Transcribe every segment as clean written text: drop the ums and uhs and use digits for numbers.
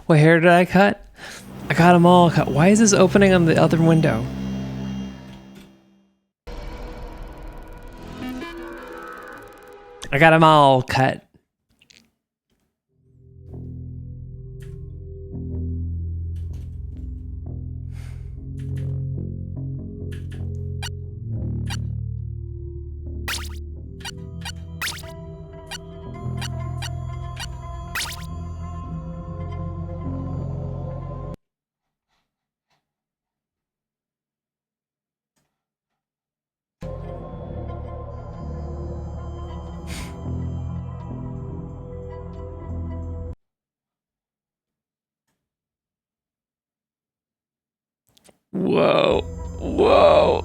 What hair did I cut? I got them all cut. Why is this opening on the other window? I got them all cut. Whoa. Whoa.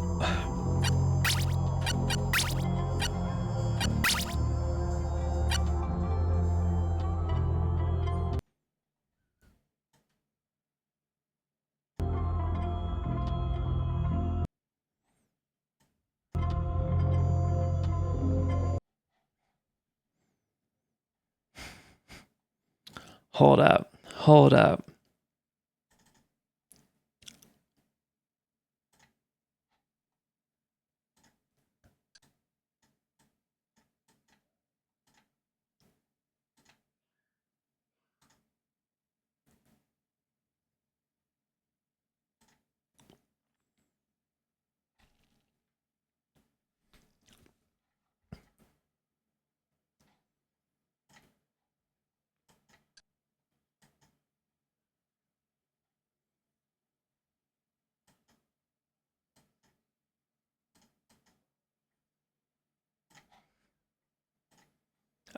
Hold up. Hold up.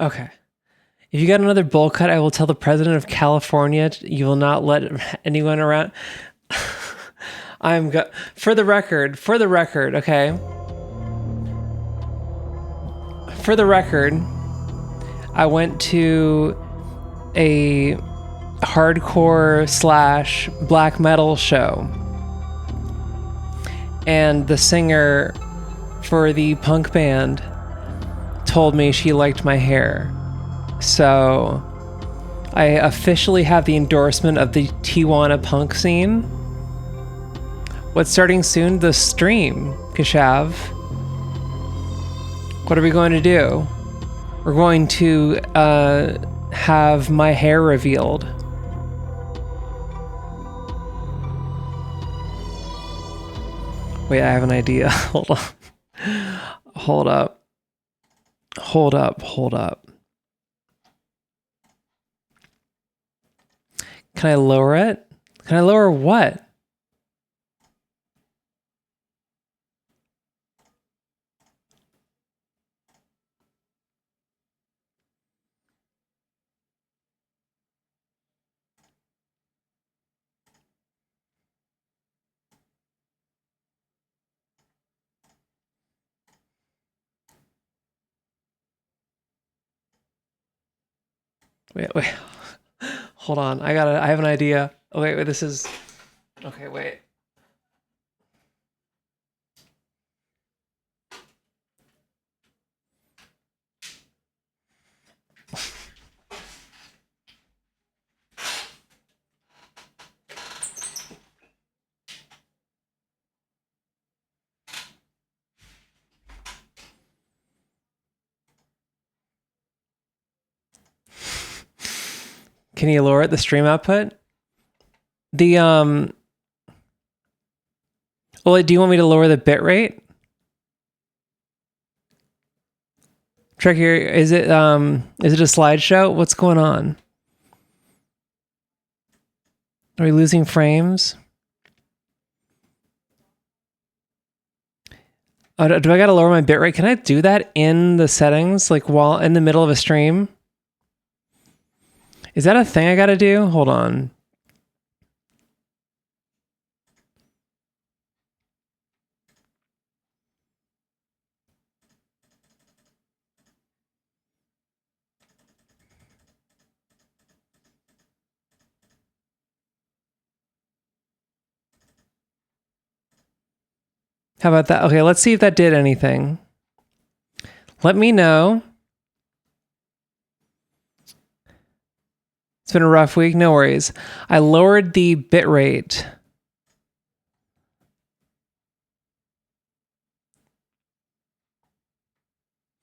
Okay. If you got another bowl cut, I will tell the president of California you will not let anyone around. For the record, okay? For the record, I went to a hardcore / black metal show. And the singer for the punk band told me she liked my hair. So I officially have the endorsement of the Tijuana punk scene. What's starting soon? The stream, Kashav. What are we going to do? We're going to have my hair revealed. Wait, I have an idea. Hold on. Hold up. Hold up. Hold up. Can I lower it? Can I lower what? Wait. Hold on. I have an idea. Oh, wait, this is... Okay, wait. Can you lower it, the stream output? The, well, do you want me to lower the bitrate? Trick here, is it a slideshow? What's going on? Are we losing frames? Oh, do I gotta lower my bitrate? Can I do that in the settings, like while in the middle of a stream? Is that a thing I gotta do? Hold on. How about that? Okay, let's see if that did anything. Let me know. It's been a rough week. No worries. I lowered the bitrate.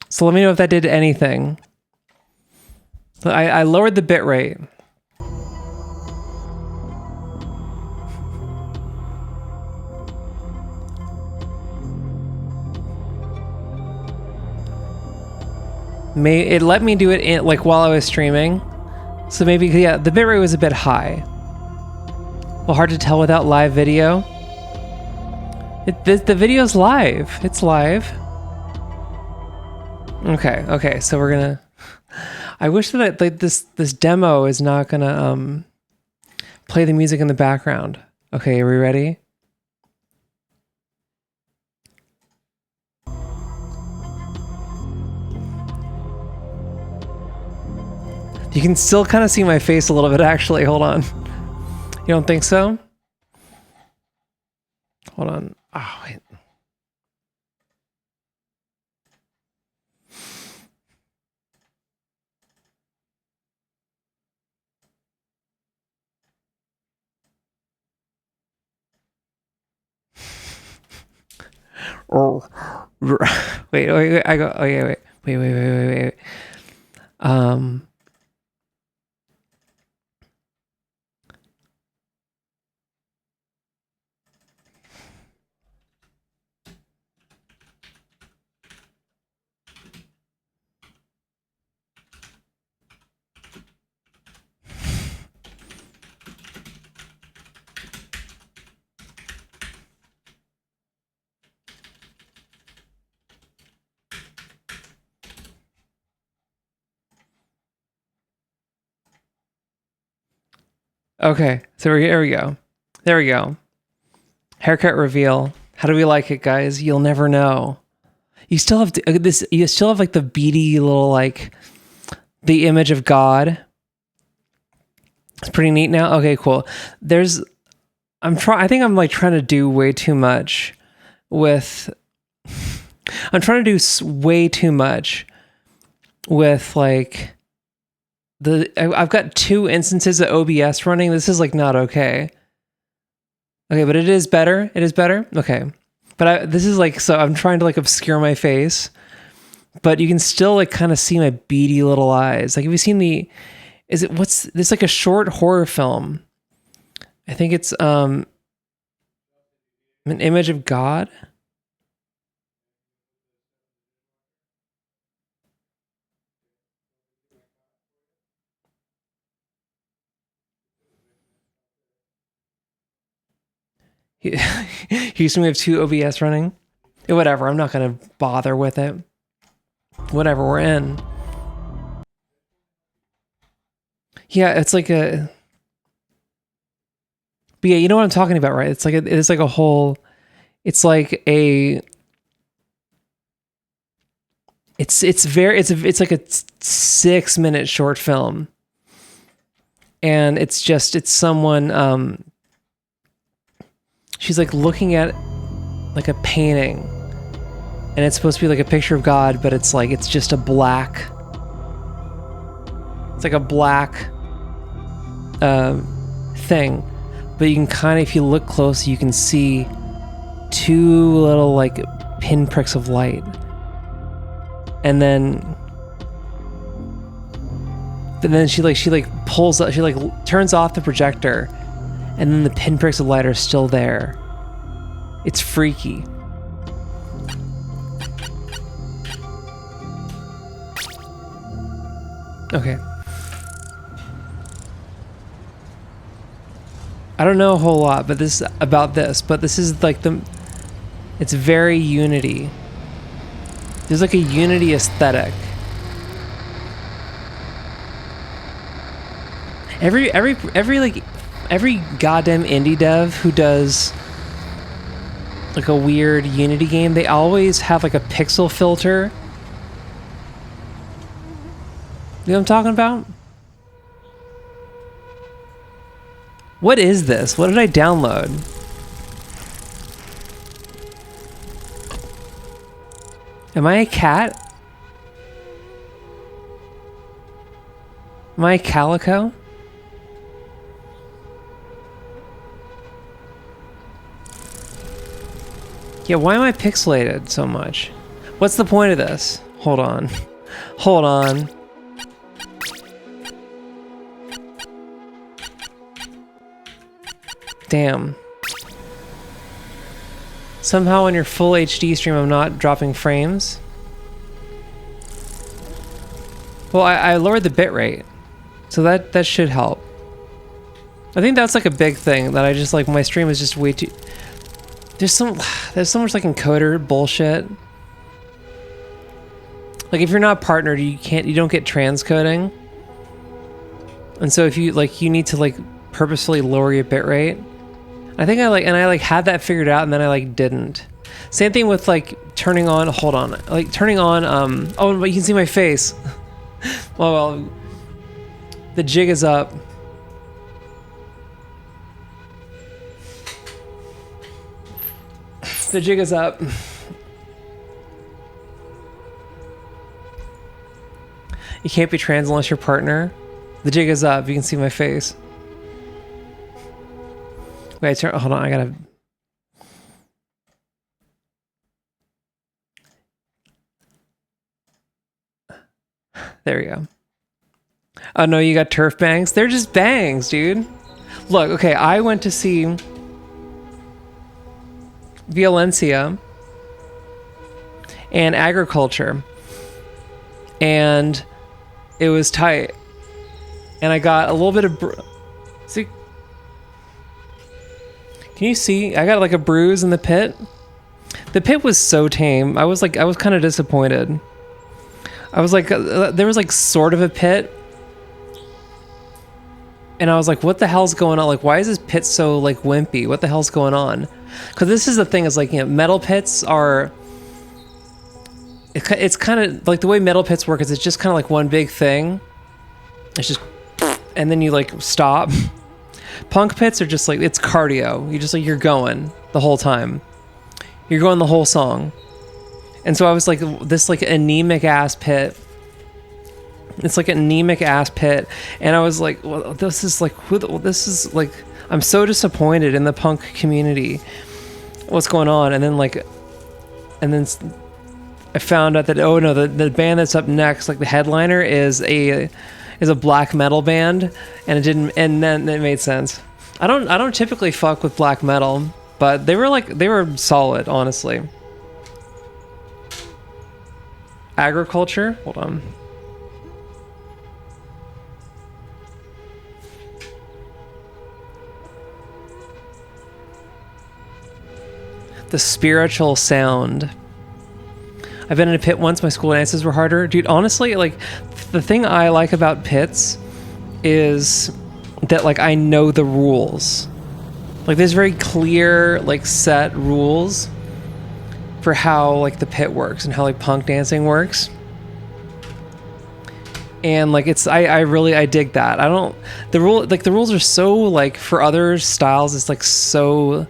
So let me know if that did anything. I lowered the bitrate. It let me do it like while I was streaming. So maybe, yeah, the bitrate was a bit high. Well, hard to tell without live video. The video's live. It's live. Okay, so we're gonna... I wish that this demo is not gonna play the music in the background. Okay, are we ready? You can still kind of see my face a little bit, actually. Hold on. You don't think so? Hold on. Oh, wait. Oh, wait. I go. Oh yeah, wait. Okay, so here we go. There we go. Haircut reveal. How do we like it, guys? You'll never know. You still have this. You still have like the beady little like the image of God. It's pretty neat now. Okay, cool. I think I'm like trying to do way too much with. I'm trying to do way too much with like. I've got 2 instances of OBS running. This is like not okay. Okay, but it is better. It is better. Okay, but this is like, so I'm trying to like obscure my face, but you can still like kind of see my beady little eyes. Like, have you seen what's this, like a short horror film? I think it's an image of God. Houston, we have 2 OBS running. Whatever, I'm not gonna bother with it. Whatever, we're in. Yeah, it's like a... But yeah, you know what I'm talking about, right? It's like a whole... It's like a... It's like a 6-minute short film. And it's someone... She's like looking at like a painting, and it's supposed to be like a picture of God, but it's just a black. It's like a black thing, but you can kind of, if you look close, you can see 2 little like pinpricks of light, and then she pulls up, she turns off the projector. And then the pinpricks of light are still there. It's freaky. Okay. I don't know a whole lot, but this is like it's very Unity. There's like a Unity aesthetic. Every goddamn indie dev who does like a weird Unity game, they always have like a pixel filter. You know what I'm talking about? What is this? What did I download? Am I a cat? Am I a calico? Yeah, why am I pixelated so much? What's the point of this? Hold on. Hold on. Damn. Somehow on your full HD stream I'm not dropping frames. Well, I lowered the bitrate, so that should help. I think that's like a big thing that I just like. My stream is just way too. There's so much like encoder bullshit. Like if you're not partnered, you don't get transcoding. And so if you like, you need to like purposefully lower your bitrate. I think I had that figured out, and then I like didn't. Same thing with like turning on. Hold on, like turning on. Oh, but you can see my face. well, the jig is up. The jig is up. You can't be trans unless you're partner. The jig is up. You can see my face. Wait, hold on. I gotta. There we go. Oh no, you got turf bangs? They're just bangs, dude. Look, okay, I went to see Violencia and Agriculture, and it was tight. And I got a little bit of see. Can you see? I got like a bruise in the pit. The pit was so tame. I was kind of disappointed. I was like, there was like sort of a pit. And I was like, what the hell's going on? Like, why is this pit so like wimpy? What the hell's going on? Because this is the thing, is like, you know, metal pits are, it's kind of like the way metal pits work is it's just kind of like one big thing. It's just, and then you like stop. Punk pits are just like, it's cardio. You just like, you're going the whole time. You're going the whole song. And so I was like, this like anemic ass pit. It's like an anemic ass pit. And I was like, well, this is like, this is like, I'm so disappointed in the punk community. What's going on? And then like, and then I found out that, oh no, the band that's up next, like the headliner is a black metal band, and it didn't, and then it made sense. I don't typically fuck with black metal, but they were solid, honestly. Agriculture, hold on. The spiritual sound. I've been in a pit once. My school dances were harder. Dude, honestly, like, the thing I like about pits is that, like, I know the rules. Like, there's very clear, like, set rules for how, like, the pit works and how, like, punk dancing works. And, like, it's, I dig that. The rules are so, like, for other styles, it's, like, so,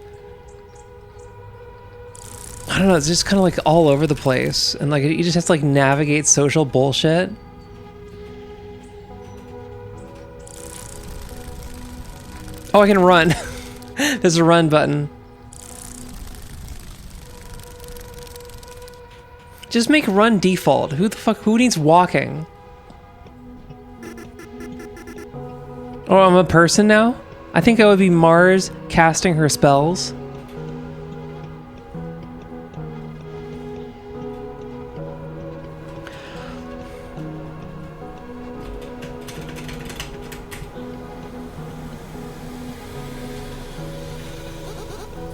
I don't know, it's just kind of, like, all over the place. And, like, you just have to, like, navigate social bullshit. Oh, I can run. There's a run button. Just make run default. Who needs walking? Oh, I'm a person now? I think I would be Mars casting her spells.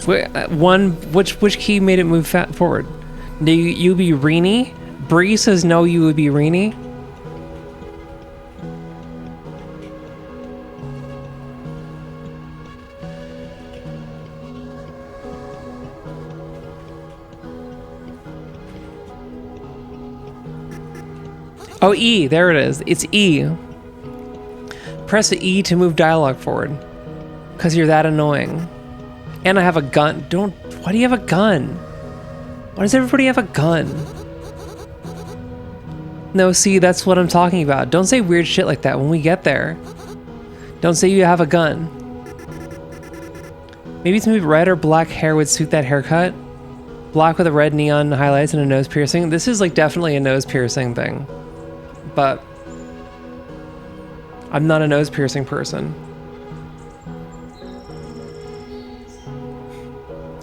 Which key made it move forward? Do you be Rini? Bree says no, you would be Rini. Oh, E, there it is. It's E. Press E to move dialogue forward. Because you're that annoying. And I have a gun. Why do you have a gun? Why does everybody have a gun? No, see, that's what I'm talking about. Don't say weird shit like that when we get there. Don't say you have a gun. Maybe red or black hair would suit that haircut. Black with a red neon highlights and a nose piercing. This is like definitely a nose piercing thing, but I'm not a nose piercing person.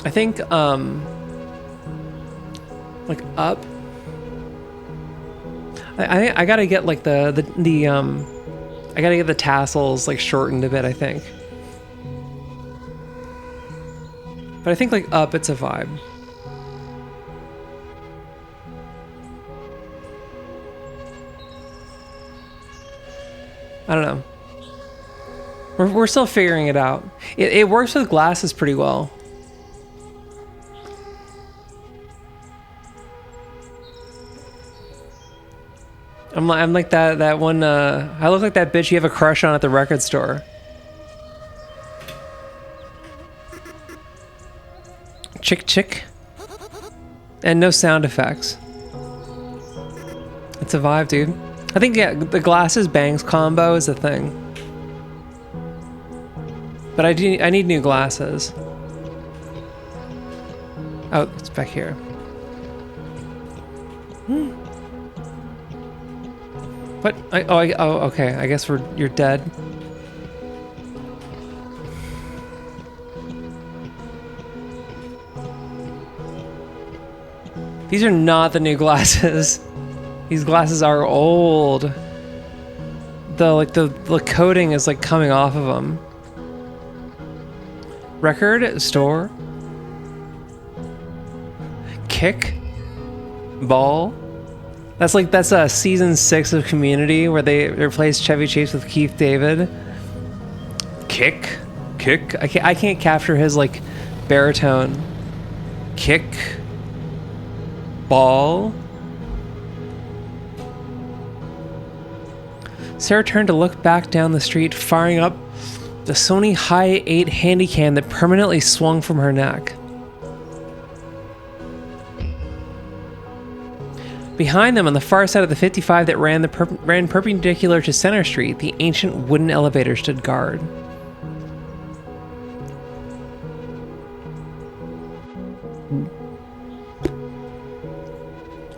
I think like up. I gotta get like I gotta get the tassels like shortened a bit, I think. But I think like up, it's a vibe. I don't know. We're still figuring it out. It works with glasses pretty well. I'm like that one. I look like that bitch you have a crush on at the record store. Chick chick. And no sound effects. It's a vibe, dude. I think, yeah, the glasses bangs combo is a thing. But I need new glasses. Oh, it's back here. What? Oh, okay. I guess you're dead. These are not the new glasses. These glasses are old. The coating is like coming off of them. Record store. Kick. Ball. That's season 6 of Community where they replaced Chevy Chase with Keith David. Kick. I can't capture his like baritone. Kick. Ball. Sarah turned to look back down the street, firing up the Sony Hi8 Handycam that permanently swung from her neck. Behind them, on the far side of the 55 that ran perpendicular to Center Street, the ancient wooden elevator stood guard.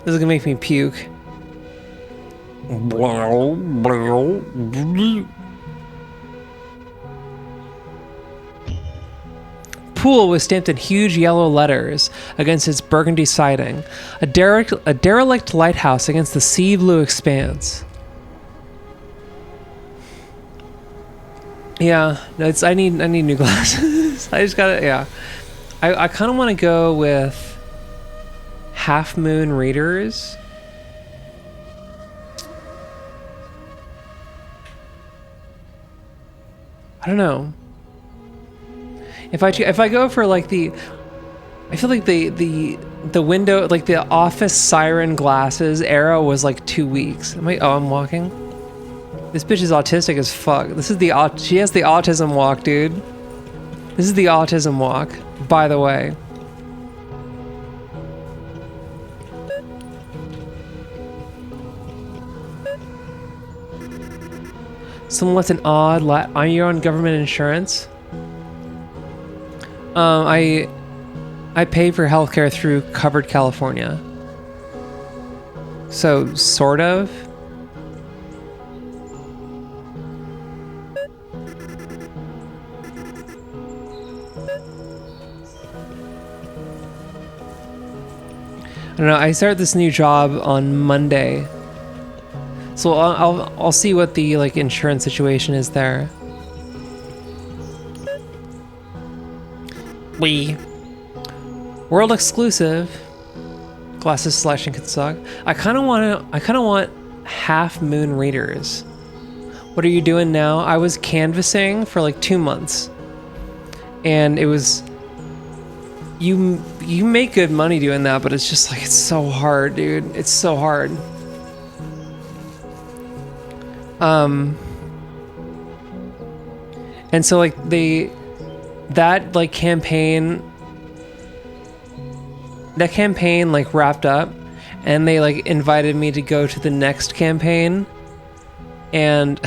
This is gonna make me puke. Pool was stamped in huge yellow letters against its burgundy siding. A derelict lighthouse against the sea blue expanse. Yeah, no, I need new glasses. I just gotta, yeah. I kind of want to go with Half Moon Readers. I don't know. If I go for like I feel like the window, like the office siren glasses era was like 2 weeks. I'm walking. This bitch is autistic as fuck. She has the autism walk, dude. This is the autism walk, by the way. Someone wants an odd are you on government insurance? I pay for healthcare through Covered California. So, sort of. I don't know, I start this new job on Monday. So I'll see what the like insurance situation is there. World exclusive. Glasses slashing can suck. I kind of want Half Moon Readers. What are you doing now? I was canvassing for like 2 months, and it was. You make good money doing that, but it's just like it's so hard, dude. It's so hard. And so like that campaign like wrapped up, and they like invited me to go to the next campaign, and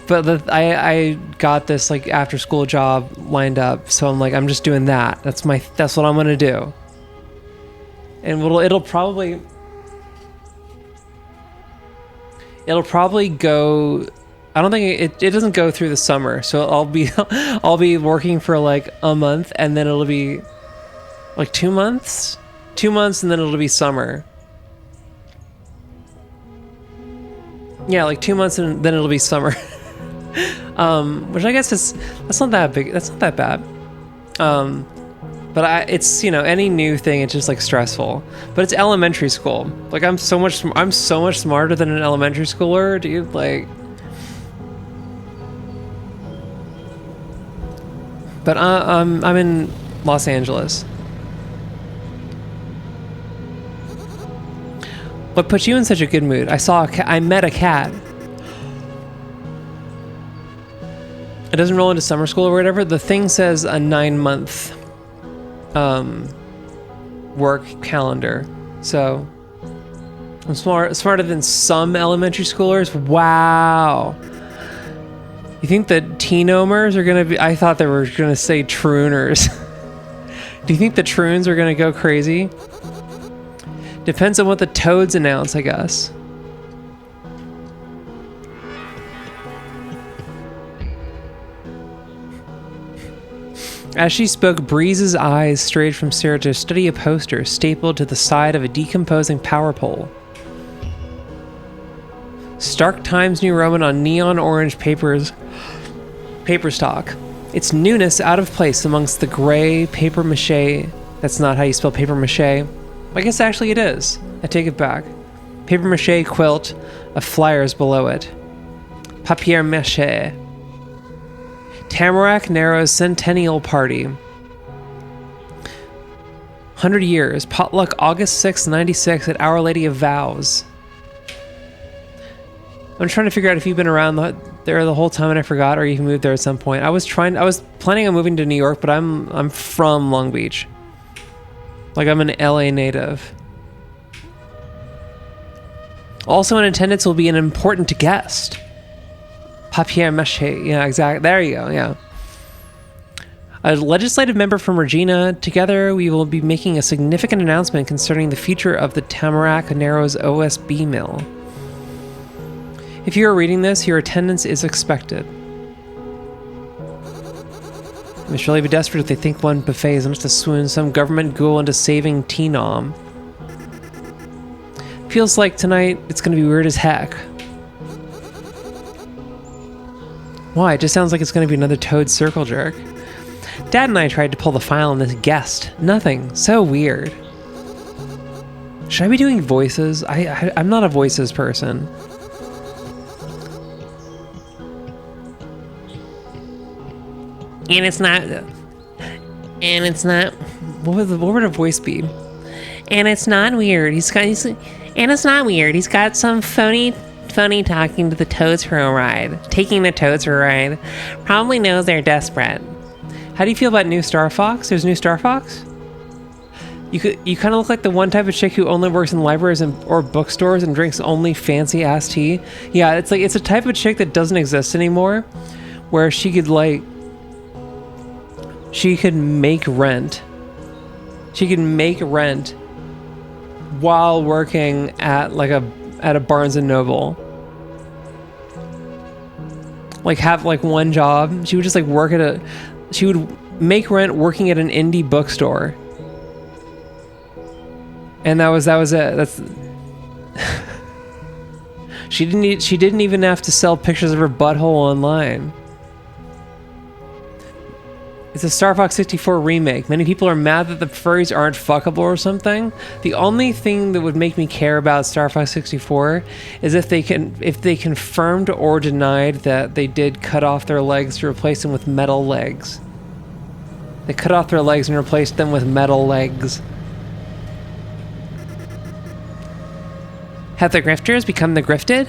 But I got this like after school job lined up, so I'm like, I'm just doing that. That's what I'm gonna do. And it'll probably go. I don't think it doesn't go through the summer, so I'll be working for like a month, and then it'll be like 2 months, and then it'll be summer. Yeah, like 2 months, and then it'll be summer. Which I guess that's not that big. That's not that bad. But it's, you know, any new thing, it's just like stressful. But it's elementary school. Like I'm so much smarter than an elementary schooler, dude. Like, but I'm in Los Angeles. What put you in such a good mood? I met a cat. It doesn't roll into summer school or whatever. The thing says a 9-month work calendar. So I'm smarter than some elementary schoolers. Wow. You think that teenomers are gonna be? I thought they were gonna say trooners. Do you think the troons are gonna go crazy? Depends on what the toads announce, I guess. As she spoke, Breeze's eyes strayed from Sarah to study a poster stapled to the side of a decomposing power pole. Stark Times New Roman on neon orange paper stock. Its newness out of place amongst the gray paper mache. That's not how you spell paper mache. I guess actually it is. I take it back. Paper mache quilt of flyers below it. Papier mache. Tamarack Narrow's Centennial Party. 100 years. Potluck August 6th, 96 at Our Lady of Vows. I'm trying to figure out if you've been around there the whole time and I forgot, or you moved there at some point. I was planning on moving to New York, but I'm from Long Beach. Like I'm an LA native. Also in attendance will be an important guest. Papier mache. Yeah, exactly. There you go. Yeah. A legislative member from Regina. Together, we will be making a significant announcement concerning the future of the Tamarack Narrows OSB mill. If you are reading this, your attendance is expected. They surely be desperate if they think one buffet is enough to swoon some government ghoul into saving T-Nom. Feels like tonight it's going to be weird as heck. Why? It just sounds like it's going to be another Toad circle jerk. Dad and I tried to pull the file on this guest. Nothing. So weird. Should I be doing voices? I'm not a voices person. And it's not. What would a voice be? And it's not weird. And it's not weird. He's got some phony talking to the toads for a ride. Taking the toads for a ride. Probably knows they're desperate. How do you feel about new Star Fox? There's new Star Fox? You kind of look like the one type of chick who only works in libraries or bookstores and drinks only fancy ass tea. Yeah, it's a type of chick that doesn't exist anymore, where she could make rent. She could make rent while working at a Barnes and Noble. Like have like one job. She would just like she would make rent working at an indie bookstore. And that was it. She didn't even have to sell pictures of her butthole online. It's a Star Fox 64 remake. Many people are mad that the furries aren't fuckable or something. The only thing that would make me care about Star Fox 64 is if they confirmed or denied that they did cut off their legs to replace them with metal legs. They cut off their legs and replaced them with metal legs. Have the grifters become the grifted?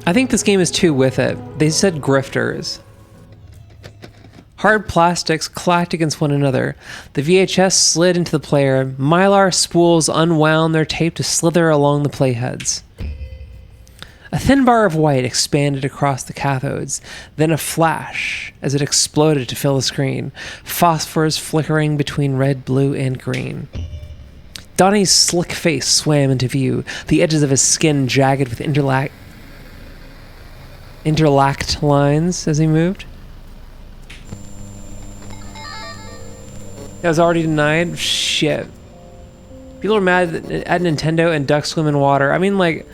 I think this game is too with it. They said grifters. Hard plastics clacked against one another. The VHS slid into the player. Mylar spools unwound their tape to slither along the playheads. A thin bar of white expanded across the cathodes, then a flash as it exploded to fill the screen, phosphors flickering between red, blue, and green. Donnie's slick face swam into view, the edges of his skin jagged with interlacked lines as he moved. That was already denied? Shit. People are mad at Nintendo and ducks swim in water. I mean, like,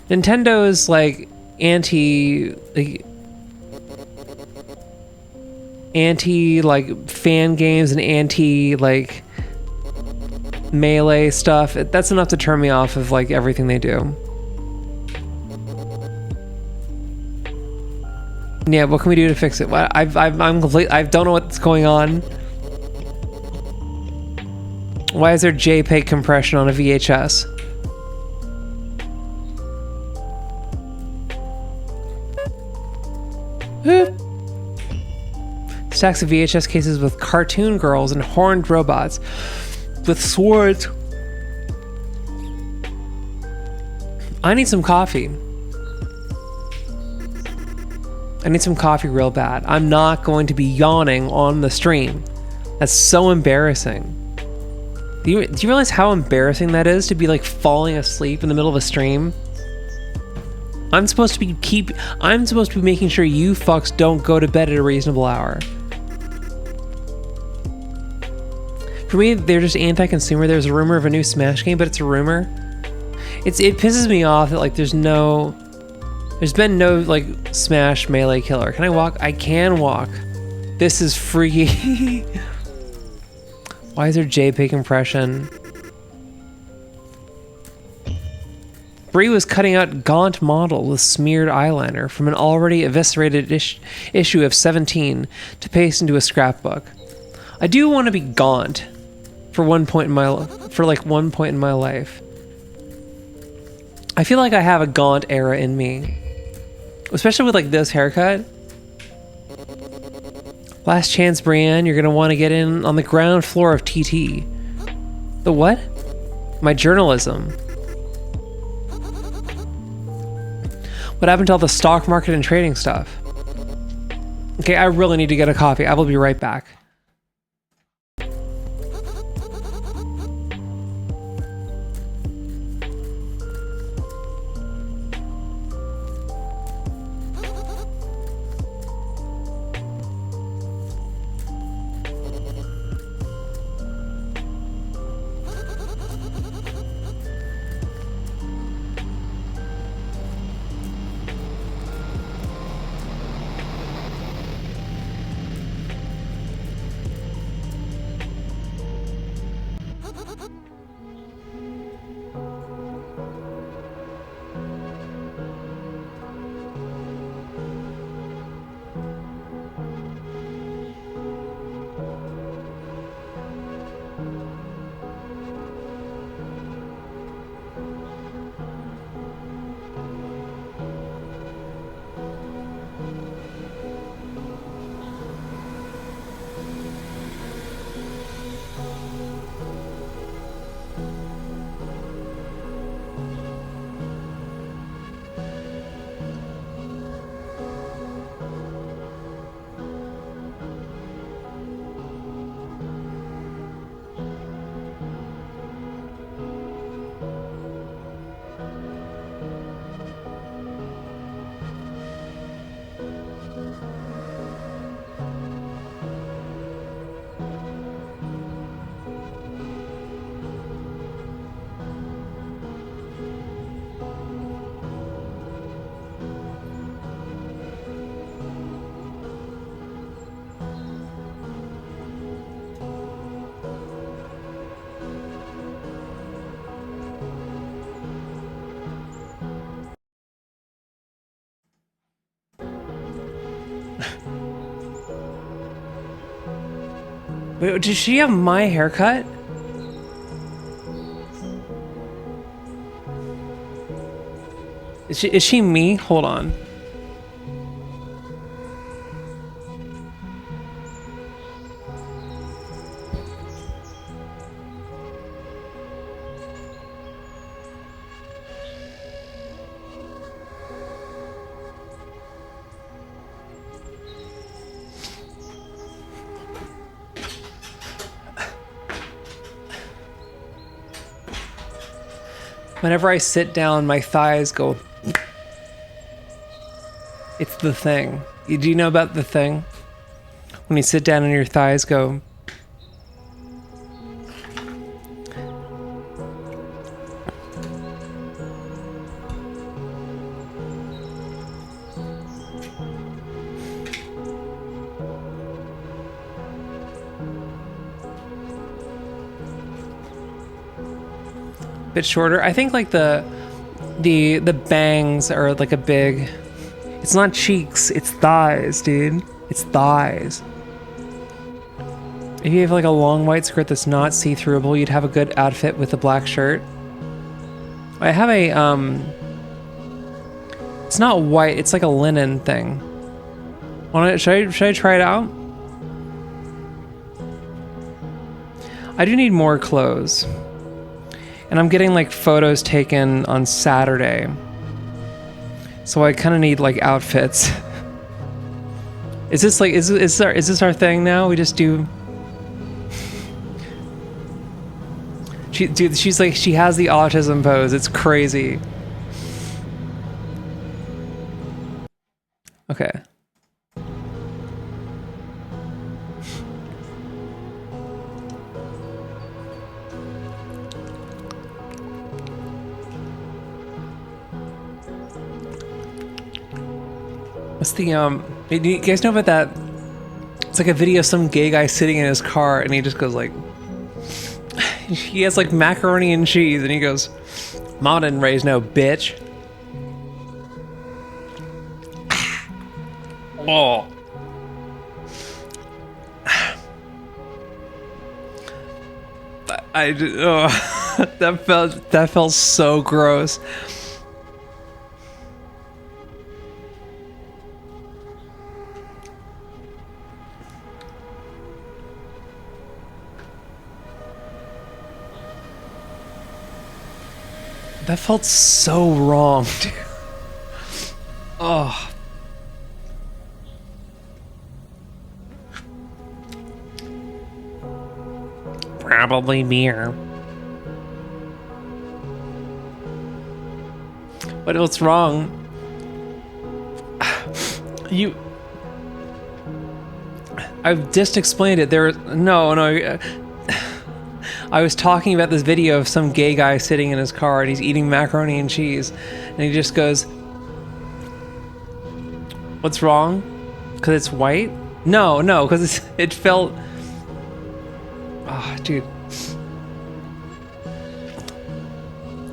Nintendo is, like, anti, like, fan games and anti, like, melee stuff. That's enough to turn me off of, like, everything they do. Yeah, what can we do to fix it? I'm complete. I don't know what's going on. Why is there JPEG compression on a VHS? Stacks of VHS cases with cartoon girls and horned robots with swords. I need some coffee. I need some coffee real bad. I'm not going to be yawning on the stream. That's so embarrassing. Do you realize how embarrassing that is to be like falling asleep in the middle of a stream? I'm supposed to be making sure you fucks don't go to bed at a reasonable hour. For me, they're just anti-consumer. There's a rumor of a new Smash game, but it's a rumor. It pisses me off that like there's been no like Smash melee killer. Can I walk? I can walk. This is freaky. Why is there JPEG compression? Bree was cutting out gaunt model with smeared eyeliner from an already eviscerated issue of 17 to paste into a scrapbook. I do want to be gaunt for one point in my life. I feel like I have a gaunt era in me, especially with like this haircut. Last chance, Brienne. You're gonna want to get in on the ground floor of TT. The what? My journalism. What happened to all the stock market and trading stuff? Okay, I really need to get a coffee. I will be right back. Wait, does she have my haircut? Is she me? Hold on. Whenever I sit down, my thighs go. It's the thing. Do you know about the thing? When you sit down and your thighs go. Bit shorter. I think like the bangs are like a big. It's not cheeks, it's thighs, dude. It's thighs. If you have like a long white skirt that's not see-throughable, you'd have a good outfit with a black shirt. I have a it's not white, it's like a linen thing. Should I try it out? I do need more clothes. And I'm getting like photos taken on Saturday. So I kind of need like outfits. Is this like, is this our thing now? We just do. She's like, she has the autism pose. It's crazy. Okay. What's the do you guys know about that? It's like a video of some gay guy sitting in his car and he just goes like, he has like macaroni and cheese and he goes, "Mom didn't raise no bitch." Oh. That felt so gross. That felt so wrong, dude. Oh. Probably beer. But what's wrong? I've just explained it. No. I was talking about this video of some gay guy sitting in his car and he's eating macaroni and cheese. And he just goes, "What's wrong? Because it's white?" No, because it felt... Oh, dude.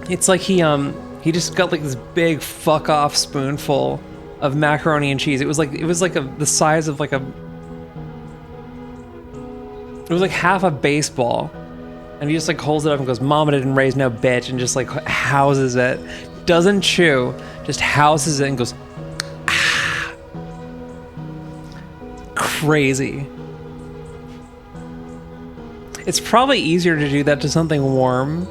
It's like he just got like this big fuck off spoonful of macaroni and cheese. It was like the size of like a... It was like half a baseball. And he just like holds it up and goes, "Mama didn't raise no bitch," and just like houses it. Doesn't chew, just houses it and goes, ah. Crazy. It's probably easier to do that to something warm.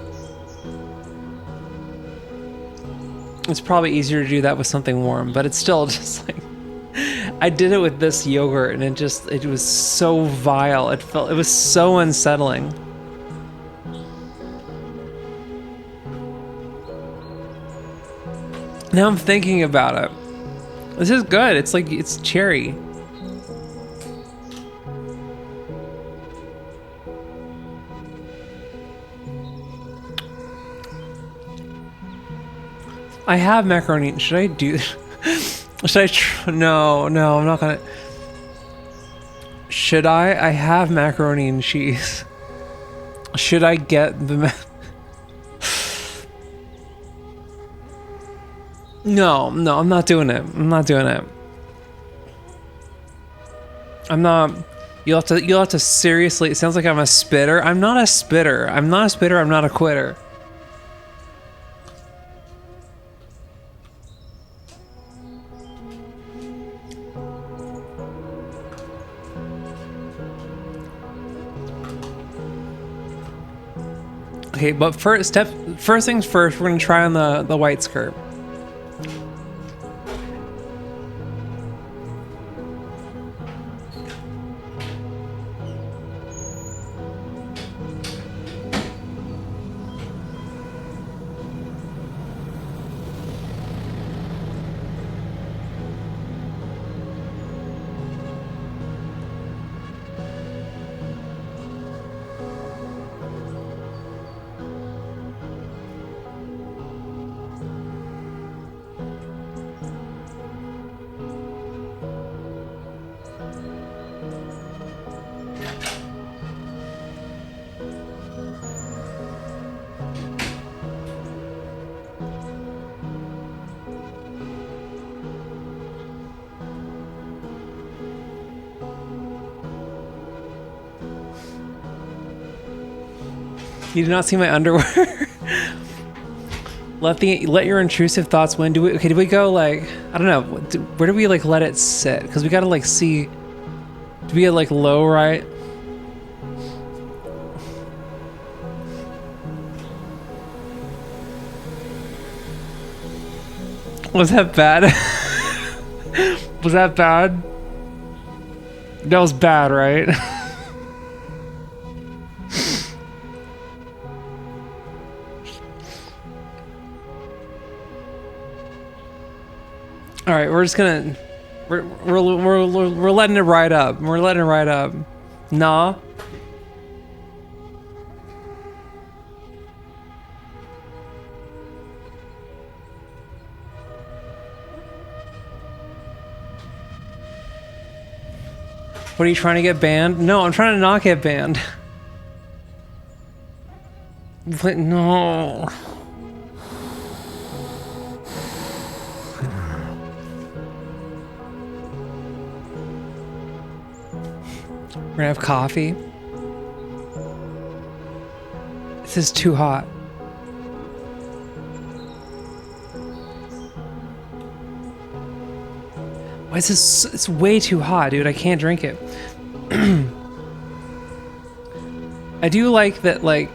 It's probably easier to do that with something warm, but it's still just like... I did it with this yogurt and it was so vile. It was so unsettling. Now I'm thinking about it. This is good. It's like, it's cherry. I have macaroni. Should I do... Should I No, I'm not gonna... Should I? I have macaroni and cheese. Should I get the... No, I'm not doing it. I'm not doing it. I'm not... You'll have to seriously... It sounds like I'm a spitter. I'm not a spitter. I'm not a spitter. I'm not a quitter. Okay, but first things first, we're gonna try on the white skirt. You did not see my underwear? Let your intrusive thoughts win. Do we go like, I don't know, where do we like let it sit? Because we gotta like see, do we get like low, right? Was that bad? Was that bad? That was bad, right? All right, we're just gonna we're letting it ride up. We're letting it ride up. Nah. What are you trying to get banned? No, I'm trying to not get banned. But no. We're gonna have coffee. This is too hot. Why is this? It's way too hot, dude. I can't drink it. I do like that, like,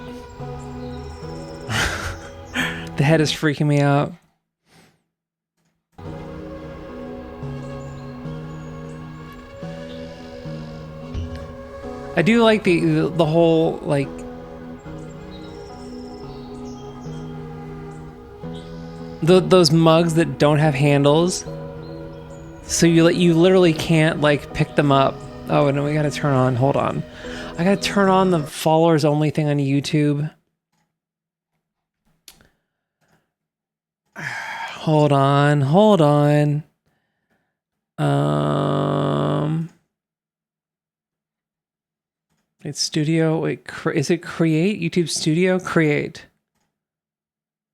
the head is freaking me out. I do like the whole, like, those mugs that don't have handles, so you literally can't like pick them up. Oh no, we gotta turn on. Hold on, I gotta turn on the followers only thing on YouTube. Hold on. It's studio. Wait, is it create? YouTube Studio? Create.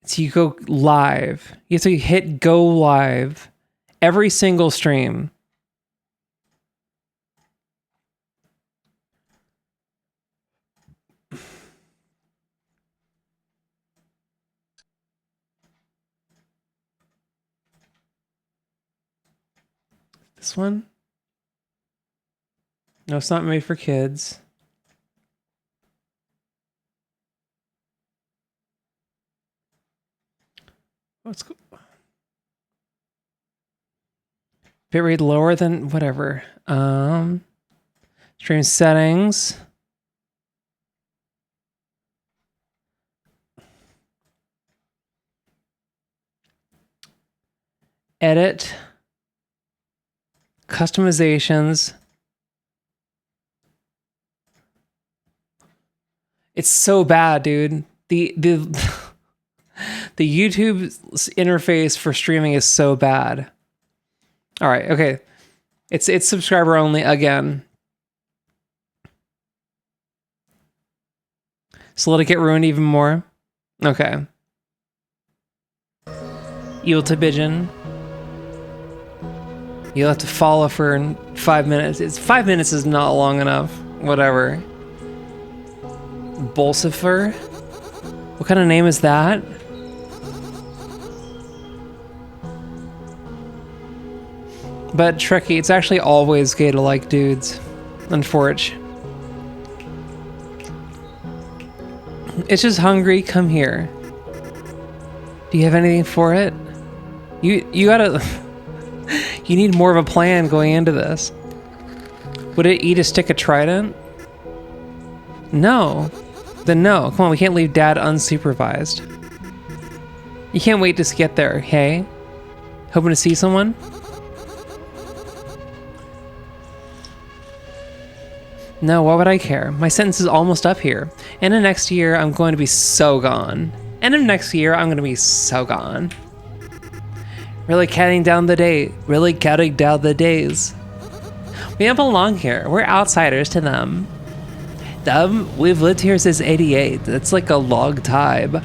So you go live. You have to hit go live every single stream. This one? No, it's not made for kids. Let's go. Bitrate lower than whatever. Stream settings. Edit. Customizations. It's so bad, dude. The YouTube interface for streaming is so bad. All right, okay. It's subscriber only again. So let it get ruined even more. Okay. Evil to Pigeon. You'll have to follow for 5 minutes. 5 minutes is not long enough. Whatever. Bolsifer? What kind of name is that? But Trekkie, it's actually always gay to like dudes. Unfortunately. It's just hungry, come here. Do you have anything for it? You gotta... You need more of a plan going into this. Would it eat a stick of Trident? No. Then no. Come on, we can't leave Dad unsupervised. You can't wait to get there, hey? Hoping to see someone? No, why would I care? My sentence is almost up here. And in next year, I'm going to be so gone. And in next year, I'm going to be so gone. Really counting down the day. Really counting down the days. We don't belong here. We're outsiders to them. We've lived here since '88. That's like a long time.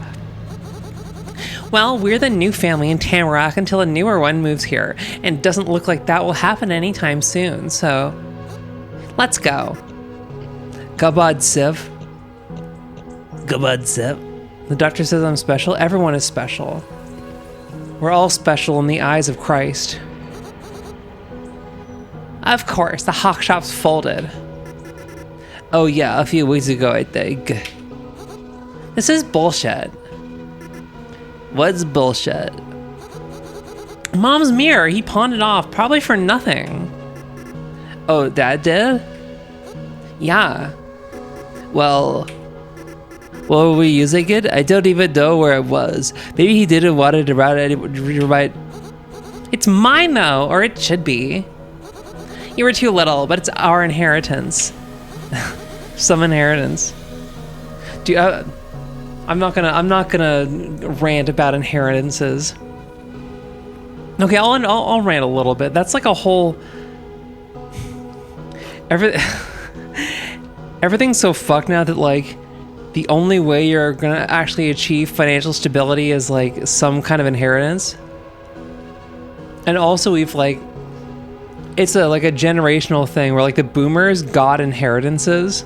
Well, we're the new family in Tenebrae until a newer one moves here. And it doesn't look like that will happen anytime soon, so... Let's go. Gabad Siv. Come on, Sep. The doctor says I'm special. Everyone is special. We're all special in the eyes of Christ. Of course, the hawk shop's folded. Oh yeah, a few weeks ago, I think. This is bullshit. What's bullshit? Mom's mirror, he pawned it off, probably for nothing. Oh, Dad did? Yeah. Well, were we using it? I don't even know where it was. Maybe he didn't want it around it. It's mine though, or it should be. You were too little, but it's our inheritance. Some inheritance. Dude, I'm not gonna rant about inheritances. Okay, I'll rant a little bit. That's like a whole. Everything's so fucked now that like the only way you're gonna actually achieve financial stability is like some kind of inheritance. And also we've like, it's like a generational thing where like the boomers got inheritances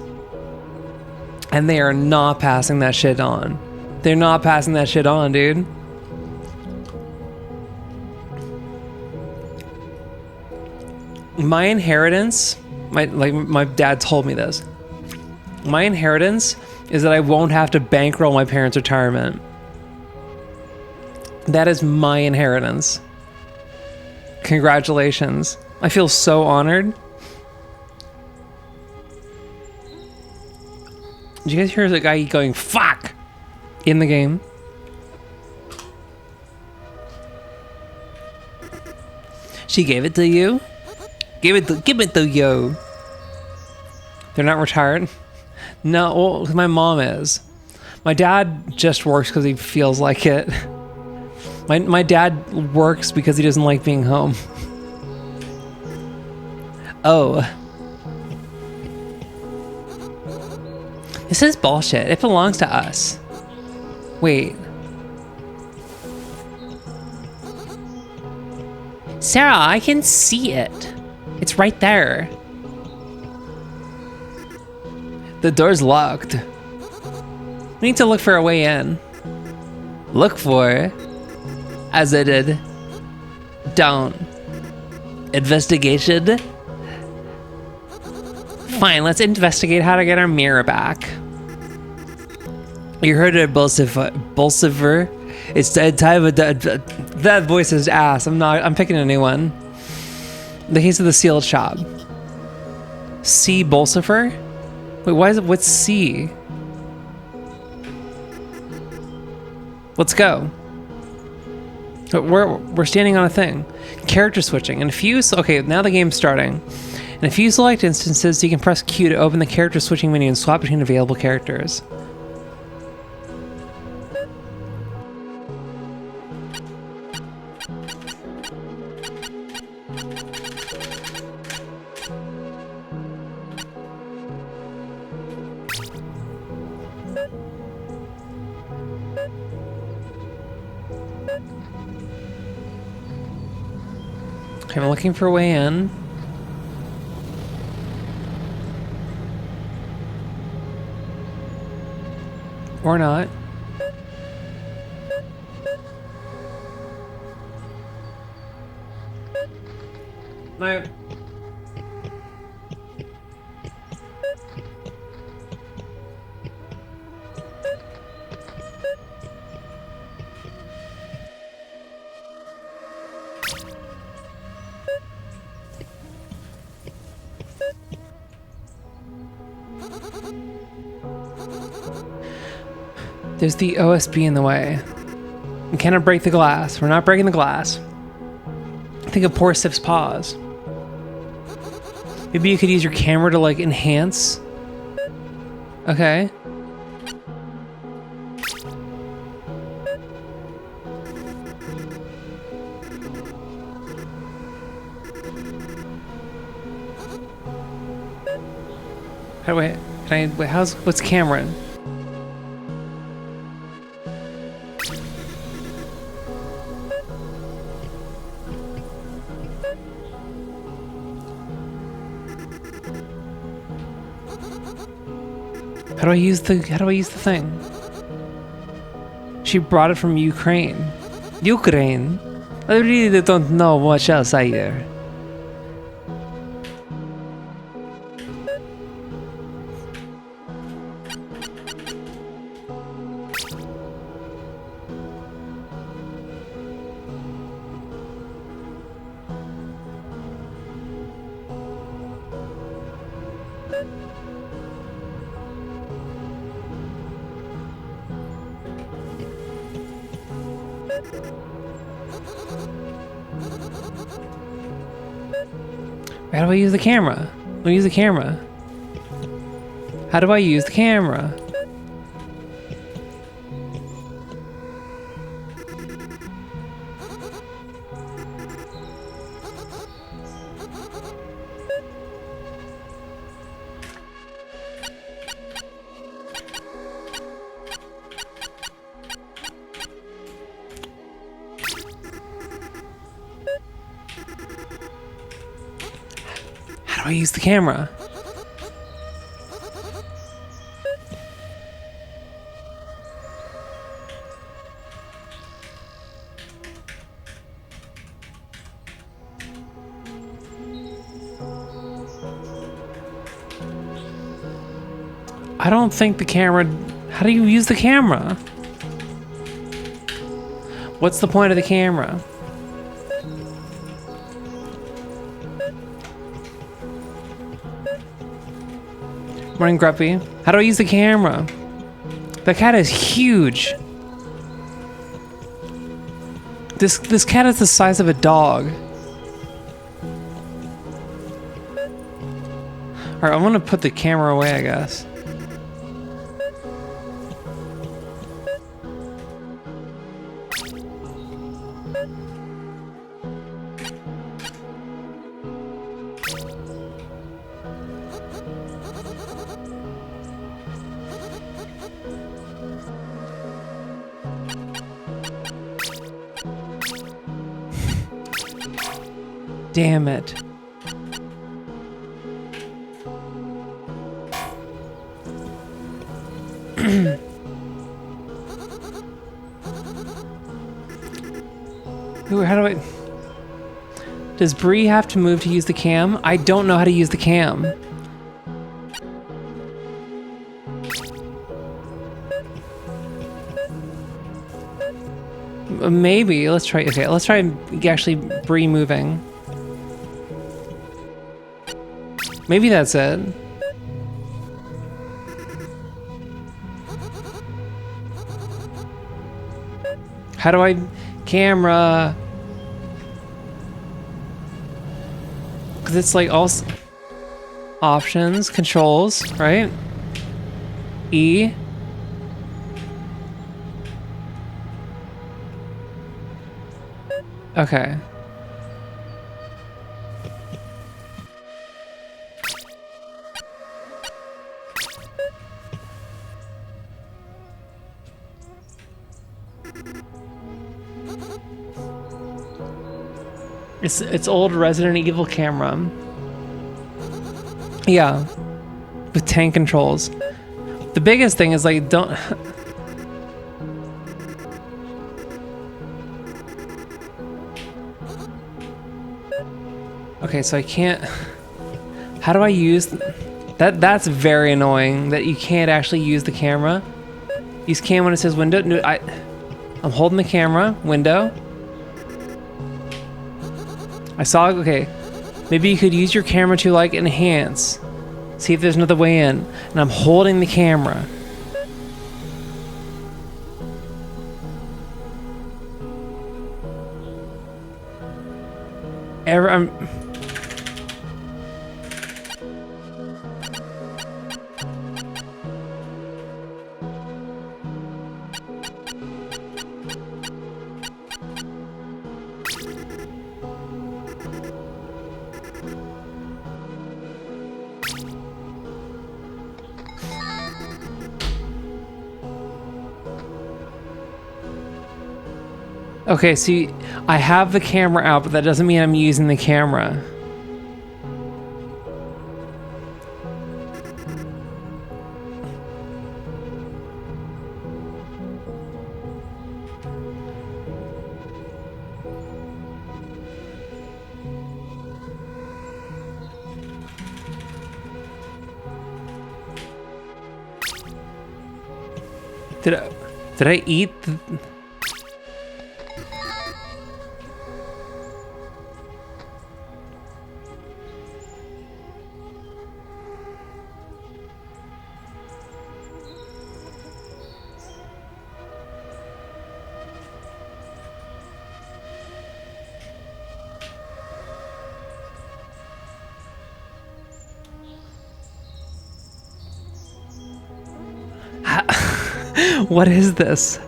and they are not passing that shit on. They're not passing that shit on, dude. My inheritance, my dad told me this. My inheritance is that I won't have to bankroll my parents' retirement. That is my inheritance. Congratulations. I feel so honored. Did you guys hear the guy going, fuck, in the game? She gave it to you? Give it to you. They're not retired? No, well, my mom is. My dad just works because he feels like it. My dad works because he doesn't like being home. Oh. This is bullshit. It belongs to us. Wait. Sarah, I can see it. It's right there. The door's locked. We need to look for a way in. Look for, as I did. Don't. Investigation? Fine, let's investigate how to get our mirror back. You heard it, Bolsiver. It's time of that voice is ass. I'm picking a new one. The case of the sealed shop. C. Bolsifer? Wait, what's C? Let's go. We're standing on a thing. Character switching. And okay, now the game's starting. In a few select instances, you can press Q to open the character switching menu and swap between available characters. Okay, I'm looking for a way in. Or not. No. There's the OSB in the way. We cannot break the glass. We're not breaking the glass. Think of poor Sif's paws. Maybe you could use your camera to like enhance. Okay. How do what's Cameron? How do I use the thing? She brought it from Ukraine. Ukraine? I really don't know much else either. How do I use the camera? Let me use the camera. How do I use the camera? How do I use the camera? I don't think the camera... How do you use the camera? What's the point of the camera? Morning, Grumpy. How do I use the camera? The cat is huge. This cat is the size of a dog. Alright, I'm gonna put the camera away, I guess. Damn it. Ooh, how do I... Does Bree have to move to use the cam? I don't know how to use the cam. Maybe. Let's try... Okay, let's try actually Bree moving. Maybe that's it. How do I... Camera... Because it's like all... Options, controls, right? E. Okay. It's old Resident Evil camera. Yeah. With tank controls. The biggest thing is like don't Okay, so I can't... How do I use... That's very annoying that you can't actually use the camera. Use cam when it says window. No, I'm holding the camera, window. I saw... Okay. Maybe you could use your camera to like enhance. See if there's another way in. And I'm holding the camera. Okay, see, I have the camera out, but that doesn't mean I'm using the camera. Did I eat? What is this?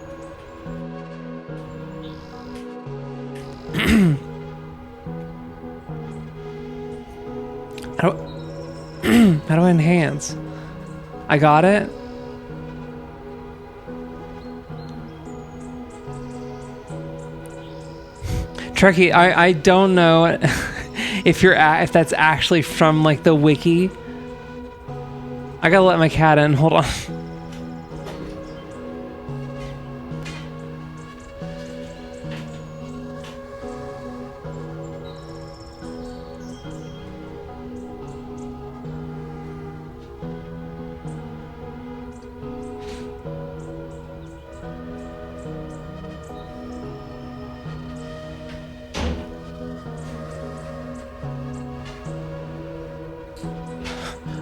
How do I enhance? I got it? Trekkie, I don't know if if that's actually from like the wiki. I gotta let my cat in. Hold on.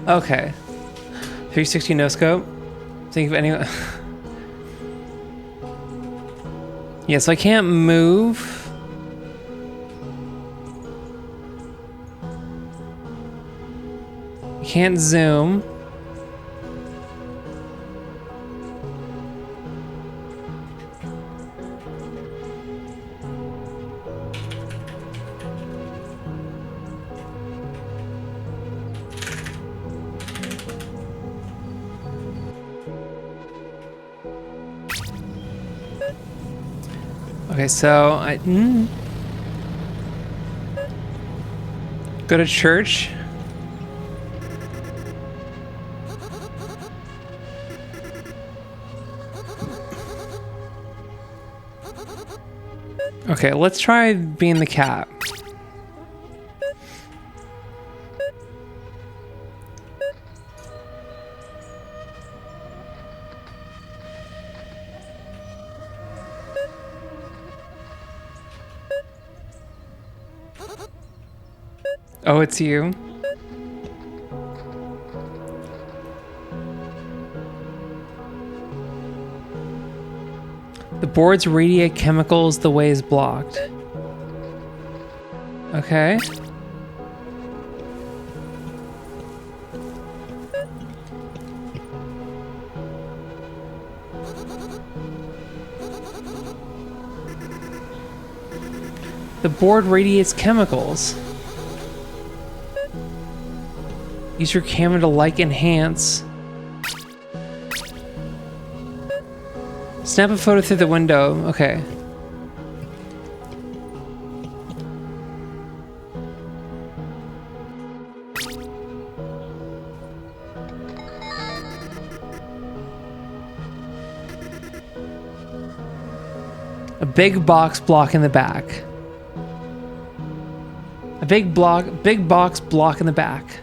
Okay. 360 no scope. Think of any. Yeah, so I can't move. I can't zoom. Okay, so I go to church. Okay, let's try being the cat. Oh, it's you. The boards radiate chemicals, the way is blocked. Okay. The board radiates chemicals. Use your camera to like enhance. Snap a photo through the window. Okay. A big box block in the back. A big box block in the back.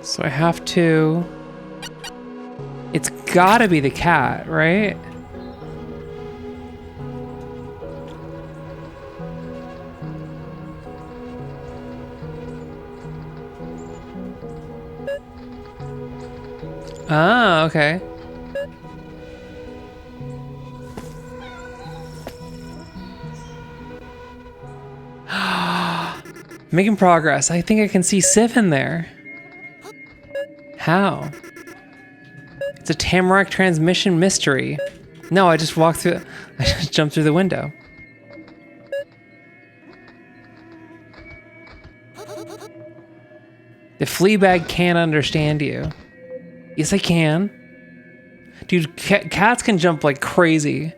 So I have to... It's gotta be the cat, right? Ah, okay. Making progress. I think I can see Sif in there. How? It's a Tamarack transmission mystery. No, I just walked through... I just jumped through the window. The Fleabag can't understand you. Yes, I can. Dude, cats can jump like crazy.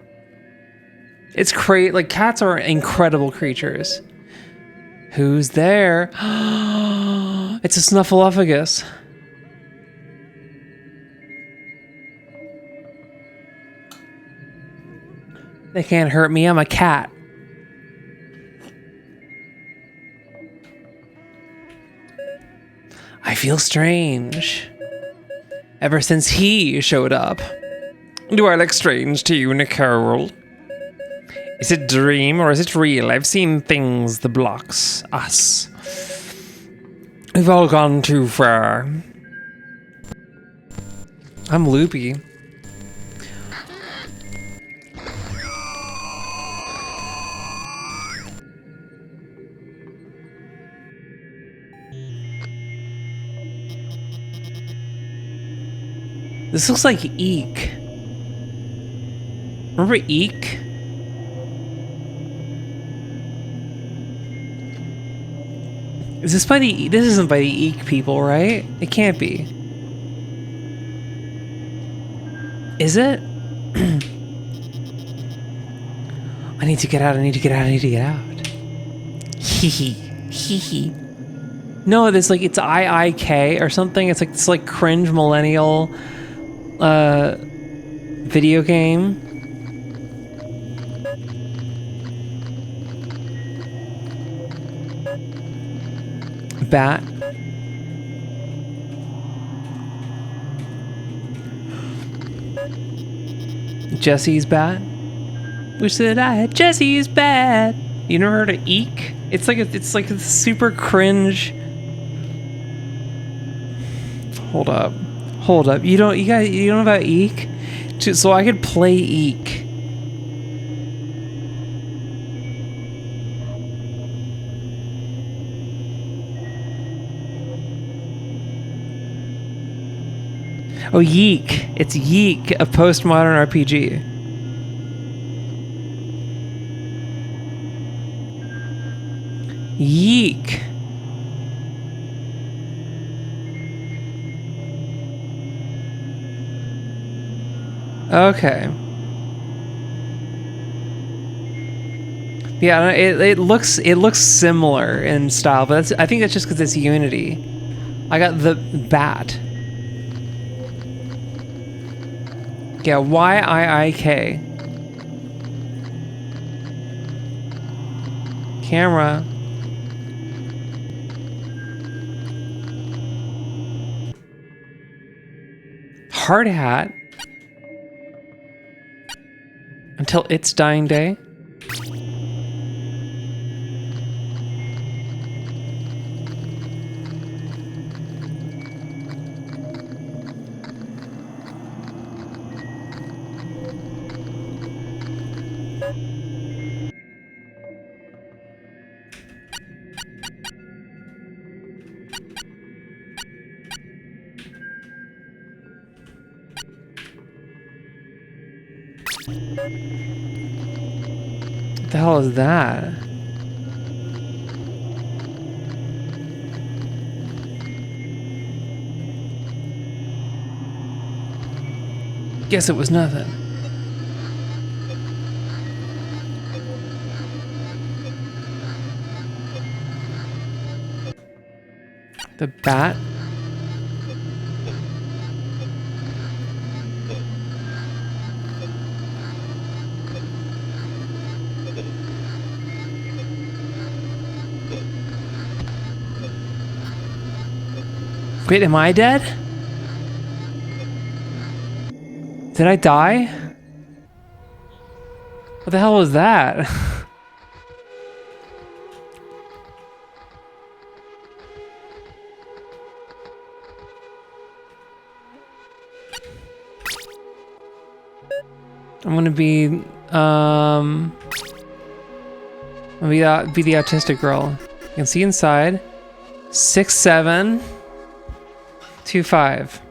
It's crazy. Like, cats are incredible creatures. Who's there? It's a snuffleupagus. They can't hurt me. I'm a cat. I feel strange. Ever since he showed up. Do I look strange to you, Nicole? Is it dream or is it real? I've seen things, the blocks, us. We've all gone too far. I'm loopy. This looks like Eek. Remember Eek? Is this by the... This isn't by the Eek people, right? It can't be. Is it? I need to get out, I need to get out, I need to get out. Hee hee. Hee hee. No, there's like, it's IIK or something. It's like cringe millennial video game. Bat. Jesse's bat. Wish that I had Jesse's bat. You never heard of Eek? It's like a super cringe. Hold up. You don't know about Eek? So I could play Eek. Oh, Yeek. It's Yeek, a postmodern RPG. Yeek. Okay. Yeah, it looks similar in style, but I think that's just because it's Unity. I got the bat. Yeah, YIIK. Camera. Hard hat. Until its dying day. What the hell is that? Guess it was nothing. The bat? Wait, am I dead? Did I die? What the hell was that? I'm gonna be be the autistic girl. You can see inside. 6725.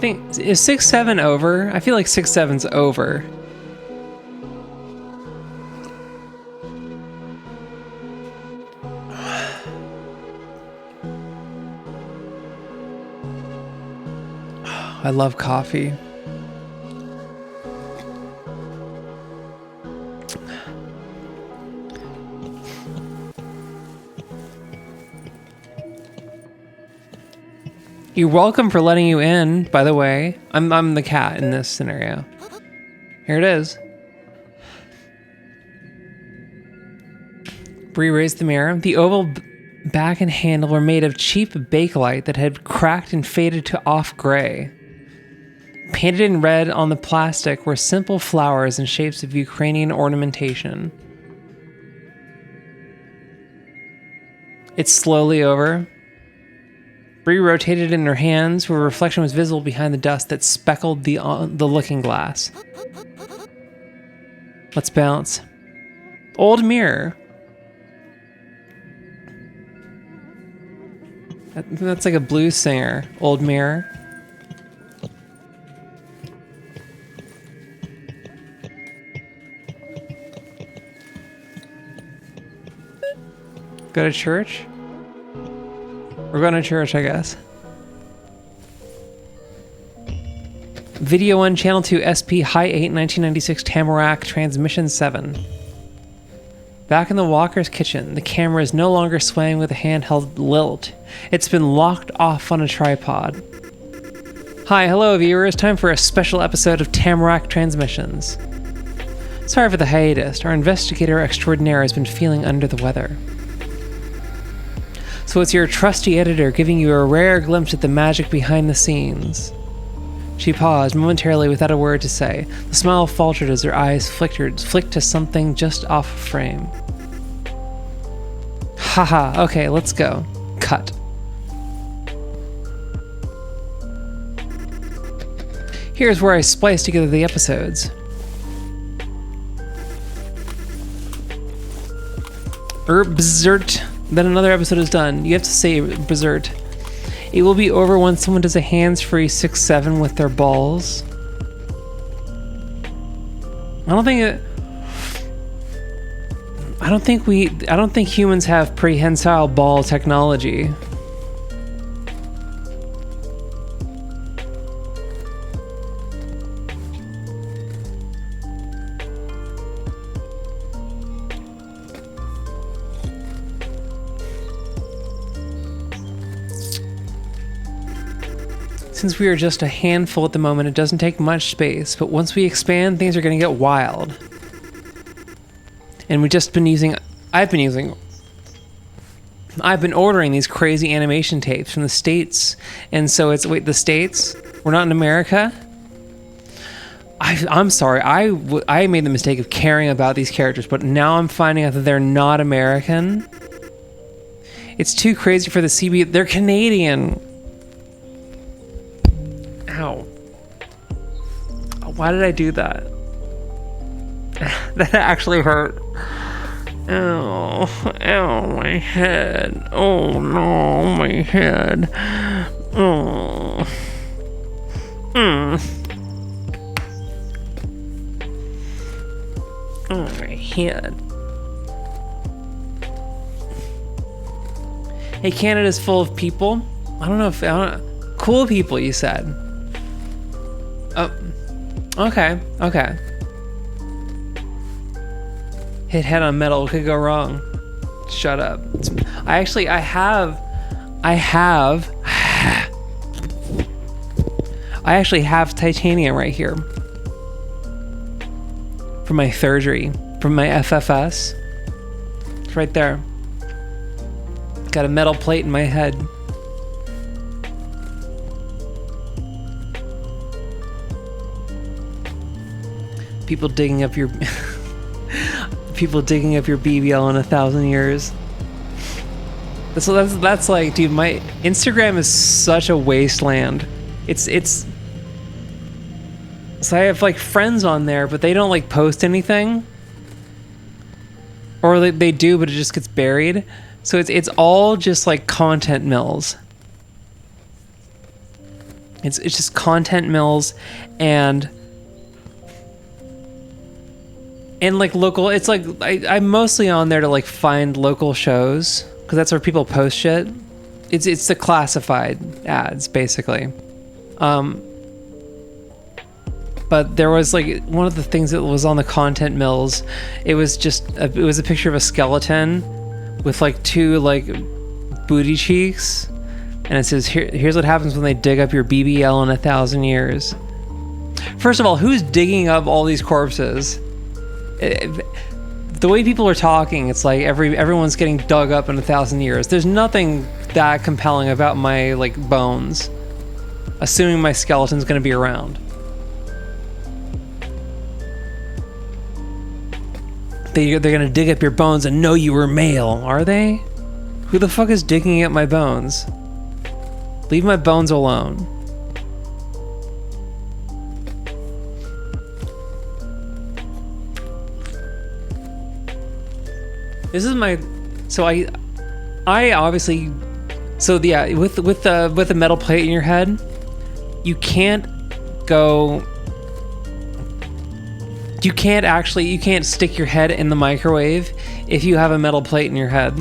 think, is 6-7 over? I feel like 6-7's over. I love coffee. You're welcome for letting you in, by the way. I'm the cat in this scenario. Here it is. Bree raised the mirror. The oval back and handle were made of cheap bakelite that had cracked and faded to off gray. Painted in red on the plastic were simple flowers in shapes of Ukrainian ornamentation. It's slowly over. Bree rotated in her hands, where a reflection was visible behind the dust that speckled the looking glass. Let's bounce. Old mirror. That's like a blues singer. Old mirror. Go to church? We're going to church, I guess. Video 1, Channel 2, SP, High 8, 1996, Tamarack, Transmission 7. Back in the Walker's kitchen, the camera is no longer swaying with a handheld lilt. It's been locked off on a tripod. Hi, hello viewers, time for a special episode of Tamarack Transmissions. Sorry for the hiatus, our investigator extraordinaire has been feeling under the weather. So it's your trusty editor giving you a rare glimpse at the magic behind the scenes. She paused momentarily without a word to say. The smile faltered as her eyes flicked to something just off frame. Haha, okay, let's go. Cut. Here's where I splice together the episodes. Bzert. Then another episode is done. You have to say Bzert. It will be over once someone does a hands-free 6-7 with their balls. I don't think humans have prehensile ball technology. Since we are just a handful at the moment, it doesn't take much space, but once we expand, things are going to get wild. And I've been ordering these crazy animation tapes from the States, and so the States? We're not in America? I'm sorry, I made the mistake of caring about these characters, but now I'm finding out that they're not American. It's too crazy for the CB, they're Canadian. Ow. Why did I do that? That actually hurt. Ow. Ow, my head. Oh no, my head. Oh. Oh, my head. Hey, Canada's full of people. Cool people, you said. Oh, okay. Hit head on metal, what could go wrong? Shut up. I actually have titanium right here. From my surgery, from my FFS. It's right there. Got a metal plate in my head. People digging up your BBL in 1,000 years. That's like, dude, my Instagram is such a wasteland. It's so I have like friends on there, but they don't like post anything, or they do, but it just gets buried. So it's all just like content mills. It's just content mills and like local. It's like I'm mostly on there to like find local shows because that's where people post shit. It's the classified ads basically. But there was like one of the things that was on the content mills. It was a picture of a skeleton with like two like booty cheeks, and it says here's what happens when they dig up your BBL in 1,000 years. First of all, who's digging up all these corpses? The way people are talking, it's like everyone's getting dug up in 1,000 years. There's nothing that compelling about my like bones, assuming my skeleton's gonna be around. They're gonna dig up your bones and know you were male, are they? Who the fuck is digging up my bones? Leave my bones alone. This is my, so I obviously, so yeah, with the metal plate in your head, you can't stick your head in the microwave if you have a metal plate in your head.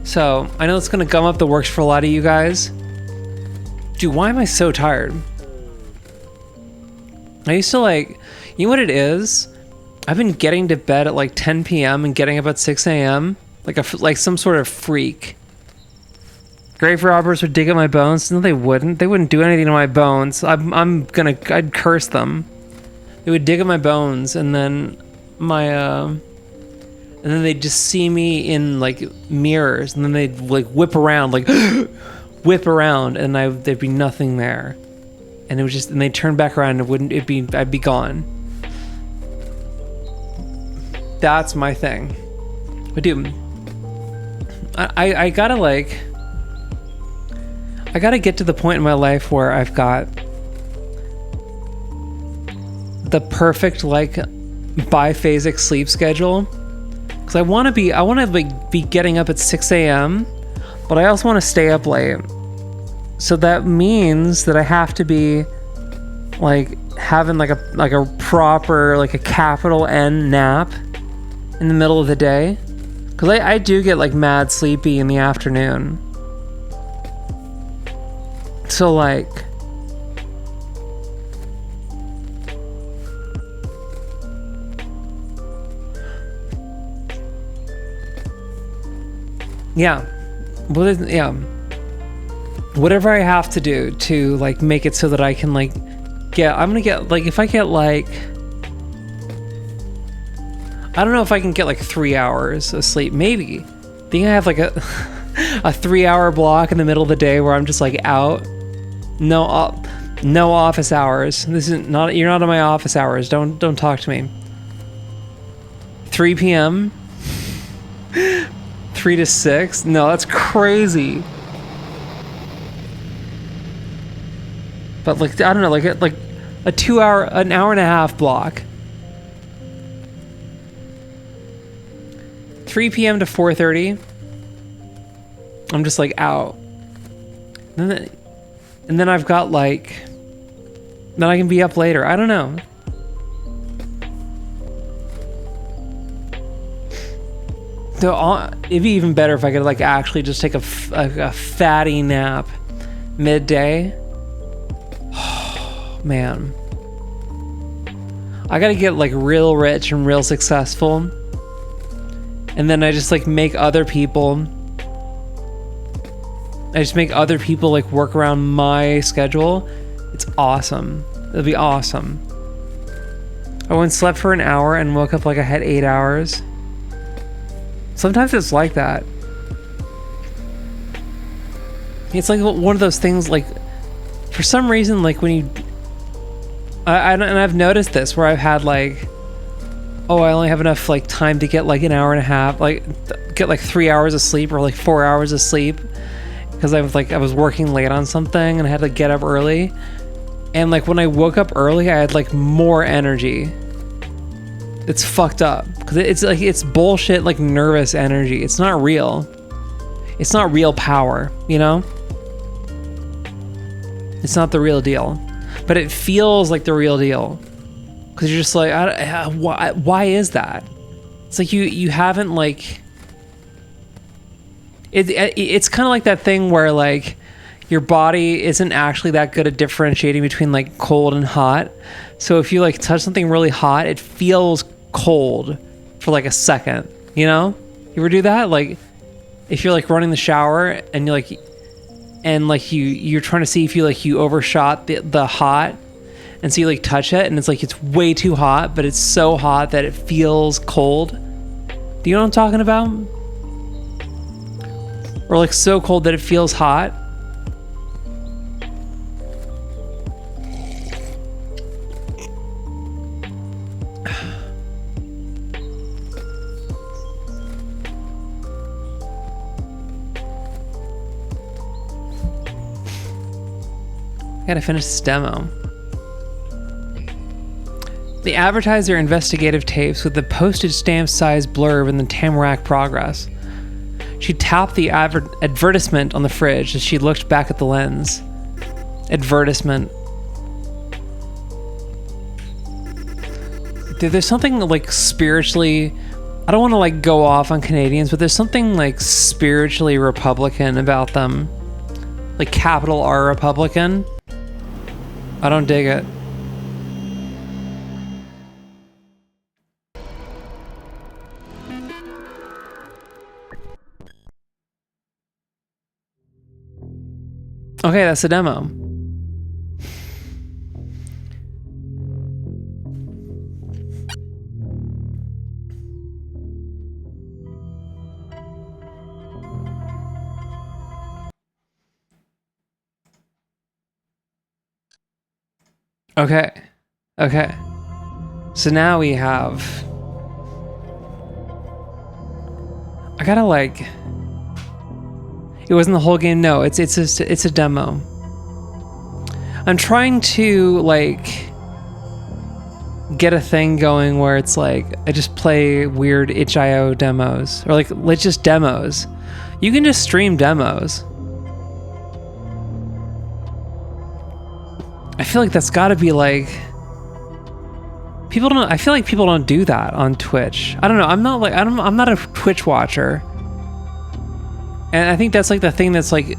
So I know it's gonna gum up the works for a lot of you guys. Dude, why am I so tired? I used to like, you know what it is? I've been getting to bed at like 10 p.m. and getting up at 6 a.m. like some sort of freak. Grave robbers would dig up my bones. No, they wouldn't. They wouldn't do anything to my bones. I'd curse them. They would dig up my bones, and then and then they'd just see me in like mirrors, and then they'd like whip around, and there'd be nothing there, and it was just, and they'd turn back around, and I'd be gone. That's my thing. But dude, I gotta get to the point in my life where I've got the perfect like biphasic sleep schedule, because I want to be getting up at 6 a.m. but I also want to stay up late. So that means that I have to be like having like a proper like a capital N nap in the middle of the day, because I do get like mad sleepy in the afternoon. So like, yeah, whatever I have to do to like make it so that I can like I'm gonna get like, if I get like, I don't know if I can get like 3 hours of sleep, maybe. Think I have like a 3-hour block in the middle of the day where I'm just like out. No office hours. This is not, you're not on my office hours. Don't talk to me. 3 p.m. 3 to 6? No, that's crazy. But like, I don't know, like a 2-hour, an hour and a half block. 3 p.m. to 4:30. I'm just like out. And then I've got like, then I can be up later. I don't know. So it'd be even better if I could like actually just take a fatty nap midday. Oh, man. I gotta get like real rich and real successful. And then I just like make other people like work around my schedule. It's awesome. It'll be awesome. I once slept for an hour and woke up like I had 8 hours. Sometimes it's like that. It's like one of those things, like for some reason, like when you and I've noticed this where I've had like, oh, I only have enough like time to get like an hour and a half, like get like 3 hours of sleep or like 4 hours of sleep, because I was working late on something and I had to get up early. And like when I woke up early, I had like more energy. It's fucked up because it's like, it's bullshit, like nervous energy. It's not real. It's not real power, you know? It's not the real deal, but it feels like the real deal because you're just like, why is that? It's like you haven't like. It's kind of like that thing where like your body isn't actually that good at differentiating between like cold and hot. So if you like touch something really hot, it feels cold for like a second. You know? You ever do that? Like if you're like running the shower and you're like you're trying to see if you overshot the hot, and so you like touch it and it's like it's way too hot, but it's so hot that it feels cold. Do you know what I'm talking about? Or like so cold that it feels hot. I gotta finish this demo. They advertise their investigative tapes with the postage stamp sized blurb in the Tenebrae progress. She tapped the advertisement on the fridge as she looked back at the lens. Advertisement. Dude, there's something like spiritually, I don't want to like go off on Canadians, but there's something like spiritually Republican about them. Like capital R Republican. I don't dig it. Okay, that's the demo. Okay. So now we have... I gotta like... It wasn't the whole game. No, it's a demo. I'm trying to like get a thing going where it's like I just play weird itch.io demos or like just demos. You can just stream demos. I feel like that's got to be like people don't. I feel like people don't do that on Twitch. I don't know. I'm not a Twitch watcher. And I think that's like the thing that's like,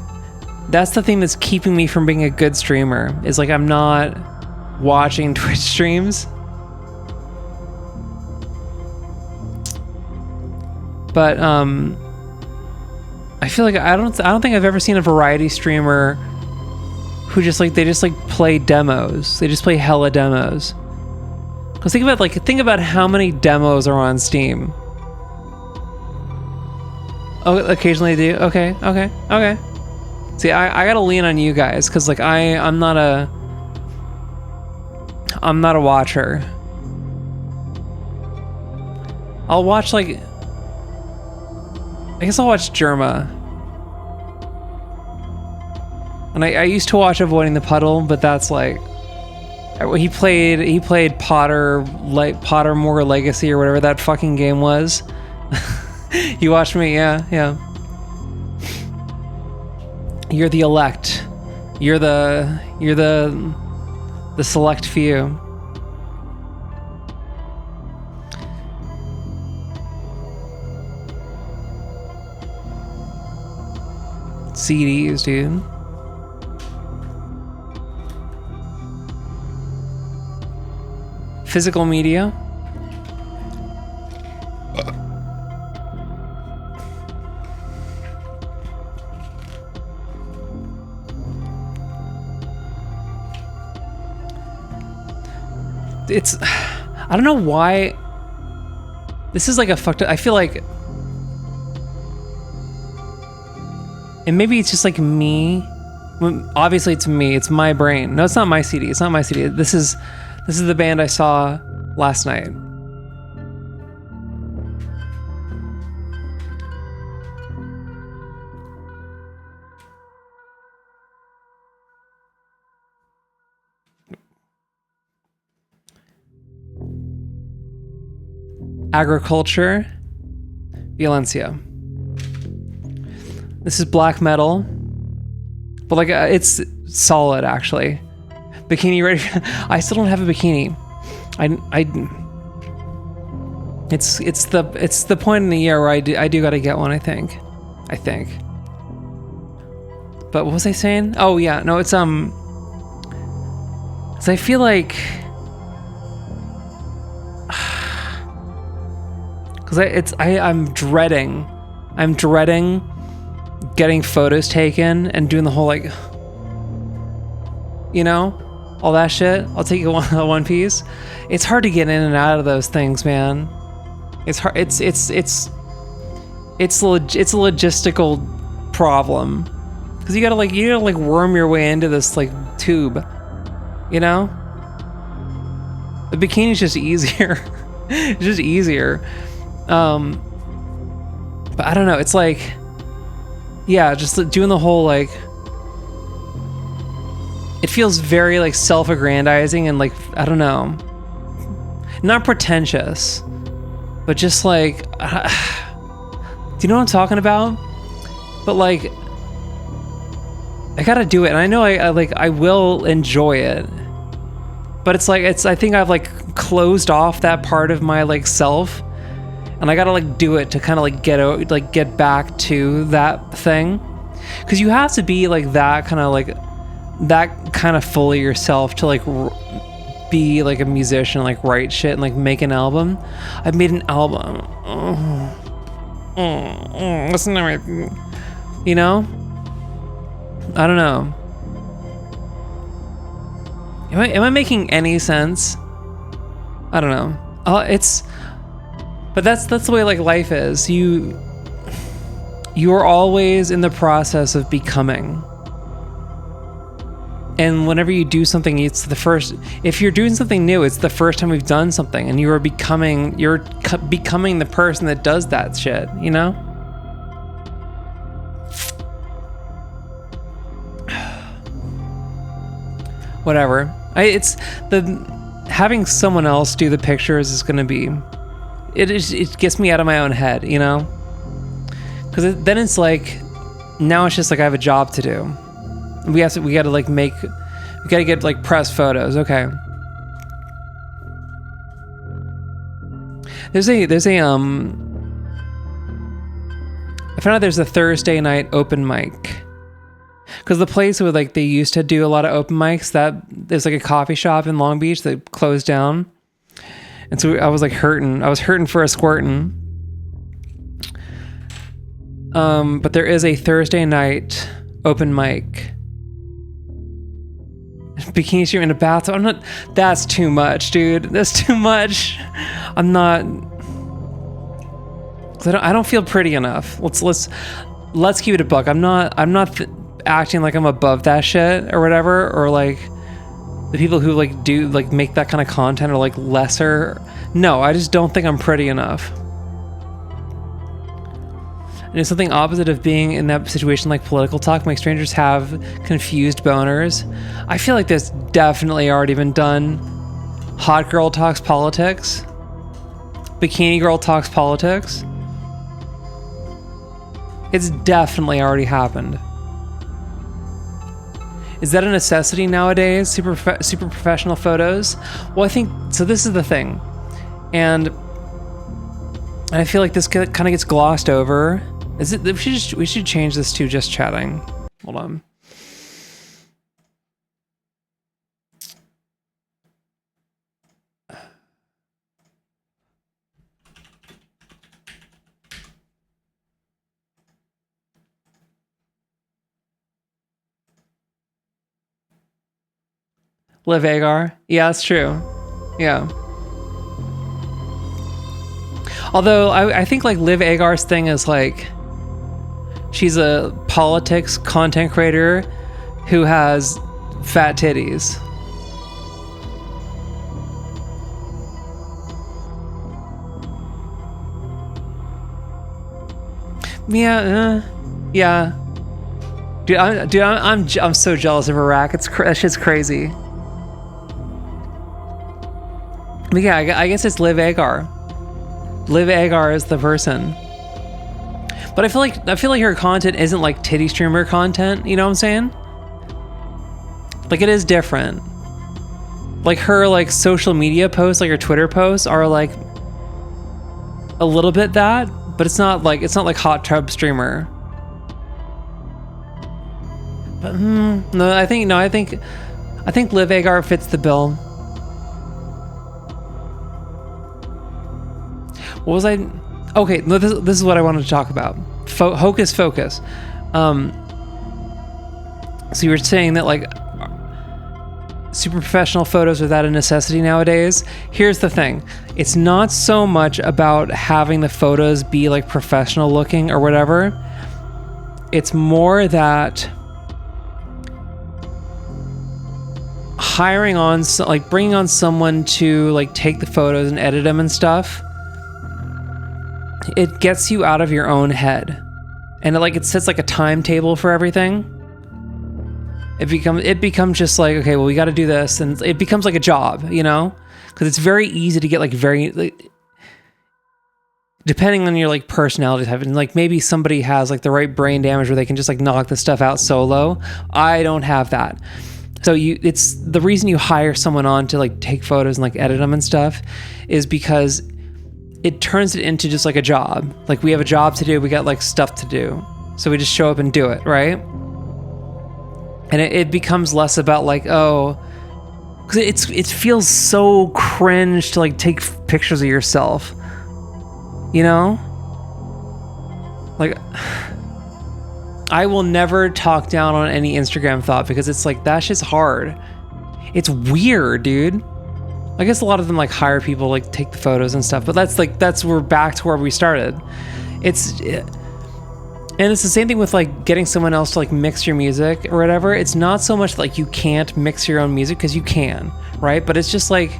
that's the thing that's keeping me from being a good streamer is like, I'm not watching Twitch streams. But, I feel like I don't think I've ever seen a variety streamer who just like, they just like play demos. They just play hella demos. Cause think about how many demos are on Steam. Oh, occasionally do. Okay. See, I gotta lean on you guys because like I'm not a watcher. I'll watch like I guess I'll watch Germa. And I used to watch Avoiding the Puddle, but that's like he played Pottermore Legacy or whatever that fucking game was. You watched me, yeah. You're the elect. You're the select few. CDs, dude. Physical media. It's, I don't know why this is like a fucked up, I feel like, and maybe it's just like me. Obviously it's me, it's my brain. No, it's not my CD. It's not my CD. This is the band I saw last night. Agriculture, Violencia. This is black metal, but like it's solid actually. Bikini ready. I still don't have a bikini. It's the point in the year where I do gotta get one. I think. But what was I saying? Oh yeah, no, it's 'cause I feel like, because I'm dreading getting photos taken and doing the whole like, you know, all that shit. I'll take a one piece. It's hard to get in and out of those things, man. It's hard. It's a logistical problem, because you gotta worm your way into this like tube, you know. The bikini's just easier. It's just easier. But I don't know. It's like, yeah, just doing the whole like. It feels very like self-aggrandizing and like, I don't know, not pretentious, but just like, do you know what I'm talking about? But like, I gotta do it, and I know I will enjoy it, but it's like, I think I've like closed off that part of my like self, and I gotta like do it to kind of like get back to that thing, because you have to be like that kind of fully yourself to like be like a musician, like write shit and like make an album. I've made an album. Listen to my, you know? I don't know. Am I making any sense? I don't know. But that's the way like life is. You are always in the process of becoming. And whenever you do something, if you're doing something new, it's the first time we've done something, and you're becoming the person that does that shit, you know? Whatever. Having someone else do the pictures is gonna be, it gets me out of my own head, you know? Because then it's like, now it's just like I have a job to do. We gotta get like press photos. Okay. There's a I found out there's a Thursday night open mic, because the place where like they used to do a lot of open mics, that there's like a coffee shop in Long Beach that closed down, and so I was hurting for a squirtin'. But there is a Thursday night open mic. Bikini stream in a bathtub. That's too much, dude. That's too much. I don't feel pretty enough. Let's keep it a buck. I'm not acting like I'm above that shit or whatever, or like the people who like do like make that kind of content are like lesser. No, I just don't think I'm pretty enough. And it's something opposite of being in that situation, like political talk. Make strangers have confused boners. I feel like this definitely already been done. Hot girl talks politics. Bikini girl talks politics. It's definitely already happened. Is that a necessity nowadays? Super professional photos? Well, I think so. This is the thing, and I feel like this kind of gets glossed over. We should change this to just chatting. Hold on. Liv Agar? Yeah, that's true. Yeah. Although I think like Liv Agar's thing is like, she's a politics content creator who has fat titties. Yeah. Dude, I'm so jealous of Iraq. That shit's crazy. But yeah, I guess it's Liv Agar. Liv Agar is the person. But I feel like her content isn't like titty streamer content, you know what I'm saying? Like it is different. Like her like social media posts, like her Twitter posts are like a little bit that, but it's not like hot tub streamer. But I think Liv Agar fits the bill. What was I? Okay, no, this is what I wanted to talk about. Hocus Focus. So you were saying that like super professional photos are that a necessity nowadays. Here's the thing. It's not so much about having the photos be like professional looking or whatever. It's more that bringing on someone to like take the photos and edit them and stuff. It gets you out of your own head. And it sets like a timetable for everything. It becomes just like, okay, well, we got to do this, and it becomes like a job, you know, because it's very easy to get like depending on your like personality type, and like maybe somebody has like the right brain damage where they can just like knock the stuff out solo. I don't have that, so it's the reason you hire someone on to like take photos and like edit them and stuff is because it turns it into just like a job. Like we have a job to do, we got like stuff to do, so we just show up and do it, right? And it becomes less about like, oh, because it feels so cringe to like take pictures of yourself, you know? Like, I will never talk down on any Instagram thought because it's like, that shit's hard. It's weird, dude. I guess a lot of them like hire people like take the photos and stuff, but we're back to where we started. And it's the same thing with like getting someone else to like mix your music or whatever. It's not so much like you can't mix your own music, because you can, right? But it's just like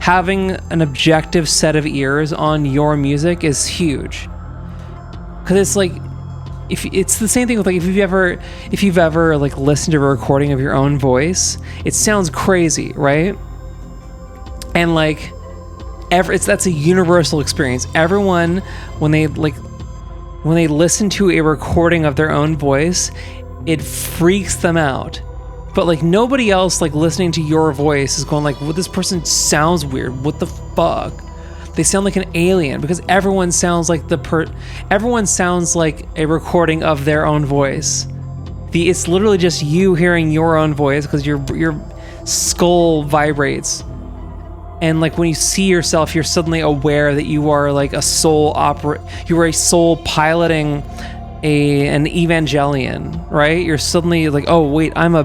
having an objective set of ears on your music is huge. Because it's like, if it's the same thing with like if you've ever like listened to a recording of your own voice, it sounds crazy, right? And like that's a universal experience. Everyone, when they listen to a recording of their own voice, it freaks them out. But like nobody else like listening to your voice is going like, well, this person sounds weird. What the fuck? They sound like an alien, because everyone sounds like everyone sounds like a recording of their own voice. It's literally just you hearing your own voice because your skull vibrates. And like when you see yourself, you're suddenly aware that you are like a soul piloting an Evangelion, right? You're suddenly like, oh wait, I'm a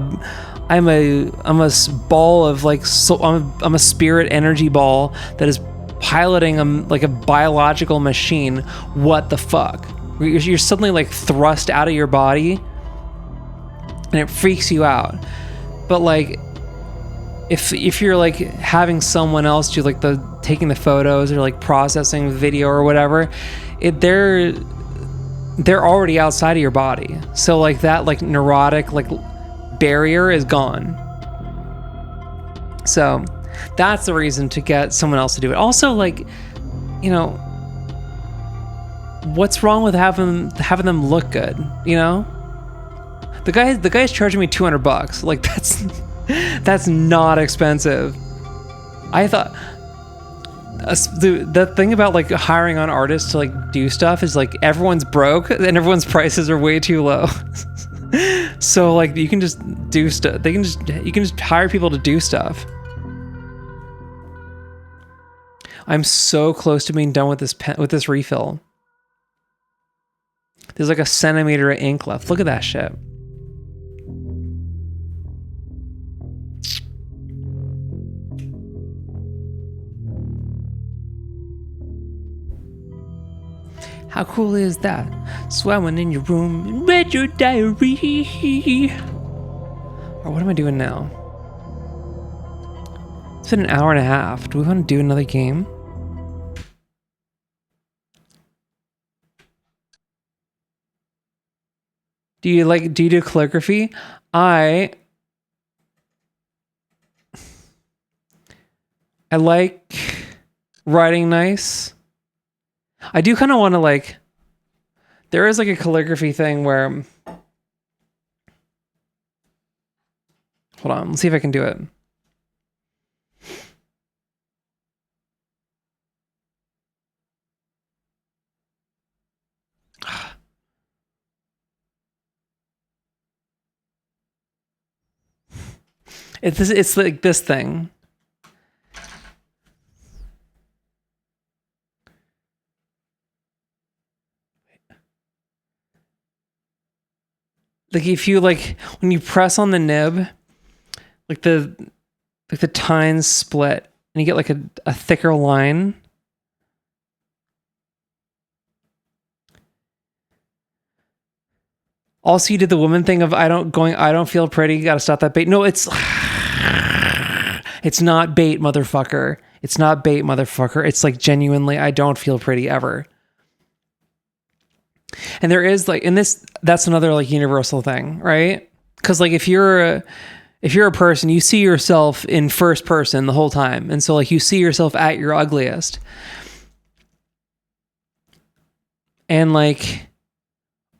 ball of like I'm a spirit energy ball that is piloting like a biological machine. What the fuck? You're suddenly like thrust out of your body, and it freaks you out. But like, if you're like having someone else do like the taking the photos or like processing video or whatever, they're already outside of your body. So like that like neurotic like barrier is gone. So that's the reason to get someone else to do it. Also, like, you know, what's wrong with having them look good, you know? The guy's charging me $200. Like that's not expensive. I thought the thing about like hiring on artists to like do stuff is like everyone's broke and everyone's prices are way too low. So like you can just do stuff. You can just hire people to do stuff. I'm so close to being done with this refill. There's like a centimeter of ink left. Look at that shit. How cool is that? Swimming in your room and read your diary. Or what am I doing now? It's been an hour and a half. Do we want to do another game? Do you do calligraphy? I like writing nice. I do kind of want to like, there is like a calligraphy thing where, hold Hold on. Let's see if I can do it. It's like this thing. Like if you like when you press on the nib, like the tines split and you get like a thicker line. Also, you did the woman thing of I don't feel pretty, gotta stop that bait. No, it's not bait, motherfucker. It's not bait, motherfucker. It's like genuinely, I don't feel pretty ever. And there is like, and that's another like universal thing, right? Because like if you're a person, you see yourself in first person the whole time. And so like you see yourself at your ugliest. And like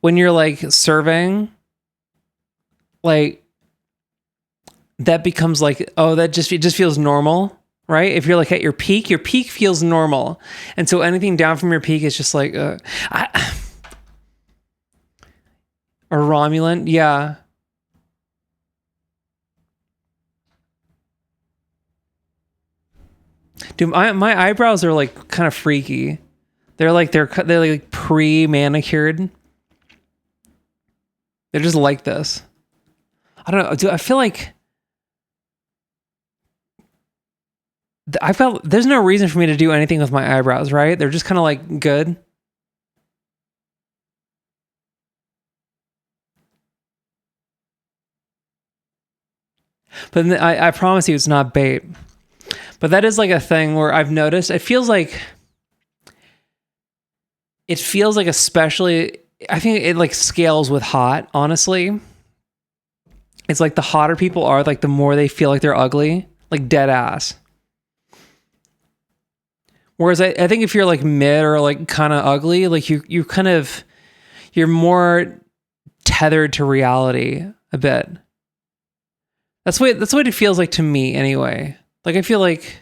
when you're like serving, like that becomes like, oh, it just feels normal, right? If you're like at your peak feels normal. And so anything down from your peak is just like, or Romulan, yeah. Dude, my eyebrows are like kind of freaky. They're like pre-manicured. They're just like this. I don't know. Dude, I feel like there's no reason for me to do anything with my eyebrows, right? They're just kind of like good. But I promise you it's not bait. But that is like a thing where I've noticed it feels like especially, I think it like scales with hot, honestly. It's like the hotter people are, like the more they feel like they're ugly, like dead ass. Whereas I think if you're like mid or like kind of ugly, like you're more tethered to reality a bit. That's what it feels like to me anyway. Like I feel like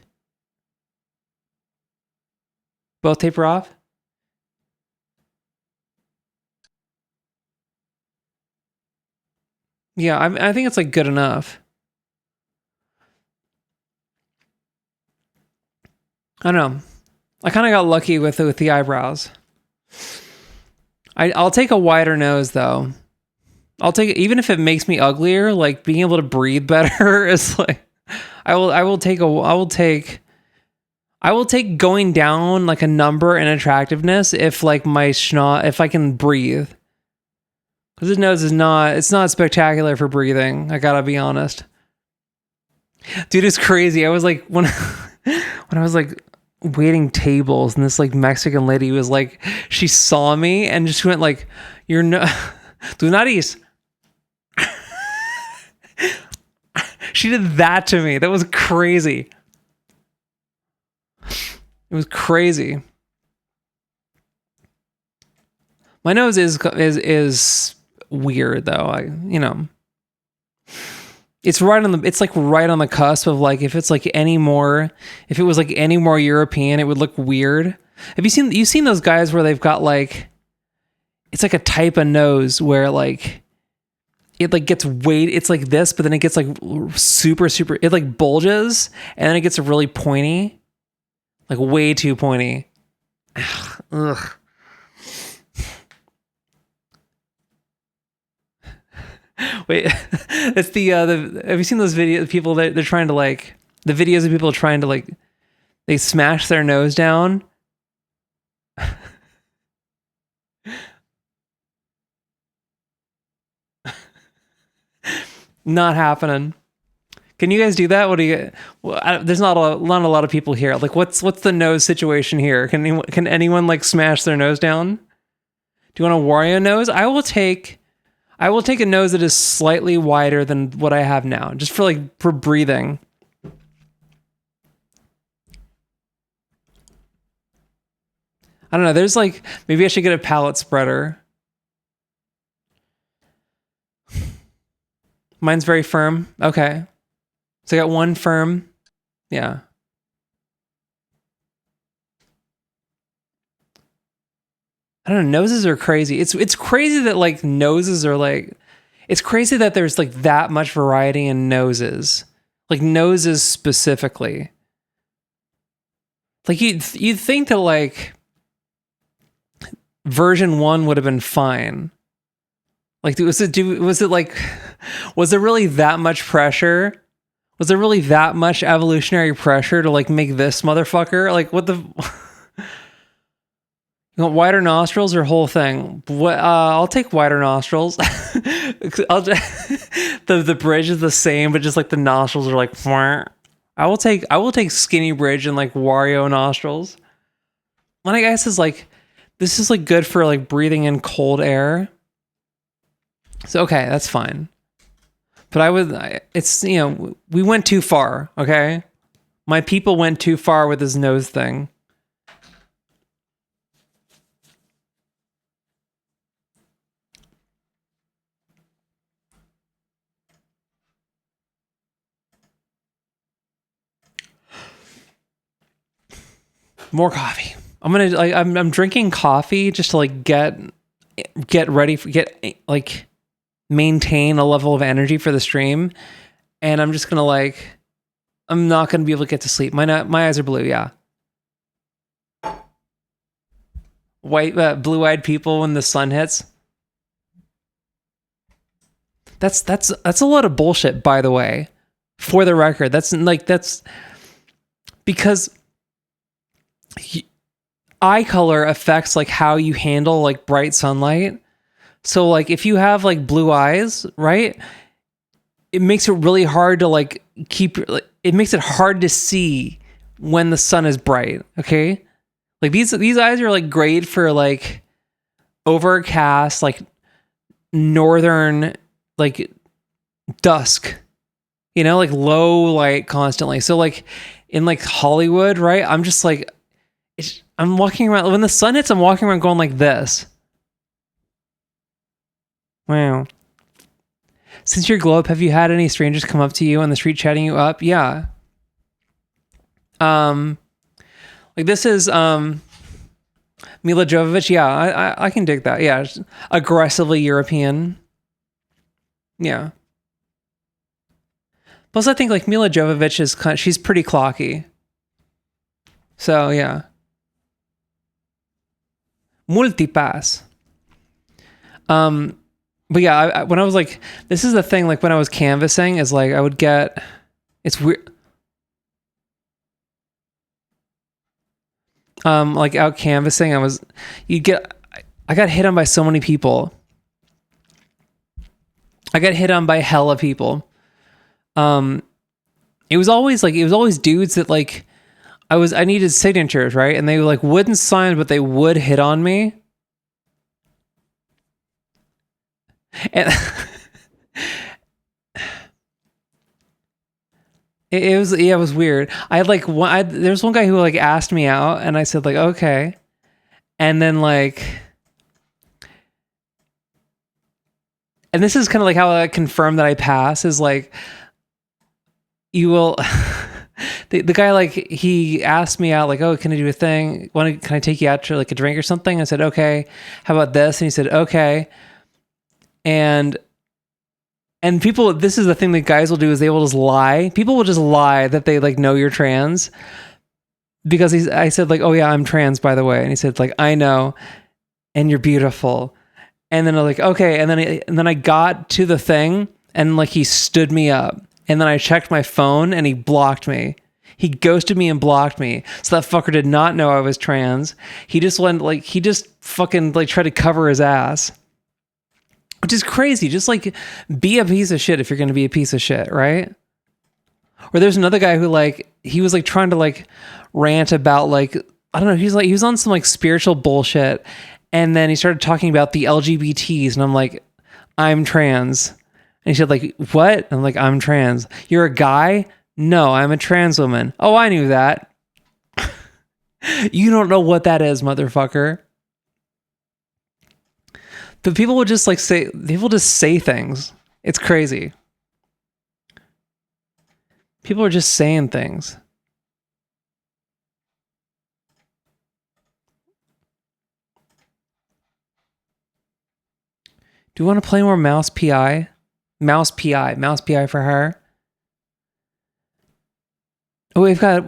both taper off. Yeah, I think it's like good enough. I don't know. I kind of got lucky with the eyebrows. I'll take a wider nose though. I'll take it, even if it makes me uglier. Like being able to breathe better is like I will take going down like a number in attractiveness if like if I can breathe. Because his nose it's not spectacular for breathing. I gotta be honest. Dude, it's crazy. I was like, when I was like waiting tables and this like Mexican lady was like, she saw me and just went like, you're no, tu nariz. She did that to me. That was crazy. It was crazy. My nose is weird though. It's like right on the cusp of like if it was like any more European, it would look weird. Have you seen those guys where they've got like it's like a type of nose where like it like gets it's like this, but then it gets like super it like bulges and then it gets really pointy. Like way too pointy. Ugh. Wait, it's the have you seen those videos? People that they're trying to like the videos of people trying to like they smash their nose down. Not happening. Can you guys do that? What do you? Well, there's not a lot of people here. Like, what's the nose situation here? Can anyone like smash their nose down? Do you want a Wario nose? I will take a nose that is slightly wider than what I have now, just for breathing. I don't know. There's like maybe I should get a palate spreader. Mine's very firm. Okay. So I got one firm. Yeah. I don't know. Noses are crazy. It's crazy that like noses are like. It's crazy that there's like that much variety in noses, like noses specifically. Like you'd think that like version 1 would have been fine. Like was it like was there really that much pressure? Was there really that much evolutionary pressure to like make this motherfucker? Like what the You want wider nostrils or whole thing? What? I'll take wider nostrils. The bridge is the same, but just like the nostrils are like. I will take skinny bridge and like Wario nostrils. And I guess is like this is like good for like breathing in cold air. So okay, that's fine. But it's we went too far. Okay, my people went too far with this nose thing. More coffee. I'm drinking coffee just to like get ready for like maintain a level of energy for the stream, and I'm just gonna like I'm not gonna be able to get to sleep. My eyes are blue. Yeah, blue-eyed people when the sun hits. That's a lot of bullshit, by the way. For the record, that's because eye color affects like how you handle like bright sunlight. So like if you have like blue eyes, right? It makes it really hard to like it makes it hard to see when the sun is bright, okay? Like these eyes are like great for like overcast, like northern like dusk. Like low light constantly. So like in like Hollywood, right? I'm just like I'm walking around when the sun hits, I'm walking around going like this. Wow. Since your glow up, have you had any strangers come up to you on the street chatting you up? Yeah. Like this is Mila Jovovich. Yeah, I can dig that. Yeah, aggressively European. Yeah. Plus, I think like Mila Jovovich is she's pretty clocky. So yeah. Multipass. But yeah, when I was like, this is the thing. Like when I was canvassing, is like I would get. It's weird. Like out canvassing, I got hit on by so many people. I got hit on by hella people. It was always dudes that like I needed signatures, right? And they like wouldn't sign, but they would hit on me. And it was weird. I had like there's one guy who like asked me out, and I said like okay, and then like, and this is kind of like how I confirm that I pass is like, you will. The guy like he asked me out like, oh, can I do a thing? Can I take you out to like a drink or something? I said okay. How about this? And he said okay. And people, this is the thing that guys will do is they will just lie. People will just lie that they like know you're trans because I said like, oh yeah, I'm trans by the way. And he said like, I know. And you're beautiful. And then I'm like, okay. And then I got to the thing and like he stood me up and then I checked my phone and he blocked me. He ghosted me and blocked me. So that fucker did not know I was trans. He just fucking like tried to cover his ass. Which is crazy. Just like be a piece of shit if you're going to be a piece of shit, right? Or there's another guy who like he was like trying to like rant about like I don't know. He was on some like spiritual bullshit, and then he started talking about the LGBTs, and I'm like, I'm trans, and he said like what? I'm like I'm trans. You're a guy? No, I'm a trans woman. Oh, I knew that. You don't know what that is, motherfucker. But people will just say things. It's crazy. People are just saying things. Do you want to play more Mouse PI? Mouse PI for her. Oh, we've got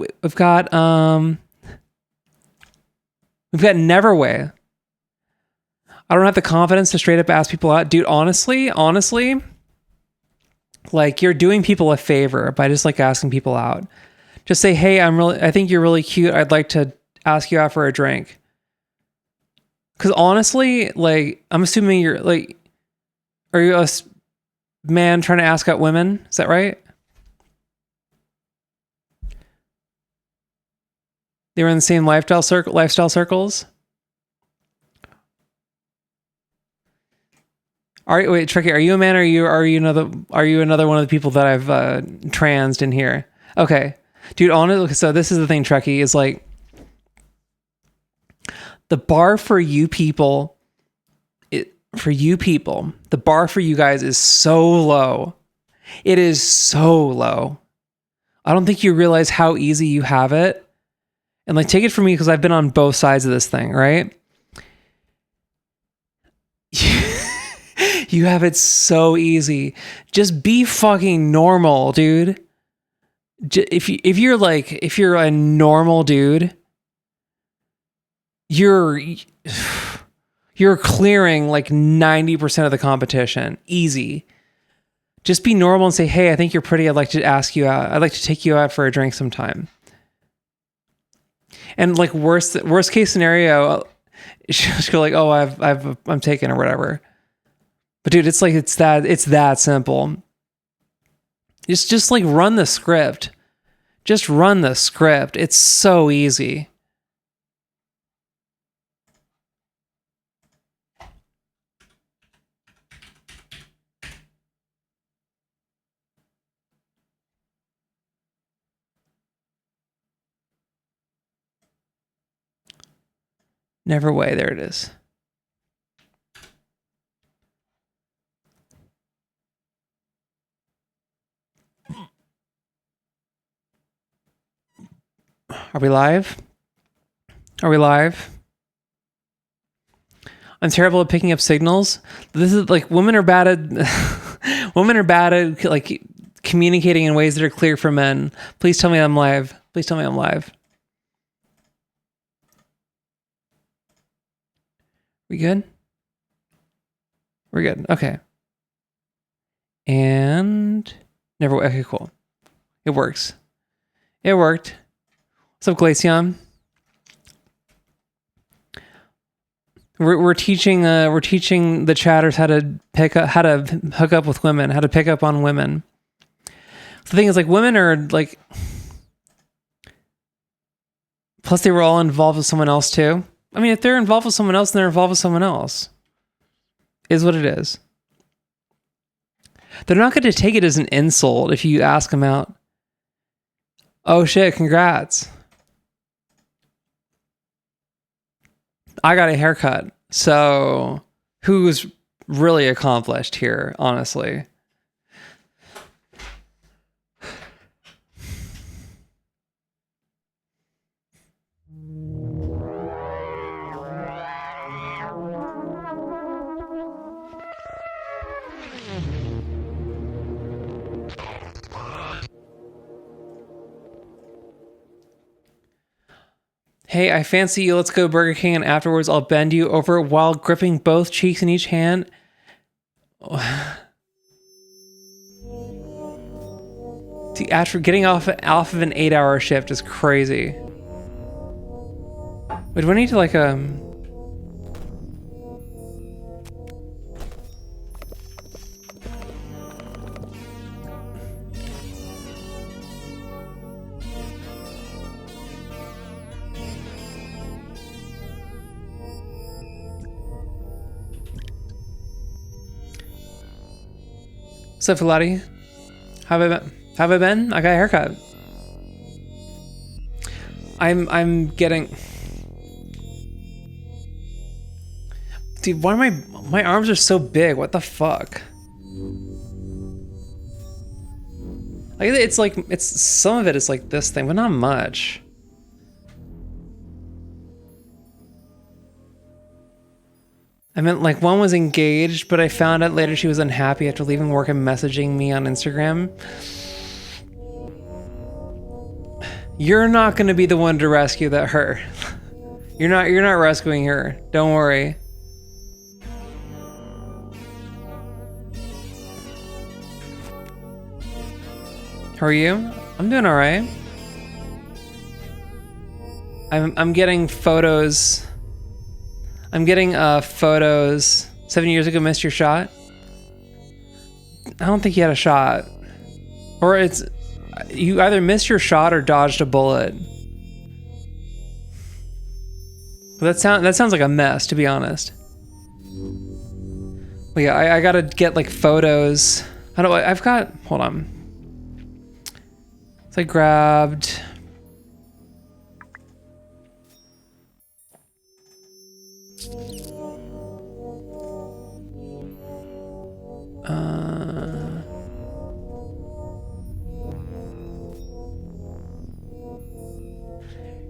Neverway. I don't have the confidence to straight up ask people out. Dude, honestly, like, you're doing people a favor by just like asking people out. Just say, hey, I think you're really cute. I'd like to ask you out for a drink. Because honestly, like, I'm assuming you're like, are you a man trying to ask out women? Is that right? They were in the same lifestyle circles. Wait, Tricky, are you a man or are you another one of the people that I've transed in here? Okay. Dude, honestly, so this is the thing, Tricky, is like the bar for you people, the bar for you guys is so low. It is so low. I don't think you realize how easy you have it. And like, take it from me, because I've been on both sides of this thing, right? You have it so easy. Just be fucking normal, dude. If you're a normal dude, you're clearing like 90% of the competition. Easy. Just be normal and say, hey, I think you're pretty. I'd like to ask you out. I'd like to take you out for a drink sometime. And like worst case scenario, just go like, oh, I'm taken or whatever. But dude, it's that simple. Just like run the script. Just run the script. It's so easy. Neverway, there it is. Are we live? I'm terrible at picking up signals. This is like women are bad at like communicating in ways that are clear for men. Please tell me I'm live. We good? We're good. Okay. And never. Okay, cool. It works. It worked. What's up, Glaceon? We're teaching the chatters how to hook up with women, how to pick up on women. The thing is, like, women are like, plus they were all involved with someone else too. I mean, if they're involved with someone else, then they're involved with someone else. Is what it is. They're not going to take it as an insult if you ask them out. Oh shit, congrats. I got a haircut. So who's really accomplished here, honestly? Hey, I fancy you. Let's go Burger King, and afterwards I'll bend you over while gripping both cheeks in each hand. See, after getting off of an 8-hour shift is crazy. Wait, do I need to like What's up, Filati? How have I been? I got a haircut. I'm getting. Dude, why are my arms are so big? What the fuck? Like it's like it's some of it is like this thing, but not much. I meant like one was engaged, but I found out later she was unhappy after leaving work and messaging me on Instagram. You're not going to be the one to rescue her. You're not rescuing her. Don't worry. How are you? I'm doing all right. I'm getting photos. I'm getting photos. 7 years ago, missed your shot. I don't think you had a shot, or it's you either missed your shot or dodged a bullet. That sounds like a mess, to be honest. But yeah, I gotta get like photos. I've got. Hold on. So I grabbed.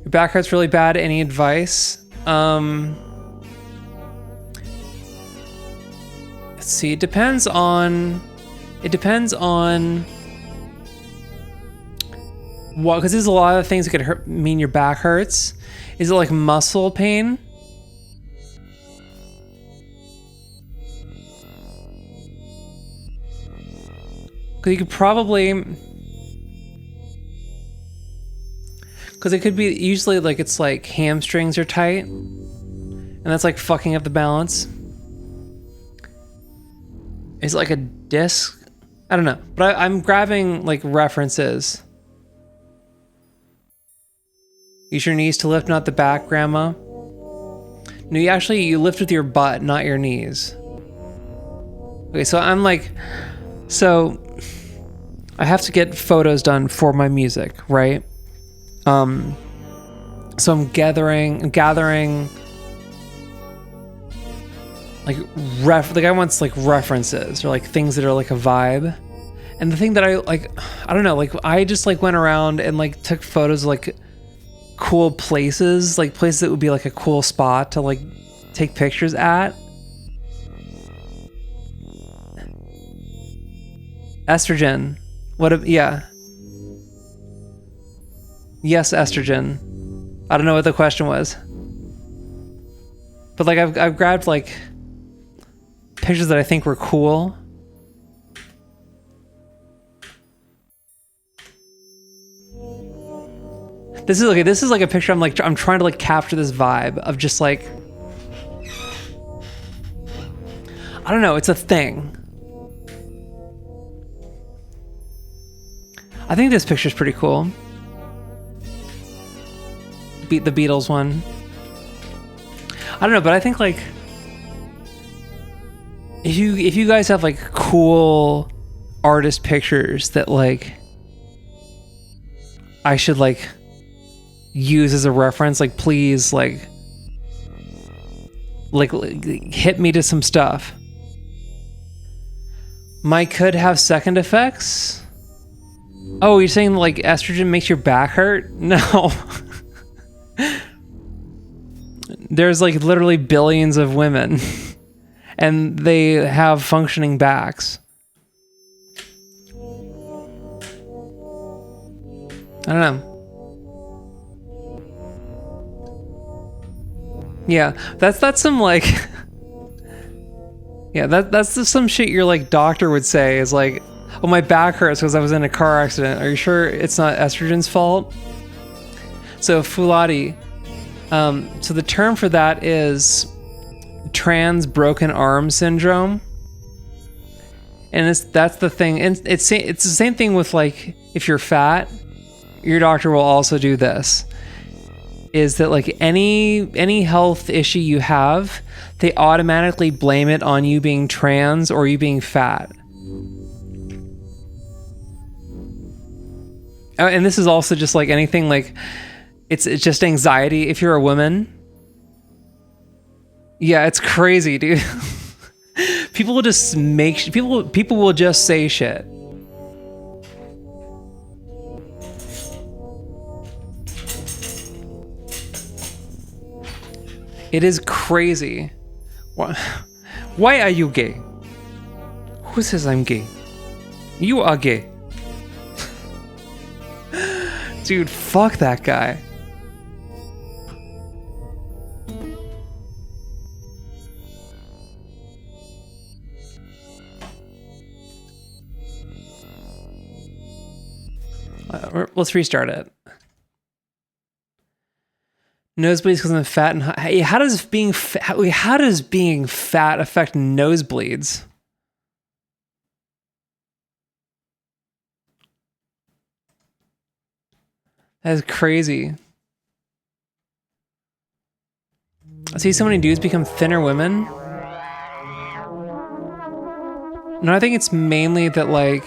Your back hurts really bad. Any advice? Let's see. It depends on what, because there's a lot of things that could mean your back hurts. Is it like muscle pain? Because you could probably, because it could be usually like it's like hamstrings are tight, and that's like fucking up the balance. Is it like a disc? I don't know, but I'm grabbing like references. Use your knees to lift, not the back, Grandma. No, you lift with your butt, not your knees. Okay, so I'm like, so I have to get photos done for my music, right? So I'm gathering like I want like references or like things that are like a vibe. And the thing that I don't know, like I just like went around and like took photos of like cool places, like places that would be like a cool spot to like take pictures at. Estrogen. Yeah. Yes, estrogen. I don't know what the question was. But like I've grabbed like pictures that I think were cool. This is like a picture I'm trying to like capture this vibe of just like, I don't know, it's a thing. I think this picture's pretty cool. The Beatles one. I don't know, but I think like if you guys have like cool artist pictures that like I should like use as a reference, like please like hit me to some stuff. Might could have second effects. Oh, you're saying like estrogen makes your back hurt? No. There's like literally billions of women and they have functioning backs. I don't know. Yeah, that's some like yeah, that's some shit your like doctor would say is like, oh, my back hurts because I was in a car accident. Are you sure it's not estrogen's fault? So Fulati, so the term for that is trans broken arm syndrome, and that's the thing. And it's the same thing with like if you're fat, your doctor will also do this. Is that like any health issue you have, they automatically blame it on you being trans or you being fat. Oh, and this is also just like anything like it's just anxiety if you're a woman. Yeah, it's crazy, dude. People will just people will just say shit. It is crazy. Why are you gay? Who says I'm gay? You are gay. Dude, fuck that guy. Let's restart it. Nosebleeds because I'm fat and hey, how does being fat affect nosebleeds? That is crazy. I see so many dudes become thinner women. No, I think it's mainly that like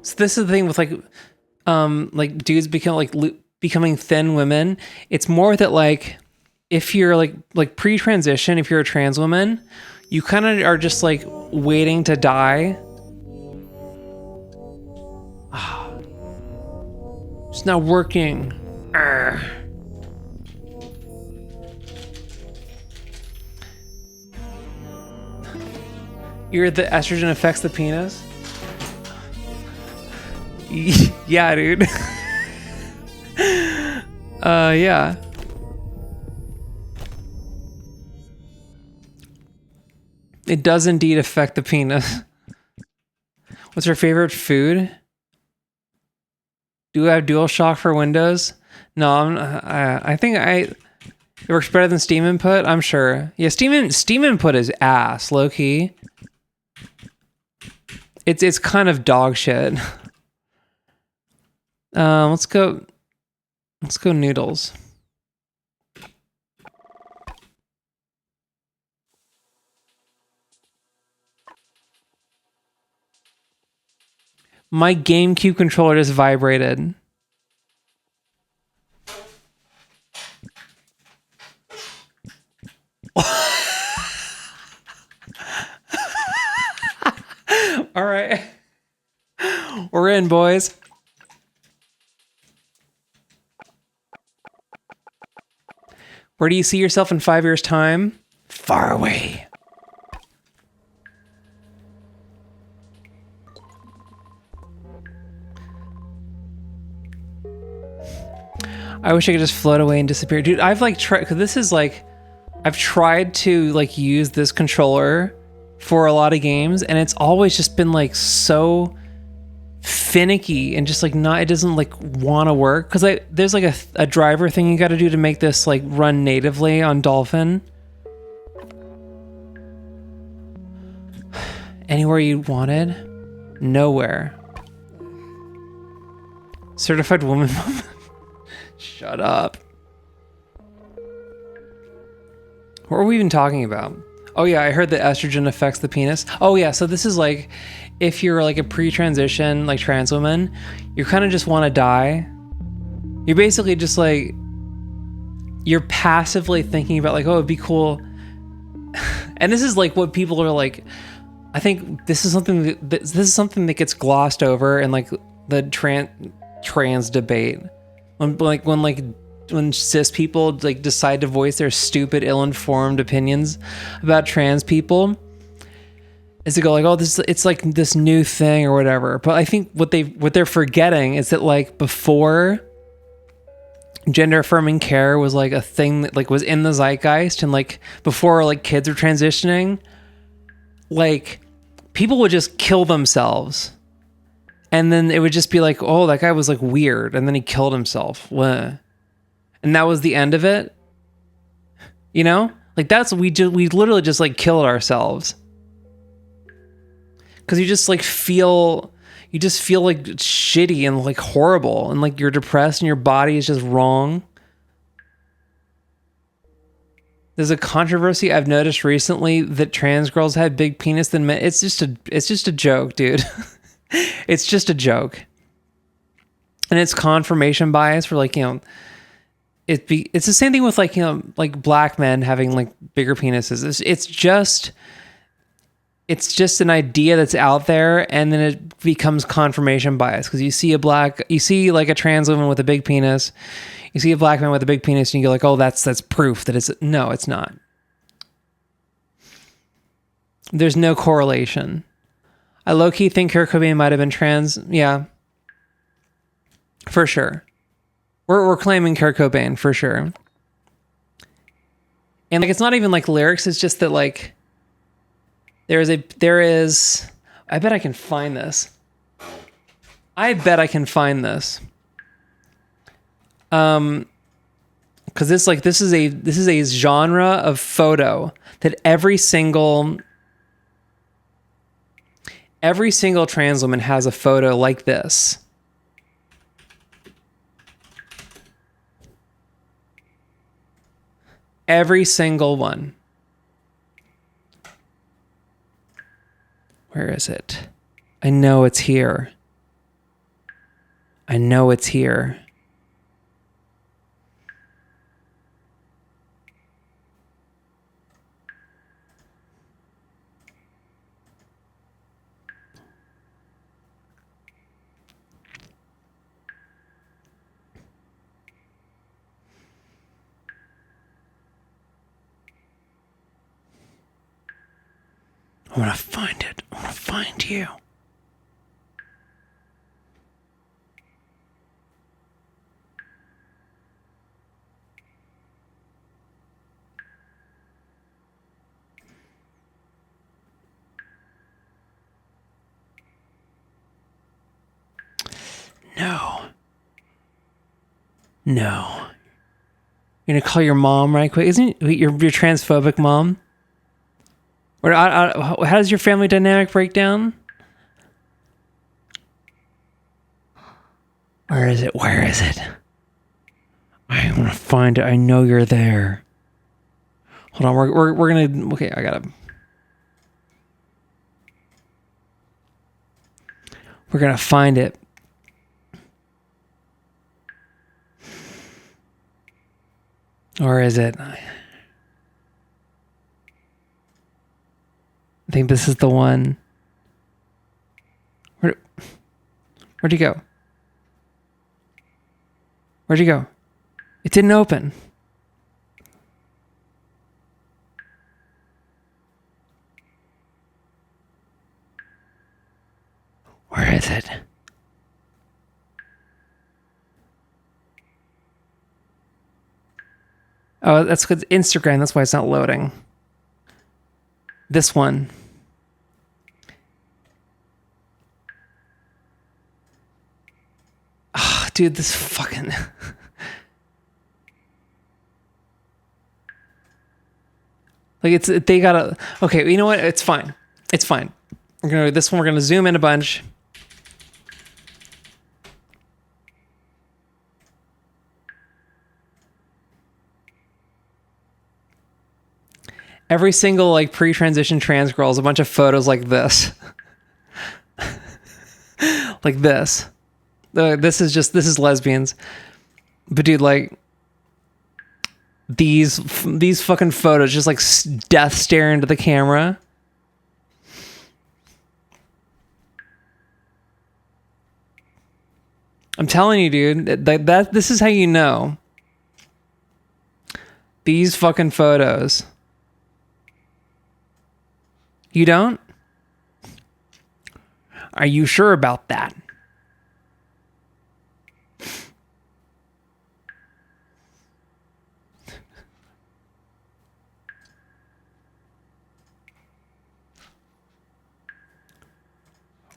so this is the thing with like dudes becoming thin women. It's more that like if you're like pre-transition, if you're a trans woman, you kind of are just like waiting to die. It's not working. You're the estrogen affects the penis? Yeah, dude. Yeah. It does indeed affect the penis. What's your favorite food? Do I have DualShock for Windows? No, I think it works better than Steam Input. I'm sure. Yeah, Steam Input is ass, low key. It's kind of dog shit. Let's go noodles. My GameCube controller just vibrated. All right. We're in, boys. Where do you see yourself in 5 years' time? Far away. I wish I could just float away and disappear. Dude, I've like tried, because this is like, I've tried to like use this controller for a lot of games, and it's always just been like so finicky and just like not, it doesn't like want to work. Because there's like a driver thing you got to do to make this like run natively on Dolphin. Anywhere you wanted? Nowhere. Certified woman. Shut up. What were we even talking about? Oh yeah, I heard that estrogen affects the penis. Oh yeah, so this is like, if you're like a pre-transition, like trans woman, you kind of just want to die. You're basically just like, you're passively thinking about like, oh, it'd be cool. And this is like what people are like, I think this is something that gets glossed over in like the trans debate. When cis people like decide to voice their stupid, ill-informed opinions about trans people, is to go like, oh, it's like this new thing or whatever. But I think what they're forgetting is that like before gender affirming care was like a thing that like was in the zeitgeist, and like before like kids were transitioning, like people would just kill themselves. And then it would just be like, oh, that guy was like weird. And then he killed himself. What? And that was the end of it. You know? Like we literally just like killed ourselves. Cause you just feel like shitty and like horrible. And like you're depressed and your body is just wrong. There's a controversy I've noticed recently that trans girls have big penis than men. It's just a joke, dude. It's just a joke. And it's confirmation bias for like, you know, it's the same thing with like, you know, like black men having like bigger penises. It's just, it's just a joke. And it's confirmation bias for like, you know, it's the same thing with like, you know, like black men having like bigger penises. It's just, it's the same thing with like, you know, like black men having like bigger penises. It's just a joke. And it's confirmation bias for like, you know, like black men having like bigger penises. It's just, it's just an idea that's out there, and then it becomes confirmation bias because you see like a trans woman with a big penis, you see a black man with a big penis, and you go like, oh, that's proof that it's no, it's not. There's no correlation. I low-key think Kurt Cobain might have been trans. Yeah, for sure. We're claiming Kurt Cobain for sure. And like, it's not even like lyrics. It's just that like, there is. I bet I can find this. Because this is a genre of photo that every single trans woman has a photo like this. Every single one. Where is it? I know it's here. I know it's here. I want to find it. I want to find you. No. You're gonna call your mom right quick? Isn't your transphobic mom? Or how does your family dynamic break down? Where is it? I want to find it. I know you're there. Hold on. We're gonna. Okay, I gotta. We're gonna find it. Or is it? I think this is the one. Where'd you go? Where'd you go? It didn't open. Where is it? Oh, that's because Instagram. That's why it's not loading. This one. Oh, dude, this fucking... like, they gotta... Okay, you know what? It's fine. We're gonna do this one. We're gonna zoom in a bunch. Every single like pre-transition trans girl is a bunch of photos like this. Like this. This is lesbians. But dude, like these fucking photos just like death stare into the camera. I'm telling you, dude, that this is how you know. These fucking photos. You don't? Are you sure about that?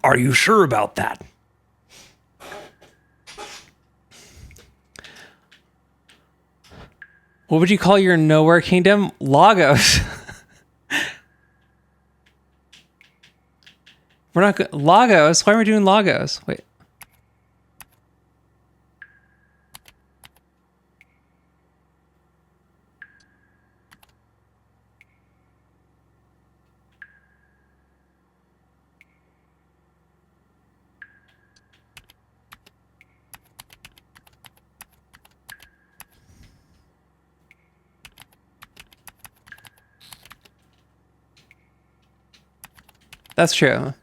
Are you sure about that? What would you call your nowhere kingdom? Lagos. We're not Lagos. Why are we doing Lagos? Wait. That's true.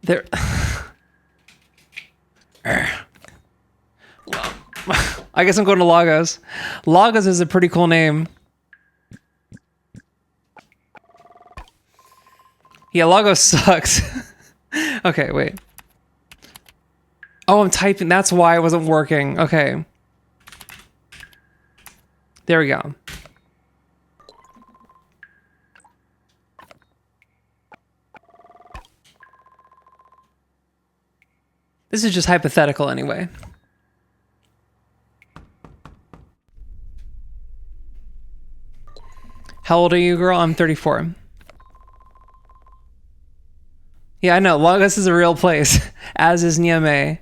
There. I guess I'm going to Lagos. Lagos is a pretty cool name. Yeah, Lagos sucks. Okay, wait. Oh, I'm typing. That's why it wasn't working. Okay. There we go. This is just hypothetical anyway. How old are you, girl? I'm 34. Yeah, I know. Lagos is a real place, as is Niamey.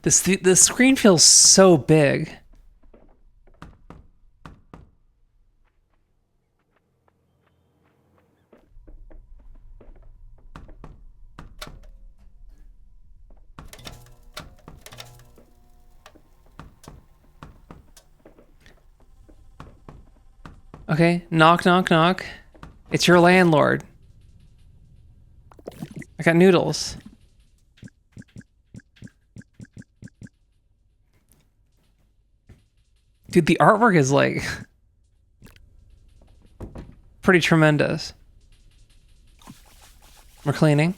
The screen feels so big. Okay, knock, knock, knock. It's your landlord. I got noodles. Dude, the artwork is like pretty tremendous. We're cleaning.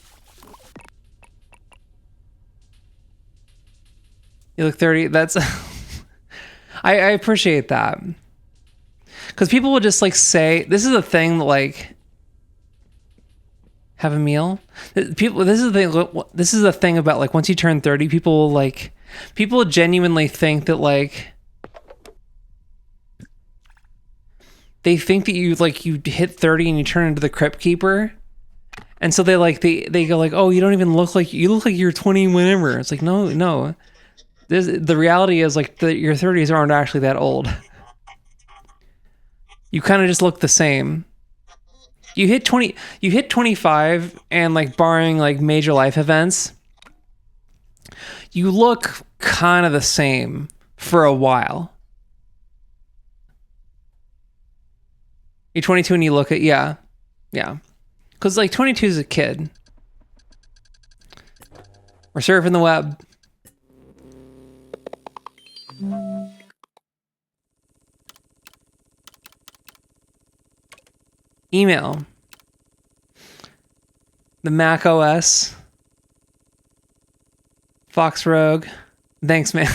You look 30. That's I appreciate that. Because people will just like say, this is a thing that like have a meal. People, this is the thing about like once you turn 30, people genuinely think that like they think that you hit 30 and you turn into the Crypt Keeper. And so they go like, oh, you don't even look like you look like you're 20 whenever. It's like, no. The reality is like your 30s aren't actually that old. You kind of just look the same. You hit 25 and like barring like major life events, you look kind of the same for a while. You're 22 and you look at, yeah. Because like 22 is a kid. We're surfing the web. Email. The Mac OS. Fox Rogue. Thanks, man.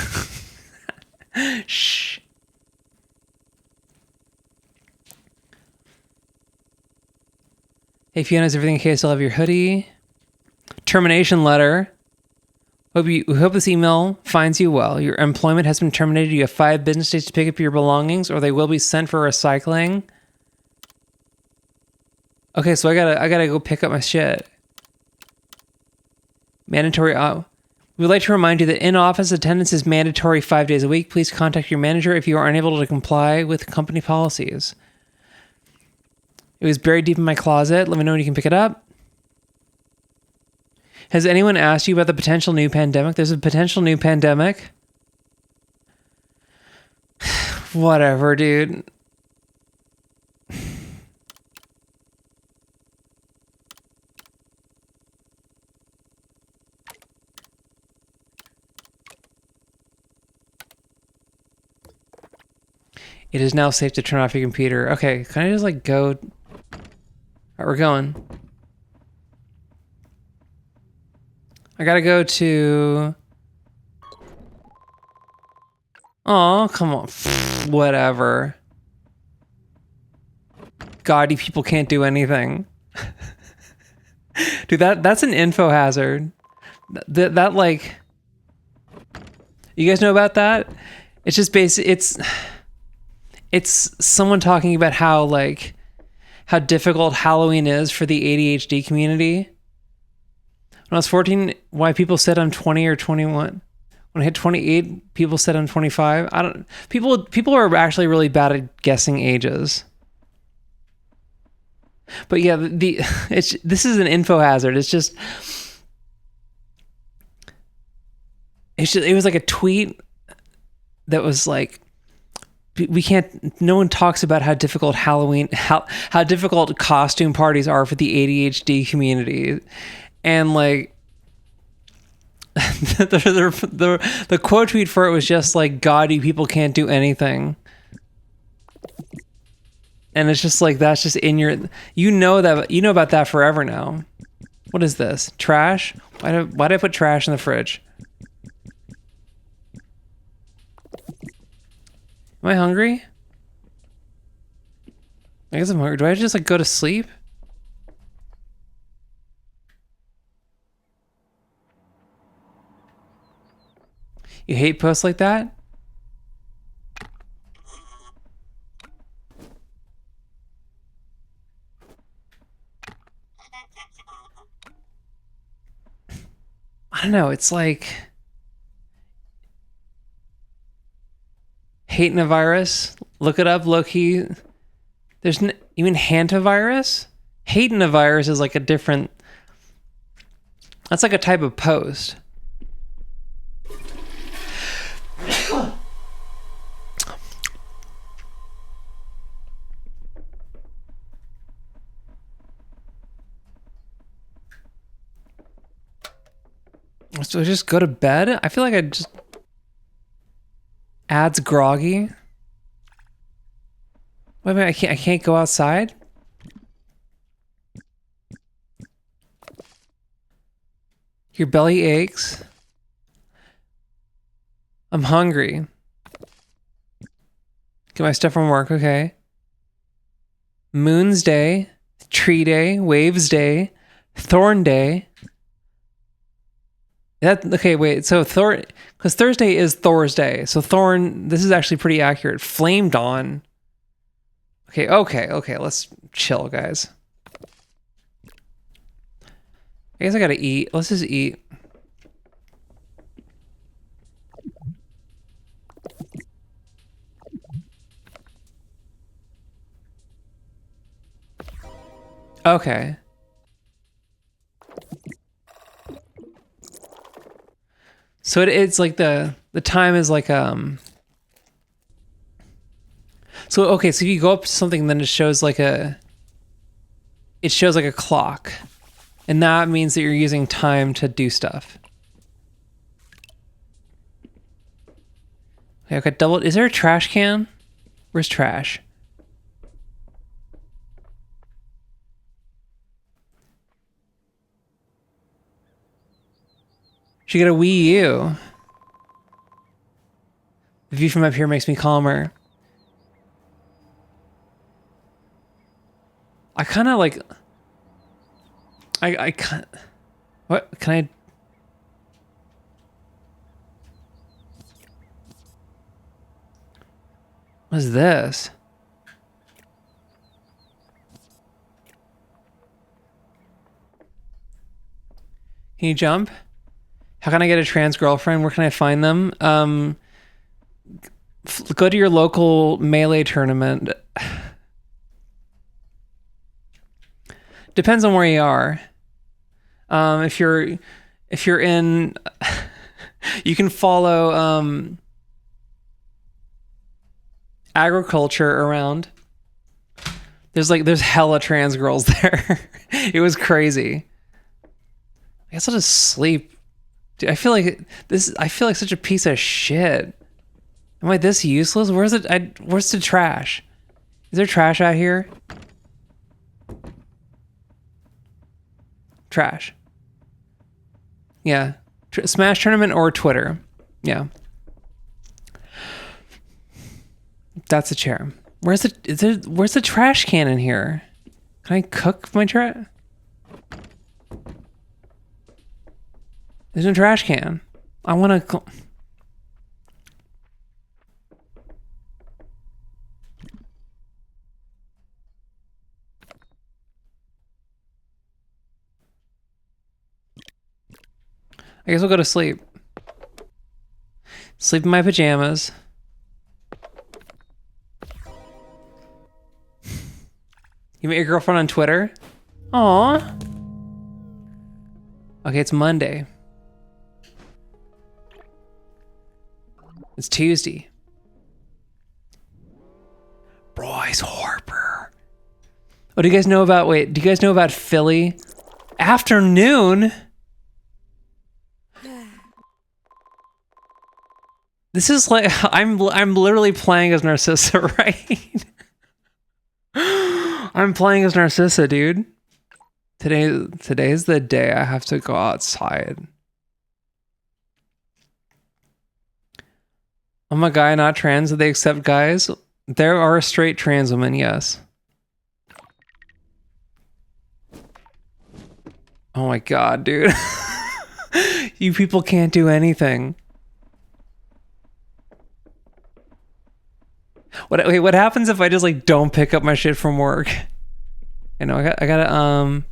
Shh. Hey Fiona, is everything okay? Still have your hoodie. Termination letter. We hope this email finds you well. Your employment has been terminated. You have 5 business days to pick up your belongings, or they will be sent for recycling. Okay, so I gotta go pick up my shit. Mandatory. We'd like to remind you that in-office attendance is mandatory 5 days a week. Please contact your manager if you are unable to comply with company policies. It was buried deep in my closet. Let me know when you can pick it up. Has anyone asked you about the potential new pandemic? There's a potential new pandemic. Whatever, dude. It is now safe to turn off your computer. Okay, can I just like go? All right, we're going. I gotta go to... Oh, come on. Whatever. God, you people can't do anything. Dude, that's an info hazard. That like... You guys know about that? It's just it's someone talking about how difficult Halloween is for the ADHD community. When I was 14, why people said I'm 20 or 21. When When I hit 28, people said I'm 25. I don't. People are actually really bad at guessing ages. But yeah, this is an info hazard. It was like a tweet that was like, we can't. No one talks about how difficult how difficult costume parties are for the ADHD community, and like the quote tweet for it was just like, "God, you people can't do anything." And it's just like, that's just in your, you know about that forever now. What is this? Trash? Why did I put trash in the fridge? Am I hungry? I guess I'm hungry. Do I just like go to sleep? You hate posts like that? I don't know. It's like hating a virus. Look it up, low-key. There's you mean hantavirus? Hating a virus is like a different. That's like a type of post. So just go to bed? I feel like I just... Ads groggy. Wait a minute, I can't go outside? Your belly aches. I'm hungry. Get my stuff from work, okay. Moon's Day, Tree Day, Waves Day, Thorn Day. Okay, wait. So Thor, because Thursday is Thor's Day. So Thorn, this is actually pretty accurate. Flame Dawn. Okay. Let's chill, guys. I guess I gotta eat. Let's just eat. Okay. So it's like the time is like so okay, so if you go up to something, then it shows like a clock. And that means that you're using time to do stuff. Okay, I've got double. Is there a trash can? Where's trash? She got a Wii U. The view from up here makes me calmer. I kind of like... I can't... What? Can I... What is this? Can you jump? How can I get a trans girlfriend? Where can I find them? Go to your local melee tournament. Depends on where you are. If you're in, you can follow agriculture around. There's hella trans girls there. It was crazy. I guess I'll just sleep. Dude, I feel like such a piece of shit. Am I this useless? Where's the trash? Is there trash out here? Trash. Yeah. Smash tournament or Twitter. Yeah. That's a chair. Where's the trash can in here? Can I cook my trash? There's no trash can. I want to... I guess we'll go to sleep. Sleep in my pajamas. You met your girlfriend on Twitter? Aw. Okay, it's Monday. It's Tuesday. Bryce Harper. Oh, do you guys know about, wait, do you guys know about Philly? Afternoon? This is like, I'm literally playing as Narcissa, right? I'm playing as Narcissa, dude. Today's the day I have to go outside. I'm a guy, not trans. Do they accept guys? There are straight trans women, yes. Oh my god, dude. You people can't do anything. What happens if I just like don't pick up my shit from work? You know, I gotta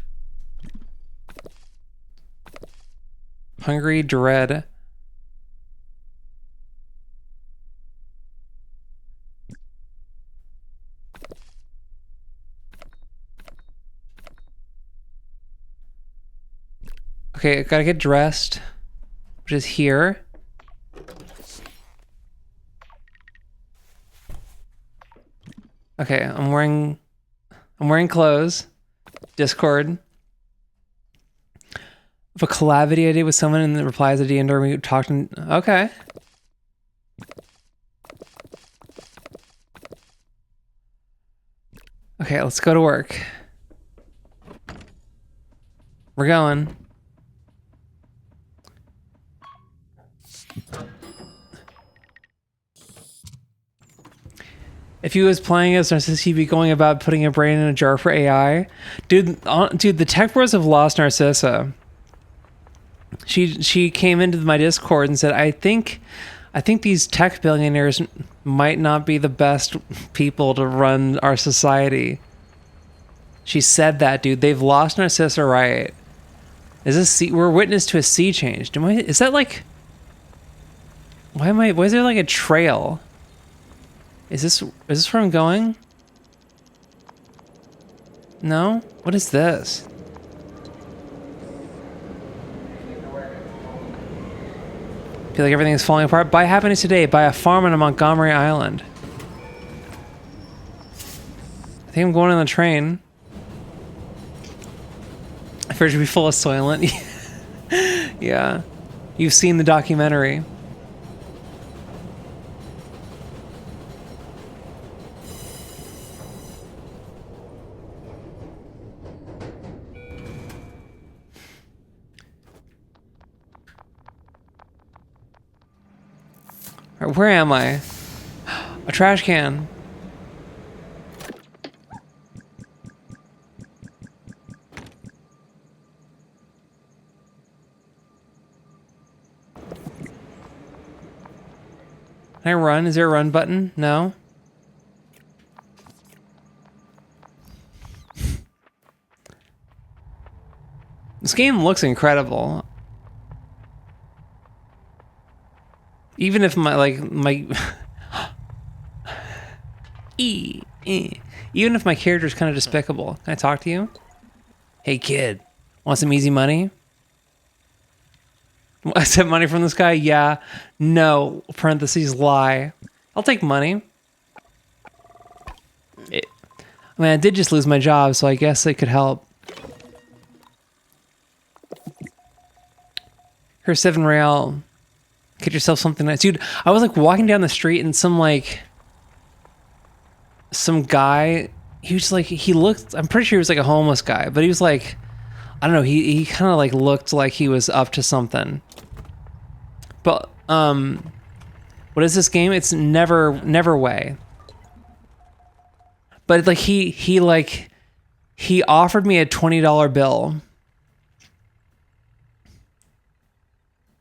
hungry dread. Okay, I gotta get dressed, which is here. Okay, I'm wearing clothes. Discord. If a collabity I did with someone and the replies at the end or we talked and okay. Okay, let's go to work. We're going. If he was playing as Narcissa, he'd be going about putting a brain in a jar for AI. Dude, the tech bros have lost Narcissa. She came into my Discord and said, I think these tech billionaires might not be the best people to run our society. She said that, dude. They've lost Narcissa, right? We're witness to a sea change. Is that like, why is there like a trail? Is this where I'm going? No? What is this? Feel like everything is falling apart? Buy happiness today. Buy a farm on Montgomery Island. I think I'm going on the train. I figured it'd be full of Soylent. Yeah. You've seen the documentary. Where am I? A trash can. Can I run? Is there a run button? No. This game looks incredible. Even if even if my character is kind of despicable. Can I talk to you? Hey kid, want some easy money? I said money from this guy? Yeah. No. Parentheses lie. I'll take money. I did just lose my job, so I guess it could help. Here's 7 real. Get yourself something nice. Dude, I was like walking down the street and some guy, he was like, he looked, I'm pretty sure he was like a homeless guy, but he was like, I don't know, he kind of like looked like he was up to something. But, what is this game? It's Neverway. But like he offered me a $20 bill.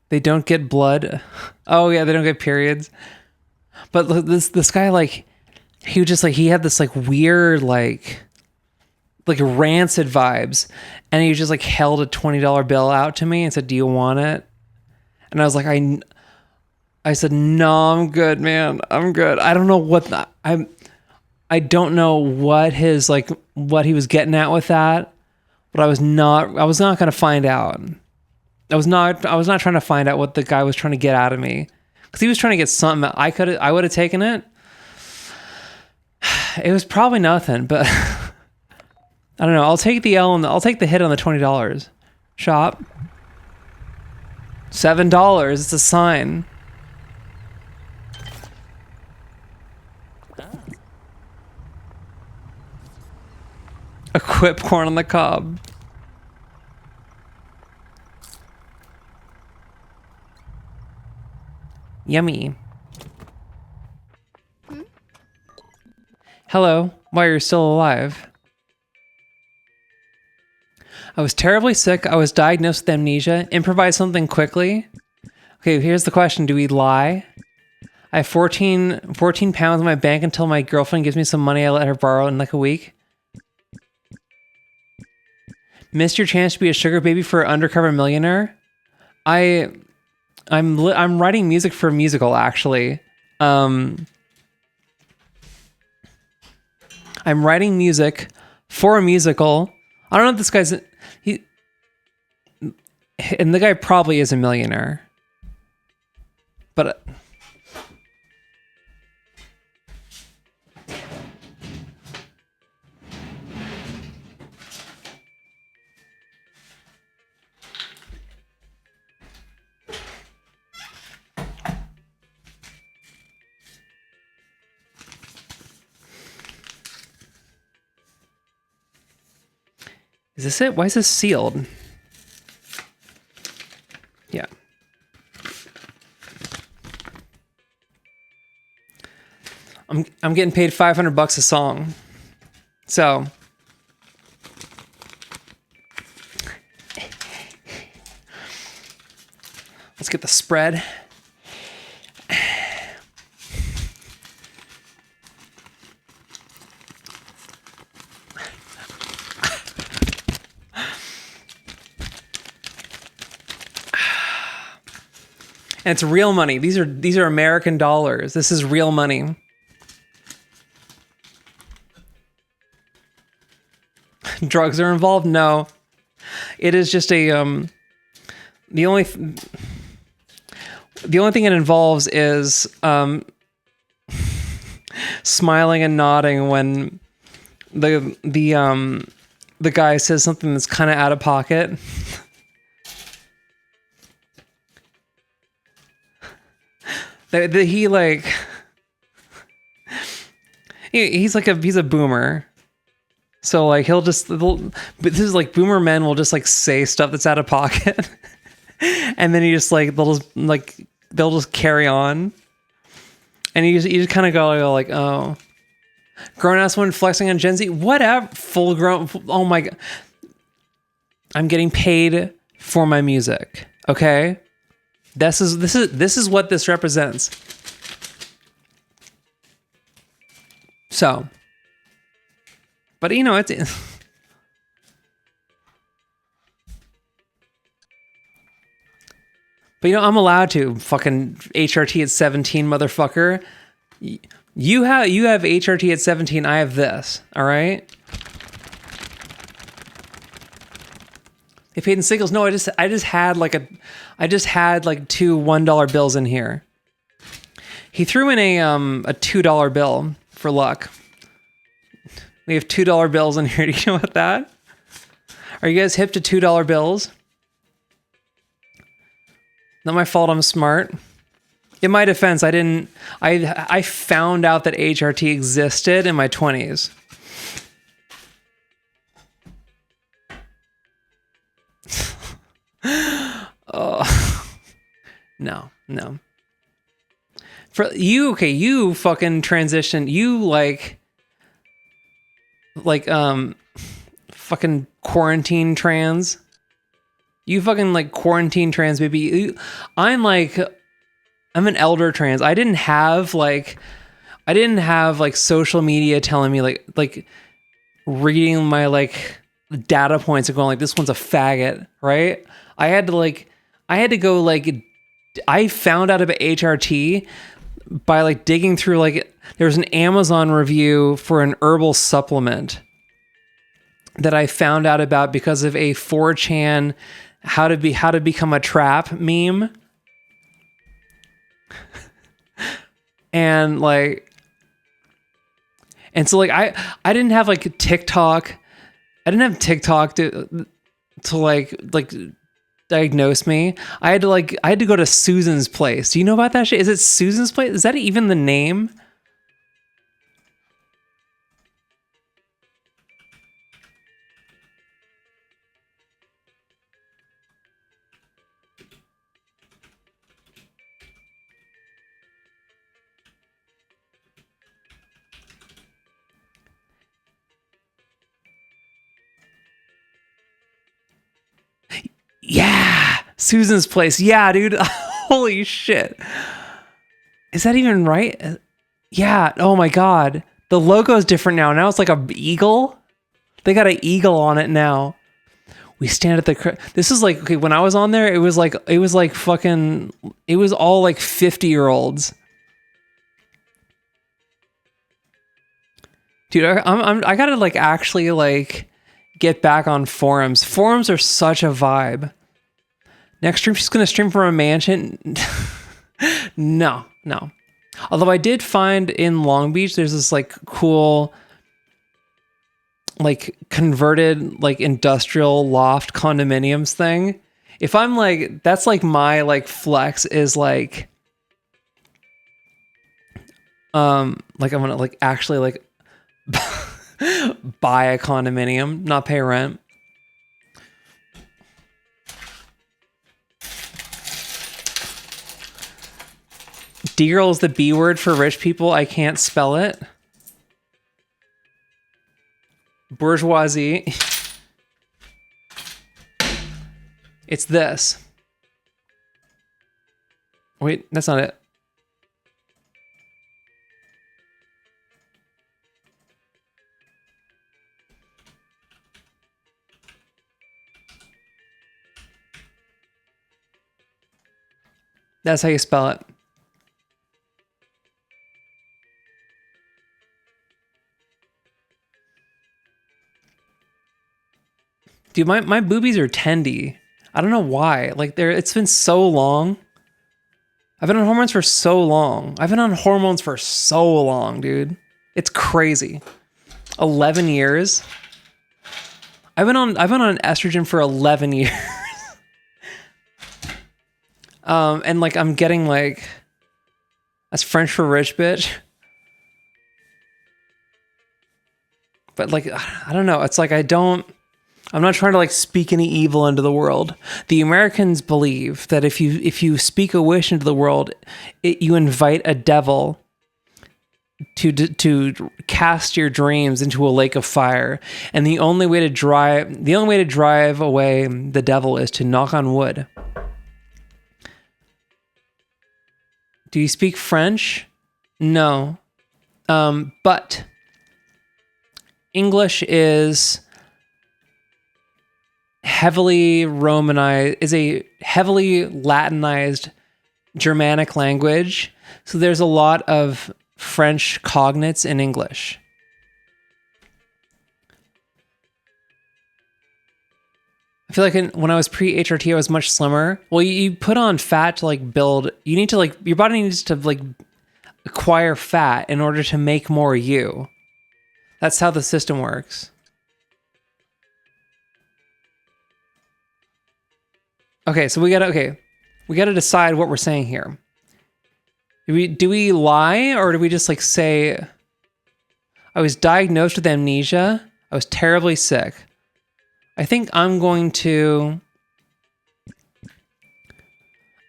They don't get blood. Oh yeah, they don't get periods. But this guy, like, he was just like, he had this like weird like rancid vibes, and he just like held a $20 bill out to me and said, "Do you want it?" And I was like, I said, no, I'm good, man. I'm good. I don't know I don't know what what he was getting at with that, but I was not going to find out. I was not trying to find out what the guy was trying to get out of me, because he was trying to get something. I would have taken it. It was probably nothing, but I don't know. I'll take the L and I'll take the hit on the $20. Shop. $7. It's a sign. Equip corn on the cob. Yummy. Hello. Why, you're still alive? I was terribly sick. I was diagnosed with amnesia. Improvise something quickly. Okay, here's the question. Do we lie? I have 14 pounds in my bank until my girlfriend gives me some money I let her borrow in like a week. Missed your chance to be a sugar baby for an undercover millionaire? I'm writing music for a musical, actually. I'm writing music for a musical. I don't know if this guy's... And the guy probably is a millionaire. But... Is this it? Why is this sealed? Yeah. I'm getting paid $500 a song. So let's get the spread. And it's real money. These are American dollars. This is real money. Drugs are involved? No. It is just a the only thing it involves is smiling and nodding when the guy says something that's kind of out of pocket. He's a boomer, so like this is like boomer men will just like say stuff that's out of pocket, and then they'll just carry on, and you just kind of go like, oh, grown ass woman flexing on Gen Z, whatever, full grown, oh my god, I'm getting paid for my music, okay. This is what this represents. So, but you know, it's but you know, I'm allowed to fucking HRT at 17, motherfucker. You have HRT at 17. I have this. All right. They paid in singles. No, I just had like two $1 bills in here. He threw in a $2 bill for luck. We have $2 bills in here. Do you know about that? Are you guys hip to $2 bills? Not my fault. I'm smart. In my defense, I found out that HRT existed in my 20s. Oh, no. For you, okay, you fucking transition. You fucking quarantine trans. You fucking like quarantine trans, baby. I'm an elder trans. I didn't have like social media telling me like reading my like data points and going like, this one's a faggot, right? I had to go like I found out about HRT by like digging through, like there's an Amazon review for an herbal supplement that I found out about because of a 4chan how to become a trap meme. And so like I didn't have like TikTok. I didn't have TikTok to like diagnose me. I had to go to Susan's Place. Do you know about that shit? Is it Susan's Place? Is that even the name? Yeah, Susan's Place. Yeah, dude. Holy shit. Is that even right? Yeah. Oh my God. The logo's different now. Now it's like a eagle. They got an eagle on it now. We stand at the. This is like, okay, when I was on there, it was like fucking. It was all like 50-year-olds. Dude, I gotta like actually like get back on forums. Forums are such a vibe. Next stream, she's gonna stream from a mansion. No. Although I did find in Long Beach, there's this like cool, like converted like industrial loft condominiums thing. If I'm like, that's like my like flex is like I'm gonna like actually like buy a condominium, not pay rent. D-girl is the B word for rich people. I can't spell it. Bourgeoisie. It's this. Wait, that's not it. That's how you spell it. Dude, my boobies are tendy. I don't know why. Like it's been so long. I've been on hormones for so long. Dude. It's crazy. 11 years. I've been on estrogen for 11 years. And like I'm getting like, that's French for rich bitch. But like I don't know. It's like I'm not trying to like speak any evil into the world. The Americans believe that if you speak a wish into the world, you invite a devil to cast your dreams into a lake of fire. And the only way to drive away the devil is to knock on wood. Do you speak French? No. But English is heavily Romanized, is a heavily Latinized Germanic language. So there's a lot of French cognates in English. I feel like when I was pre-HRT, I was much slimmer. Well, you put on fat to like build, you need to like, your body needs to like acquire fat in order to make more you. That's how the system works. Okay, so we gotta decide what we're saying here. Do we lie, or do we just like say, I was diagnosed with amnesia, I was terribly sick. I think I'm going to,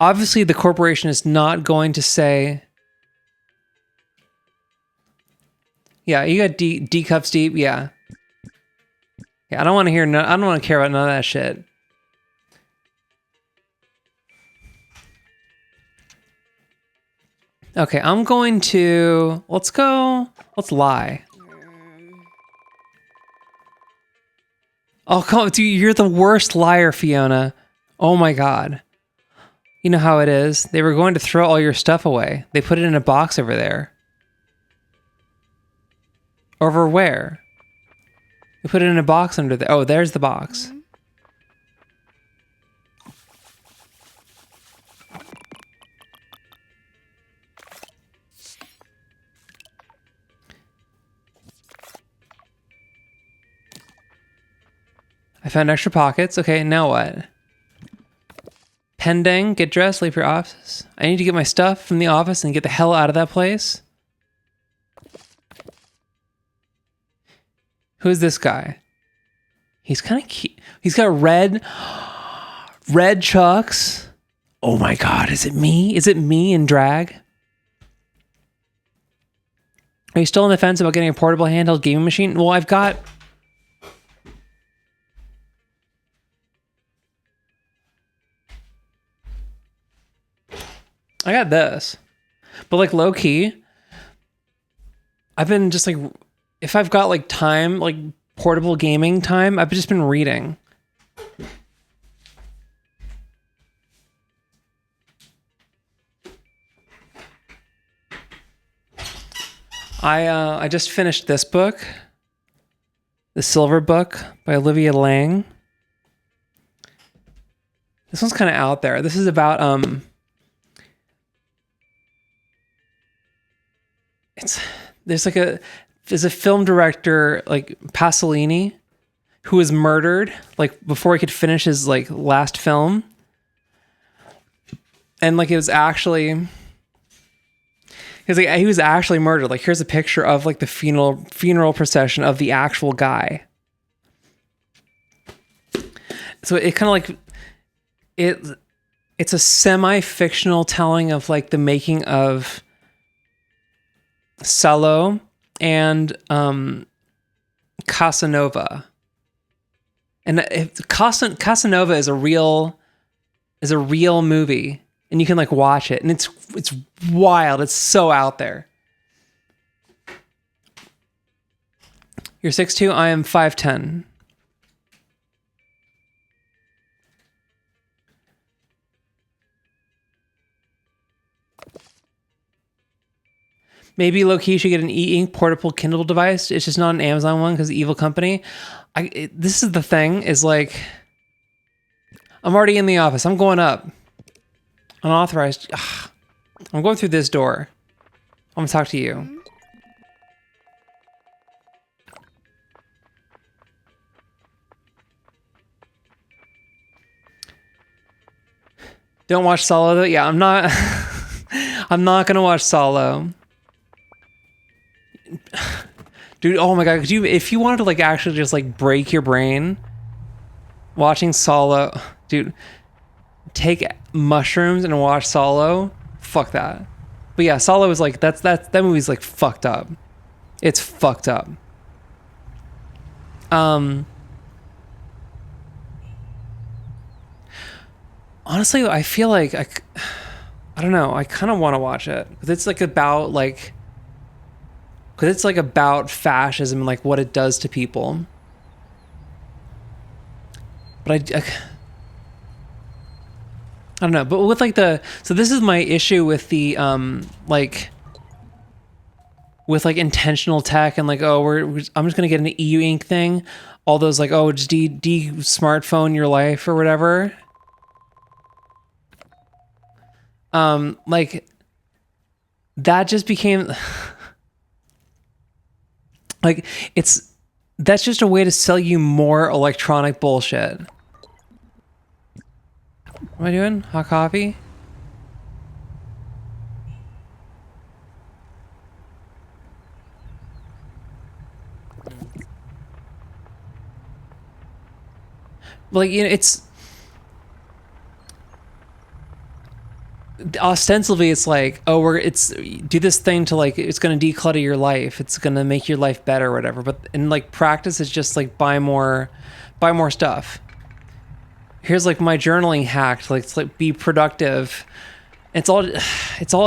obviously the corporation is not going to say, yeah, you got D cups deep, yeah. Yeah, I don't want to care about none of that shit. Okay, I'm going to, let's lie. Oh, come on, dude, you're the worst liar, Fiona. Oh my God. You know how it is. They were going to throw all your stuff away. They put it in a box over there. Over where? They put it in a box under there. Oh, there's the box. I found extra pockets. Okay, now what? Pending, get dressed, leave your office. I need to get my stuff from the office and get the hell out of that place. Who's this guy? He's kind of cute. He's got red chucks. Oh my God, is it me? Is it me in drag? Are you still on the fence about getting a portable handheld gaming machine? Well, I got this. But like low key, I've been just like, if I've got like time, like portable gaming time, I've just been reading. I just finished this book, The Silver Book by Olivia Lang. This one's kind of out there. This is about there's a film director like Pasolini who was murdered like before he could finish his like last film, and like it was actually he was actually murdered. Like here's a picture of like the funeral procession of the actual guy. So it kind of like it's a semi-fictional telling of like the making of Salo and Casanova. And Casanova is a real movie, and you can like watch it, and it's wild. It's so out there. You're 6'2", I am 5'10". Maybe low-key you should get an e-ink portable Kindle device. It's just not an Amazon one because evil company. This is the thing, is like, I'm already in the office. I'm going up. Unauthorized. Ugh. I'm going through this door. I'm going to talk to you. Don't watch Solo though. Yeah, I'm not going to watch Solo. Dude, oh my God, if you wanted to like actually just like break your brain watching Solo, dude, take mushrooms and watch Solo. Fuck that. But yeah, Solo is like, that movie's like fucked up. It's fucked up. Honestly, I feel like I don't know, I kind of want to watch it because it's like about like, because it's like about fascism and like what it does to people. But I don't know. But with like so this is my issue with the like with like intentional tech and like, oh, I'm just gonna get an EU ink thing. All those like, oh, just smartphone your life or whatever. Like that just became. Like, that's just a way to sell you more electronic bullshit. What am I doing? Hot coffee? Like, you know, it's ostensibly it's like, oh, do this thing to like, it's going to declutter your life, it's going to make your life better or whatever, but in like practice it's just like buy more stuff. Here's like my journaling hack to like be productive. It's all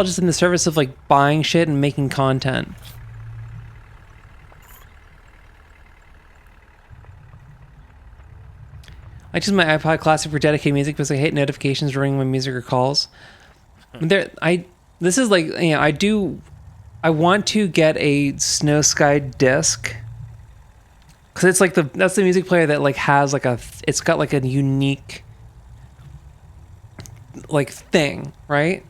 just in the service of like buying shit and making content. I choose my iPod Classic for dedicated music because I hate notifications ringing my music or calls. This is like, you know, I want to get a Snow Sky disc because it's like that's the music player that like has like it's got like a unique like thing, right?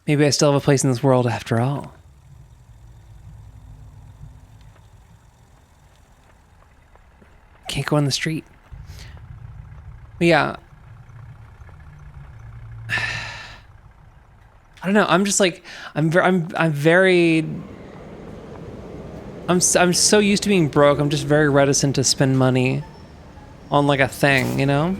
Maybe I still have a place in this world after all. Can't go on the street. But yeah. I don't know. I'm just like I'm so used to being broke. I'm just very reticent to spend money on like a thing, you know?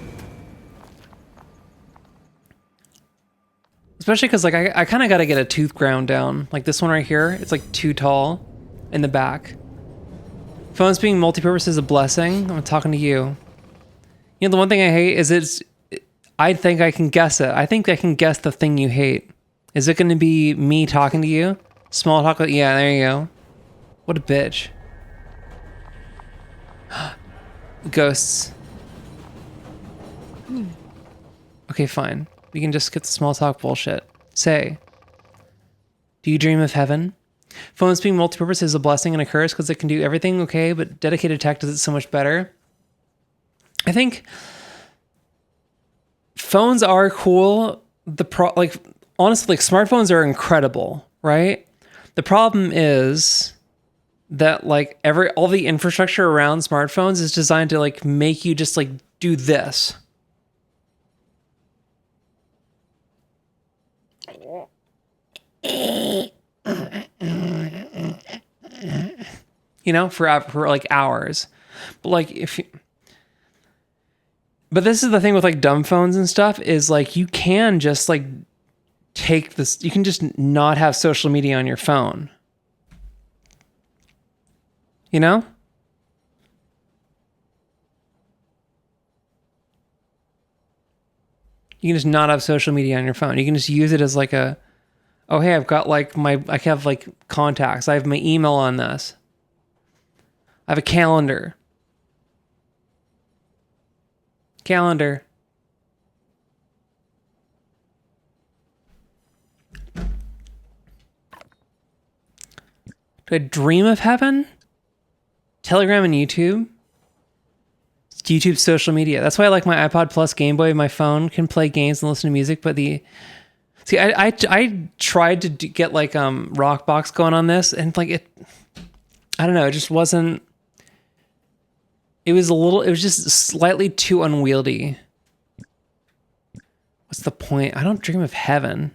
Especially because like I kind of got to get a tooth ground down. Like this one right here, it's like too tall in the back. Phones being multi-purpose is a blessing. I'm talking to you. You know, the one thing I hate is I think I can guess it. I think I can guess the thing you hate. Is it going to be me talking to you? Small talk? Yeah, there you go. What a bitch. Ghosts. Okay, fine. We can just get the small talk bullshit. Say, do you dream of heaven? Phones being multi-purpose is a blessing and a curse because it can do everything okay, but dedicated tech does it so much better. I think phones are cool. Honestly, like smartphones are incredible, right? The problem is that like all the infrastructure around smartphones is designed to like make you just like do this. You know, for like hours. But like but this is the thing with like dumb phones and stuff is like you can just like take this, you can just not have social media on your phone. You know? You can just not have social media on your phone. You can just use it as like oh, hey, I've got like I have like contacts. I have my email on this. I have a calendar. Calendar. Do I dream of heaven? Telegram and YouTube? It's YouTube social media. That's why I like my iPod Plus Game Boy. My phone can play games and listen to music, but I tried to get like Rockbox going on this, and like I don't know, it just wasn't. It was just slightly too unwieldy. What's the point? I don't dream of heaven.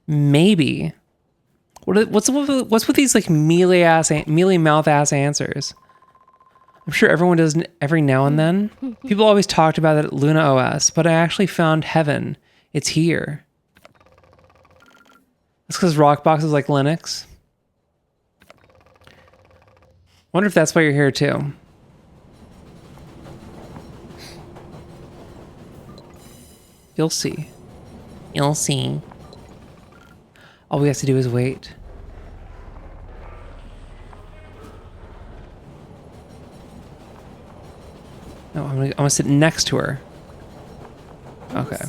Maybe. What's with these like mealy mouth ass answers? I'm sure everyone does every now and then. People always talked about it at Luna OS, but I actually found heaven. It's here. That's because Rockbox is like Linux. Wonder if that's why you're here too. You'll see. You'll see. All we have to do is wait. No, I'm gonna sit next to her. Okay.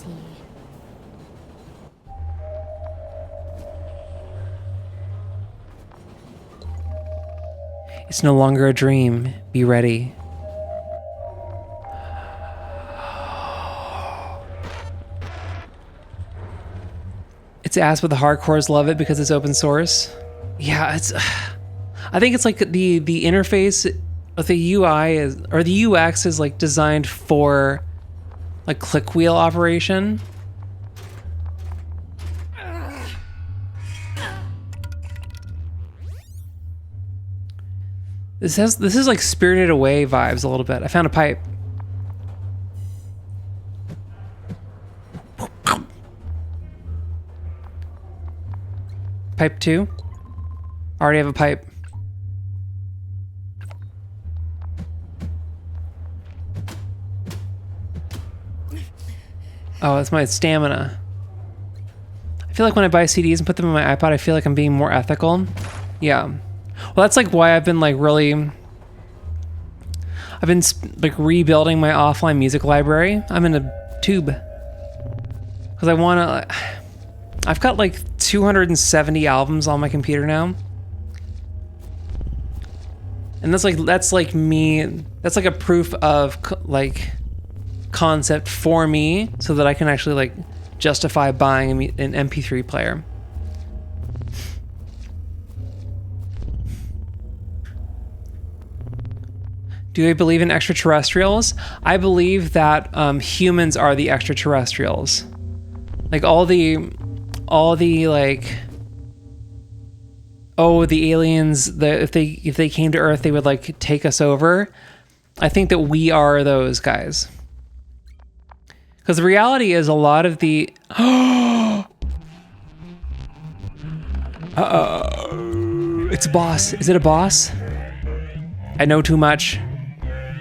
It's no longer a dream. Be ready. It's ass, but the hardcores love it because it's open source. Yeah, I think it's like the interface of the UI or the UX is like designed for like click wheel operation. This is like Spirited Away vibes a little bit. I found a pipe. Pipe 2. Already have a pipe. Oh, it's my stamina. I feel like when I buy CDs and put them in my iPod, I feel like I'm being more ethical. Yeah. Well, that's like why I've been like really... I've been like rebuilding my offline music library. I'm in a tube. Because I want to... I've got like 270 albums on my computer now. And that's like me... That's like a proof of like concept for me so that I can actually like justify buying an MP3 player. Do I believe in extraterrestrials? I believe that humans are the extraterrestrials. Like all the like, oh, the aliens, if they came to Earth, they would like take us over. I think that we are those guys. Because the reality is a lot of the... It's a boss. Is it a boss? I know too much.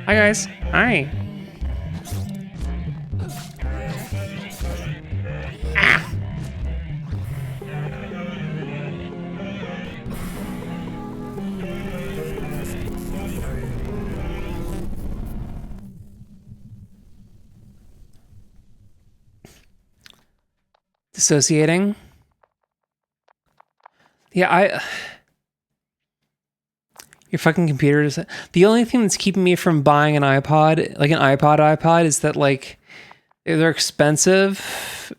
Hi, guys. Hi. Ah. Dissociating. Yeah, your fucking computer is... The only thing that's keeping me from buying an iPod, like an iPod, is that like they're expensive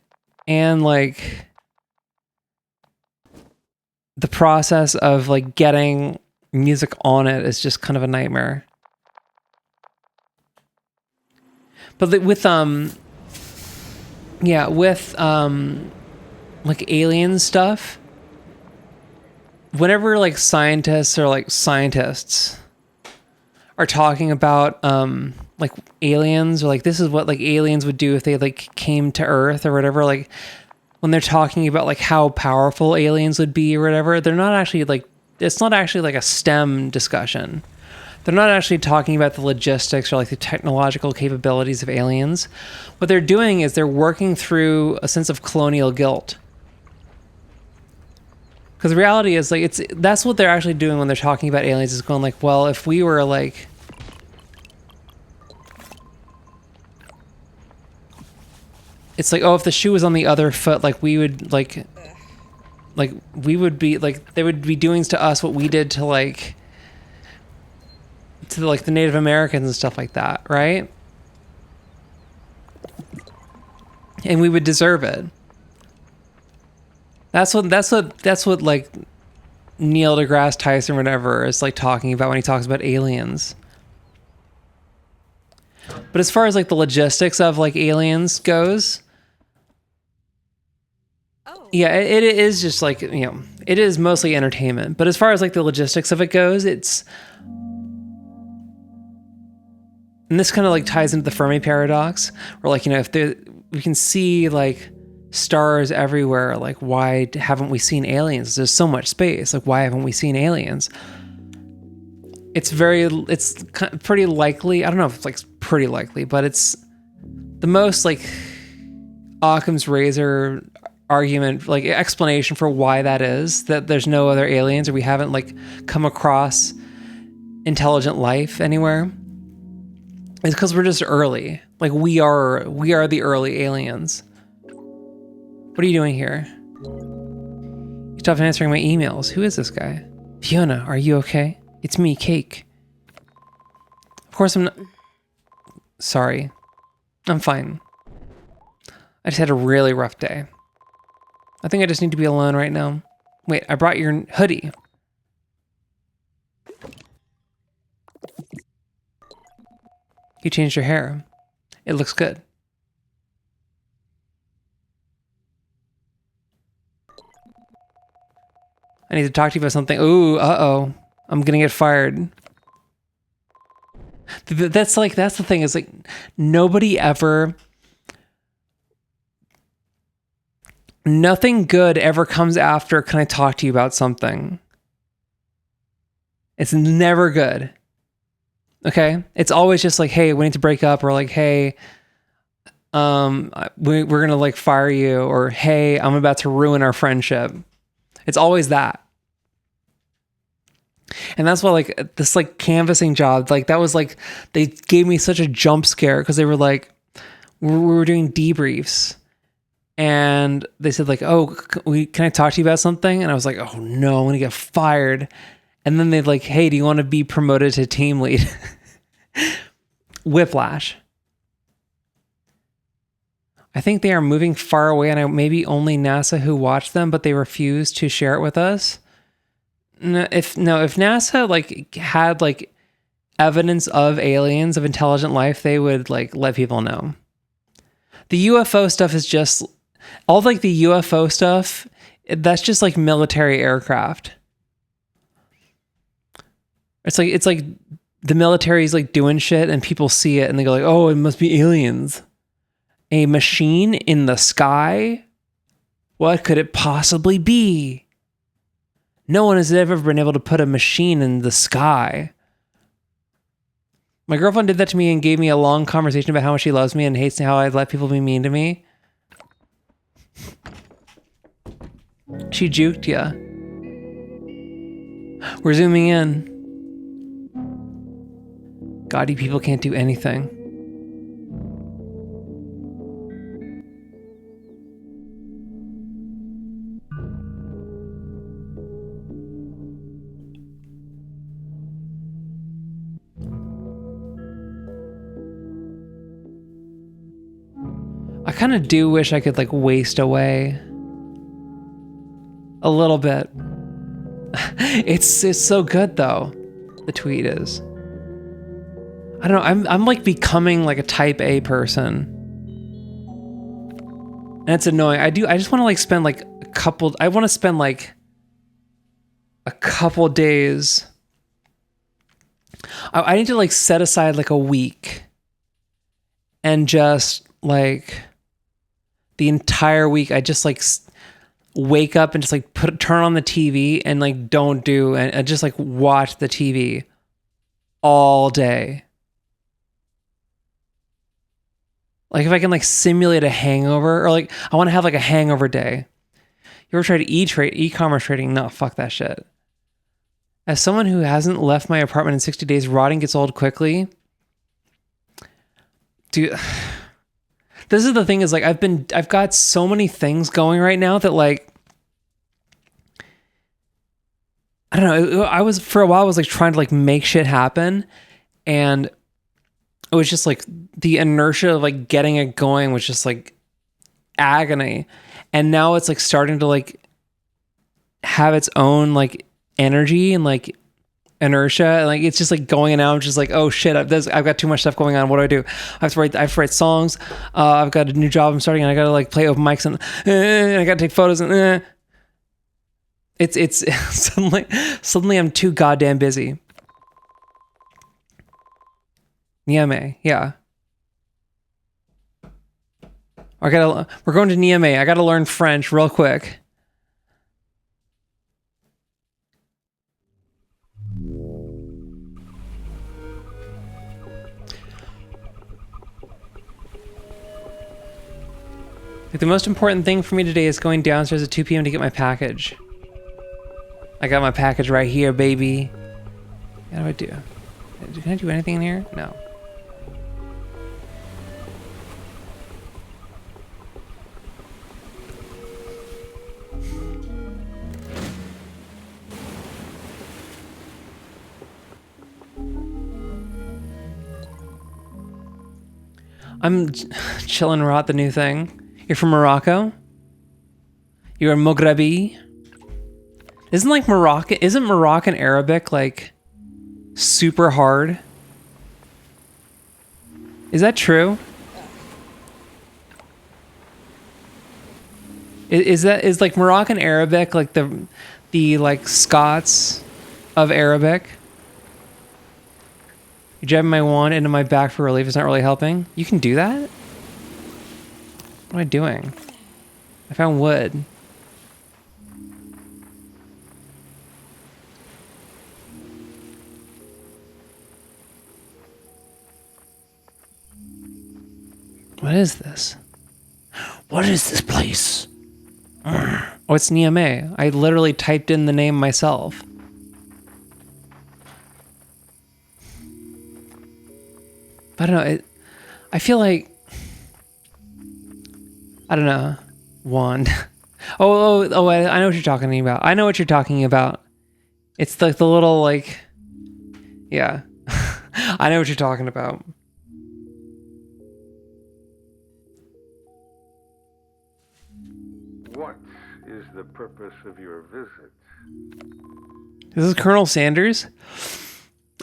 and like the process of like getting music on it is just kind of a nightmare. But with like alien stuff, whenever like scientists are talking about like aliens, or like this is what like aliens would do if they like came to Earth or whatever, like when they're talking about like how powerful aliens would be or whatever, they're not actually like, it's not actually like a STEM discussion. They're not actually talking about the logistics or like the technological capabilities of aliens. What they're doing is they're working through a sense of colonial guilt. Because the reality is like that's what they're actually doing when they're talking about aliens, is going like, well, if we were like... It's like, oh, if the shoe was on the other foot, like we would like we would be like, they would be doing to us what we did to like like the Native Americans and stuff like that, right? And we would deserve it. That's what like Neil deGrasse Tyson or whatever is like talking about when he talks about aliens. But as far as like the logistics of like aliens goes, yeah, it is just like, you know, it is mostly entertainment. But as far as like the logistics of it goes, it's... And this kind of like ties into the Fermi paradox, where like, you know, if we can see like stars everywhere, like why haven't we seen aliens? There's so much space. Like why haven't we seen aliens? It's pretty likely. I don't know if it's like pretty likely, but it's the most like Occam's razor argument, like explanation for why that is, that there's no other aliens, or we haven't like come across intelligent life anywhere. It's because we're just early. Like we are the early aliens. What are you doing here? You stopped answering my emails. Who is this guy? Fiona, are you okay? It's me, Cake. Of course I'm not... Sorry. I'm fine. I just had a really rough day. I think I just need to be alone right now. Wait, I brought your hoodie. You changed your hair. It looks good. I need to talk to you about something. Ooh, uh-oh. I'm gonna get fired. That's the thing, is like, nobody ever... Nothing good ever comes after, can I talk to you about something? It's never good. Okay? It's always just like, hey, we need to break up, or like, hey, we're gonna like fire you, or hey, I'm about to ruin our friendship. It's always that. And that's why like this like canvassing job, like that was like, they gave me such a jump scare because they were like, we were doing debriefs and they said like, oh, can I talk to you about something? And I was like, oh no, I'm gonna get fired. And then they'd like, hey, do you want to be promoted to team lead? Whiplash. I think they are moving far away, and maybe only NASA who watched them, but they refuse to share it with us. If NASA like had like evidence of aliens, of intelligent life, they would like let people know. The UFO stuff is just all like the UFO stuff. That's just like military aircraft. It's like the military's like doing shit, and people see it, and they go like, "Oh, it must be aliens." A machine in the sky? What could it possibly be? No one has ever been able to put a machine in the sky. My girlfriend did that to me and gave me a long conversation about how much she loves me and hates how I let people be mean to me. She juked ya. We're zooming in. Gaudy people can't do anything. I kind of do wish I could like waste away a little bit. It's so good though. The tweet is. I don't know. I'm like becoming like a type A person, and it's annoying. I just want to like spend like a couple. I want to spend like a couple days. I need to like set aside like a week, and just like the entire week, I just like wake up and just like turn on the TV and like don't do and just like watch the TV all day. Like if I can like simulate a hangover, or like I want to have like a hangover day. You ever try to e-commerce trading? No, fuck that shit. As someone who hasn't left my apartment in 60 days, rotting gets old quickly. Dude, this is the thing is like I've got so many things going right now that like, I don't know. For a while I was like trying to like make shit happen, and it was just like the inertia of like getting it going was just like agony. And now it's like starting to like have its own like energy and like inertia. And like it's just like going, and now I'm just like, oh shit, I've got too much stuff going on. What do I do? I have to write songs. I've got a new job I'm starting, and I got to like play open mics, and I got to take photos, and it's suddenly I'm too goddamn busy. Niamey, yeah. We're going to Niamey. I gotta learn French real quick. Like, the most important thing for me today is going downstairs at 2 p.m. to get my package. I got my package right here, baby. How do I do? Can I do anything in here? No. I'm chilling rot, the new thing. You're from Morocco? You're a Moghrebi? Isn't Moroccan Arabic like super hard? Is that true? Is like Moroccan Arabic like the like Scots of Arabic? You're jabbing my wand into my back for relief. It's not really helping. You can do that? What am I doing? I found wood. What is this? What is this place? Oh, it's Niamey. I literally typed in the name myself. I don't know. I feel like... I don't know. Wand. Oh, I know what you're talking about. I know what you're talking about. It's like the little, like... Yeah. I know what you're talking about. What is the purpose of your visit? This is Colonel Sanders.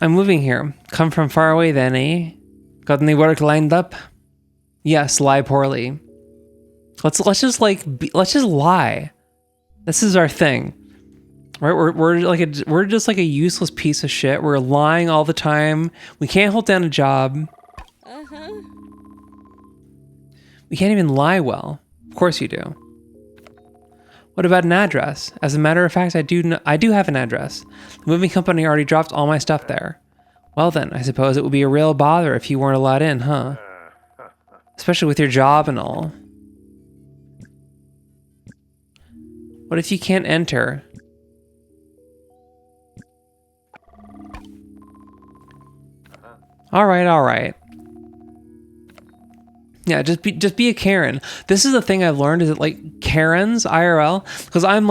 I'm moving here. Come from far away then, eh? Got any work lined up? Yes, lie poorly. Let's just lie. This is our thing. Right? We're just like a useless piece of shit. We're lying all the time. We can't hold down a job. We can't even lie well. Of course you do. What about an address? As a matter of fact, I do have an address. The moving company already dropped all my stuff there. Well then, I suppose it would be a real bother if you weren't allowed in, huh? Especially with your job and all. What if you can't enter? All right. Yeah, just be a Karen. This is the thing I've learned is that like Karens IRL, because I'm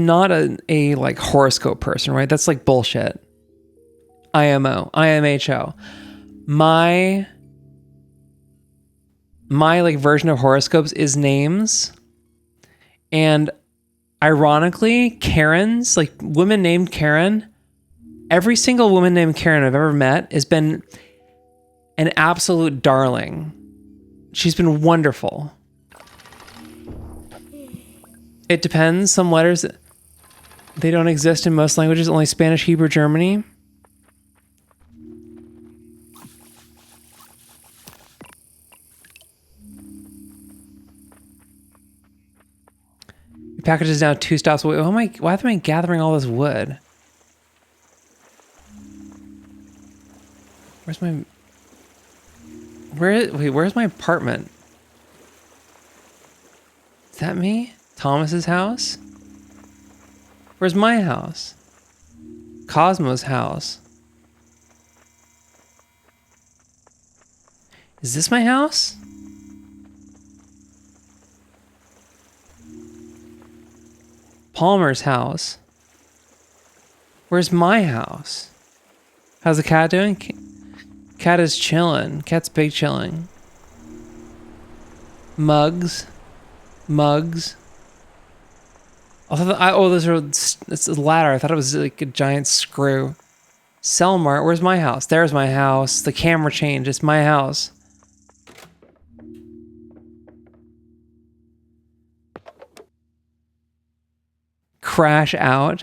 not a like horoscope person, right? That's like bullshit. IMHO. My like version of horoscopes is names, and ironically, Karens, like women named Karen, every single woman named Karen I've ever met has been an absolute darling. She's been wonderful. It depends. Some letters, they don't exist in most languages, only Spanish, Hebrew, Germany. Your package is now 2 stops away. Why am I gathering all this wood? Where's my apartment? Is that me? Thomas's house? Where's my house? Cosmo's house. Is this my house? Palmer's house. Where's my house? How's the cat doing? Cat is chilling. Cat's big chilling. Mugs. It's a ladder. I thought it was like a giant screw. Selmart, where's my house? There's my house. The camera changed. It's my house. Crash out.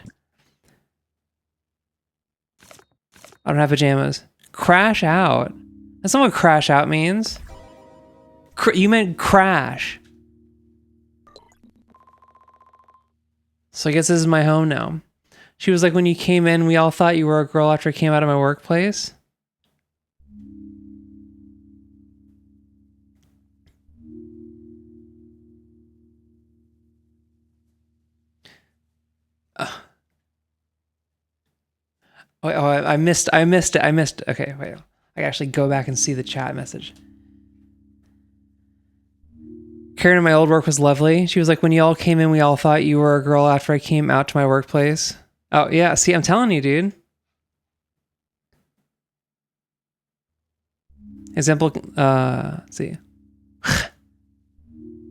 I don't have pajamas. Crash out. That's not what crash out means. You meant crash. So I guess this is my home now. She was like, when you came in, we all thought you were a girl after I came out of my workplace. I missed it. Okay, wait. I actually go back and see the chat message. Karen in my old work was lovely. She was like, when you all came in, we all thought you were a girl after I came out to my workplace. Oh, yeah. See, I'm telling you, dude. Example, let's see.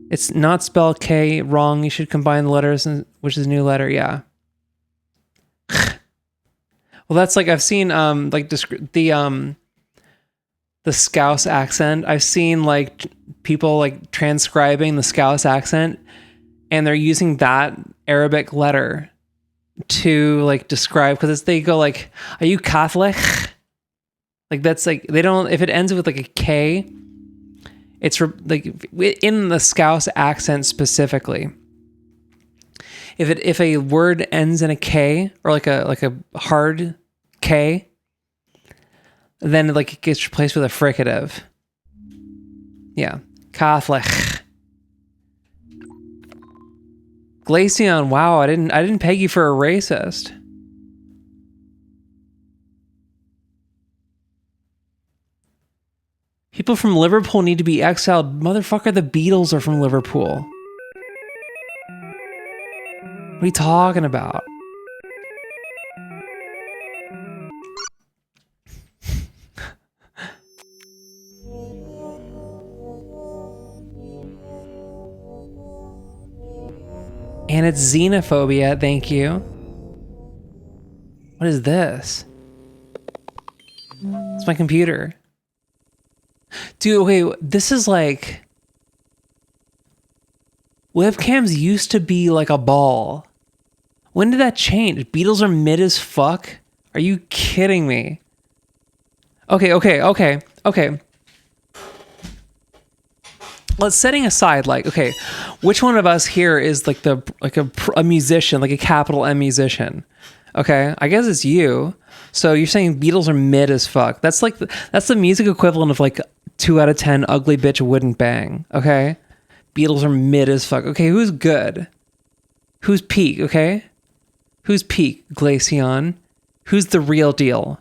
It's not spelled K wrong. You should combine the letters, which is a new letter. Yeah. Well, that's like, I've seen, like the Scouse accent. I've seen like people like transcribing the Scouse accent, and they're using that Arabic letter to like describe, because they go like, are you Catholic? Like that's like, they don't, if it ends with like a K, it's like in the Scouse accent specifically. If a word ends in a K, or like a hard K, then like it gets replaced with a fricative. Yeah. Catholic. Glaceon, wow, I didn't peg you for a racist. People from Liverpool need to be exiled. Motherfucker, the Beatles are from Liverpool. What are you talking about? And it's xenophobia, thank you. What is this? It's my computer. Dude, wait, this is like... Webcams used to be like a ball. When did that change? Beatles are mid as fuck? Are you kidding me? Okay. Let's setting aside, like, okay, which one of us here is like a musician, like a capital M musician? Okay, I guess it's you. So you're saying Beatles are mid as fuck. That's like that's the music equivalent of like 2 out of 10 ugly bitch wouldn't bang. Okay, Beatles are mid as fuck. Okay, who's good? Who's peak? Okay, who's peak? Glaceon. Who's the real deal?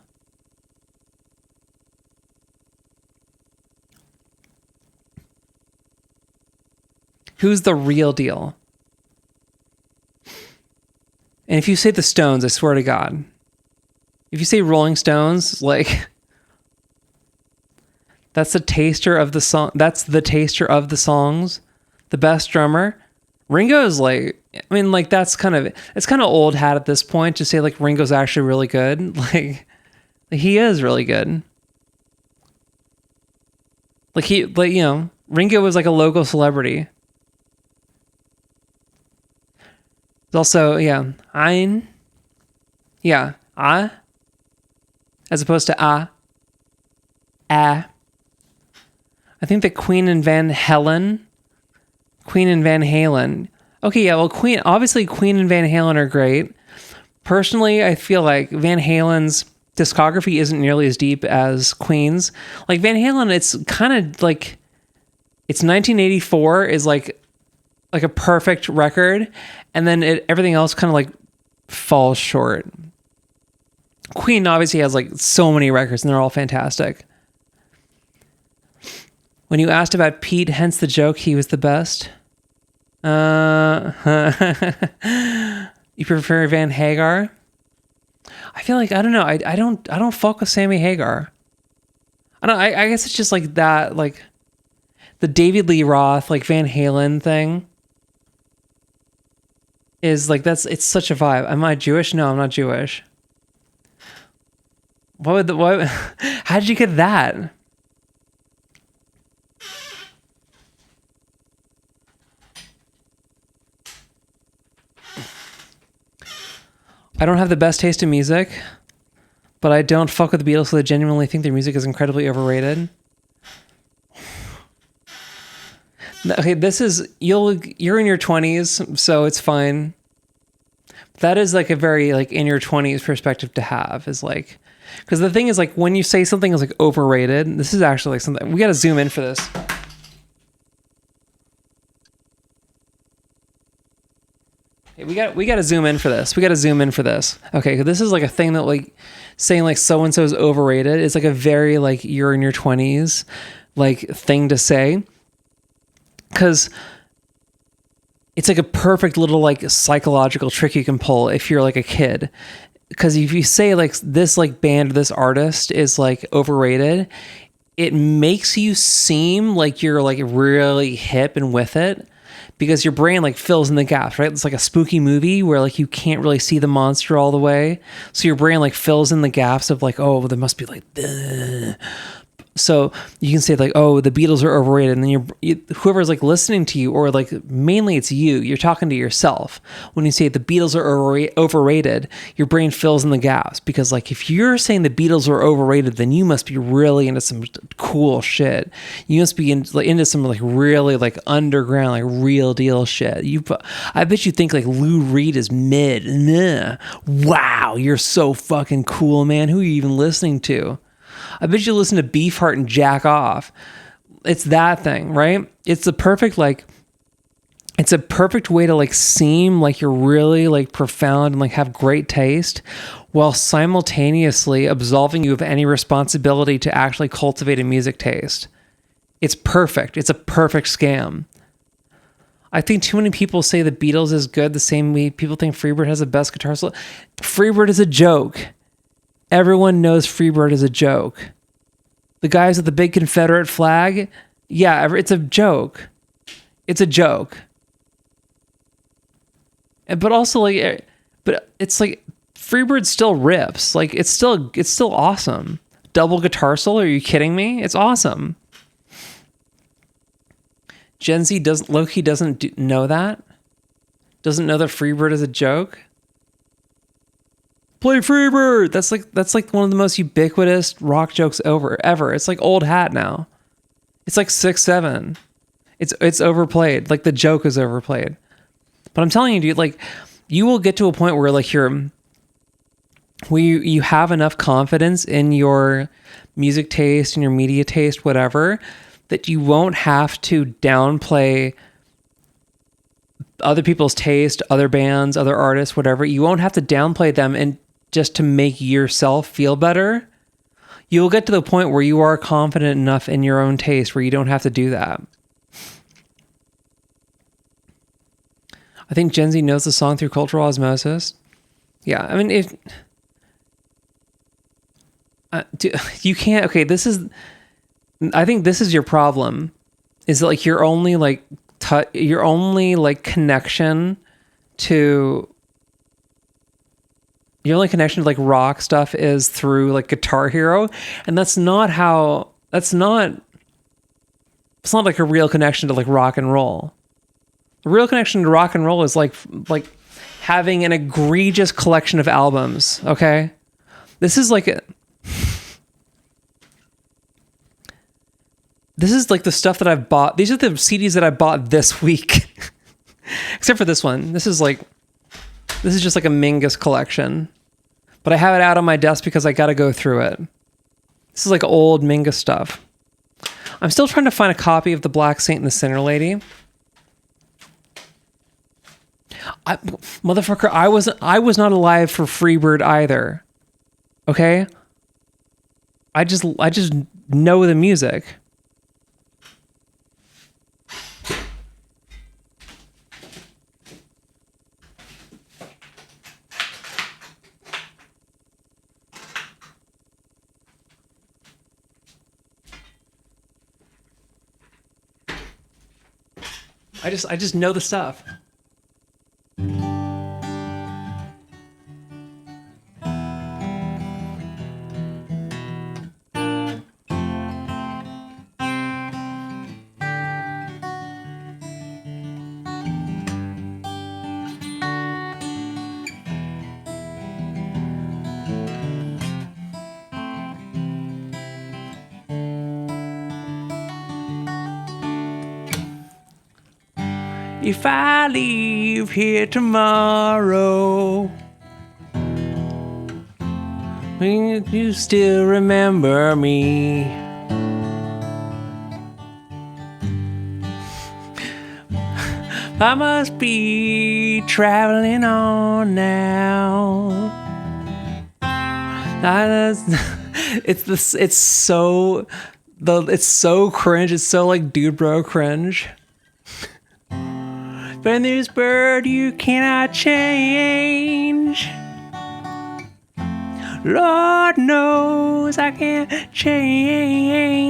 Who's the real deal? And if you say the Stones, I swear to God. If you say Rolling Stones, like... That's the taster of the song. That's the taster of the songs. The best drummer. Ringo is like... I mean, like, that's kind of... It's kind of old hat at this point to say, like, Ringo's actually really good. Like, he is really good. Like, you know, Ringo was like a local celebrity. Also, yeah, ein, yeah, as opposed to a. I think that Queen and Van Halen. Okay, yeah, well, Queen and Van Halen are great. Personally, I feel like Van Halen's discography isn't nearly as deep as Queen's. Like Van Halen, it's kind of like, it's 1984 is like a perfect record, and then everything else kind of like falls short. Queen obviously has like so many records and they're all fantastic. When you asked about Pete, hence the joke, he was the best. You prefer Van Hagar? I feel like, I don't know, I don't fuck with Sammy Hagar. I guess it's just like that, like the David Lee Roth, like Van Halen thing. Is like it's such a vibe. Am I Jewish? No, I'm not Jewish. What? How did you get that? I don't have the best taste in music, but I don't fuck with the Beatles, so I genuinely think their music is incredibly overrated. Okay, this is you're in your 20s, so it's fine. That is like a very like in your 20s perspective to have, is like, because the thing is like when you say something is like overrated, this is actually like something we got to zoom in for this. Okay, we got to zoom in for this. Okay, this is like a thing that like saying like so and so is overrated is like a very like you're in your 20s like thing to say. Because it's like a perfect little like psychological trick you can pull if you're like a kid. Because if you say like this like band, this artist is like overrated, it makes you seem like you're like really hip and with it. Because your brain like fills in the gaps, right? It's like a spooky movie where like you can't really see the monster all the way. So your brain like fills in the gaps of like, oh, there must be like... So you can say like, oh, the Beatles are overrated. And then whoever's like listening to you, or like mainly it's you're talking to yourself. When you say the Beatles are overrated, your brain fills in the gaps. Because like, if you're saying the Beatles are overrated, then you must be really into some cool shit. You must be into some like really like underground, like real deal shit. I bet you think like Lou Reed is mid. Nah. Wow, you're so fucking cool, man. Who are you even listening to? I bet you listen to Beefheart and jack off. it's that thing, right? It's the perfect, like, it's a perfect way to like seem like you're really like profound and like have great taste while simultaneously absolving you of any responsibility to actually cultivate a music taste. It's perfect. It's a perfect scam. I think too many people say the Beatles is good the same way people think Freebird has the best guitar solo. Freebird is a joke. Everyone knows Freebird is a joke. The guys with the big Confederate flag, yeah, it's a joke. It's a joke. But also like, but it's like Freebird still rips. Like it's still awesome. Double guitar solo? Are you kidding me? It's awesome. Gen Z doesn't know that. Doesn't know that Freebird is a joke. Play Freebird. That's like one of the most ubiquitous rock jokes ever. It's like old hat now. It's like 6-7. It's overplayed. Like the joke is overplayed. But I'm telling you, dude, like you will get to a point where like you have enough confidence in your music taste and your media taste, whatever, that you won't have to downplay other people's taste, other bands, other artists, whatever. You won't have to downplay them and just to make yourself feel better. You will get to the point where you are confident enough in your own taste where you don't have to do that. I think Gen Z knows the song through cultural osmosis. Yeah, I mean, if you can't, okay, I think this is your problem, is that like your only connection to like rock stuff is through like Guitar Hero, and it's not like a real connection to like rock and roll. The real connection to rock and roll is like having an egregious collection of albums, okay? This is like the stuff that I've bought. These are the CDs that I bought this week. Except for this one. This is just like a Mingus collection. But I have it out on my desk because I got to go through it. This is like old Mingus stuff. I'm still trying to find a copy of The Black Saint and the Sinner Lady. Motherfucker, I was not alive for Freebird either. Okay? I just know the music. I just know the stuff. If I leave here tomorrow, will you still remember me? I must be traveling on now. It's so cringe. It's so like dude bro cringe. But this bird you cannot change. Lord knows I can't change.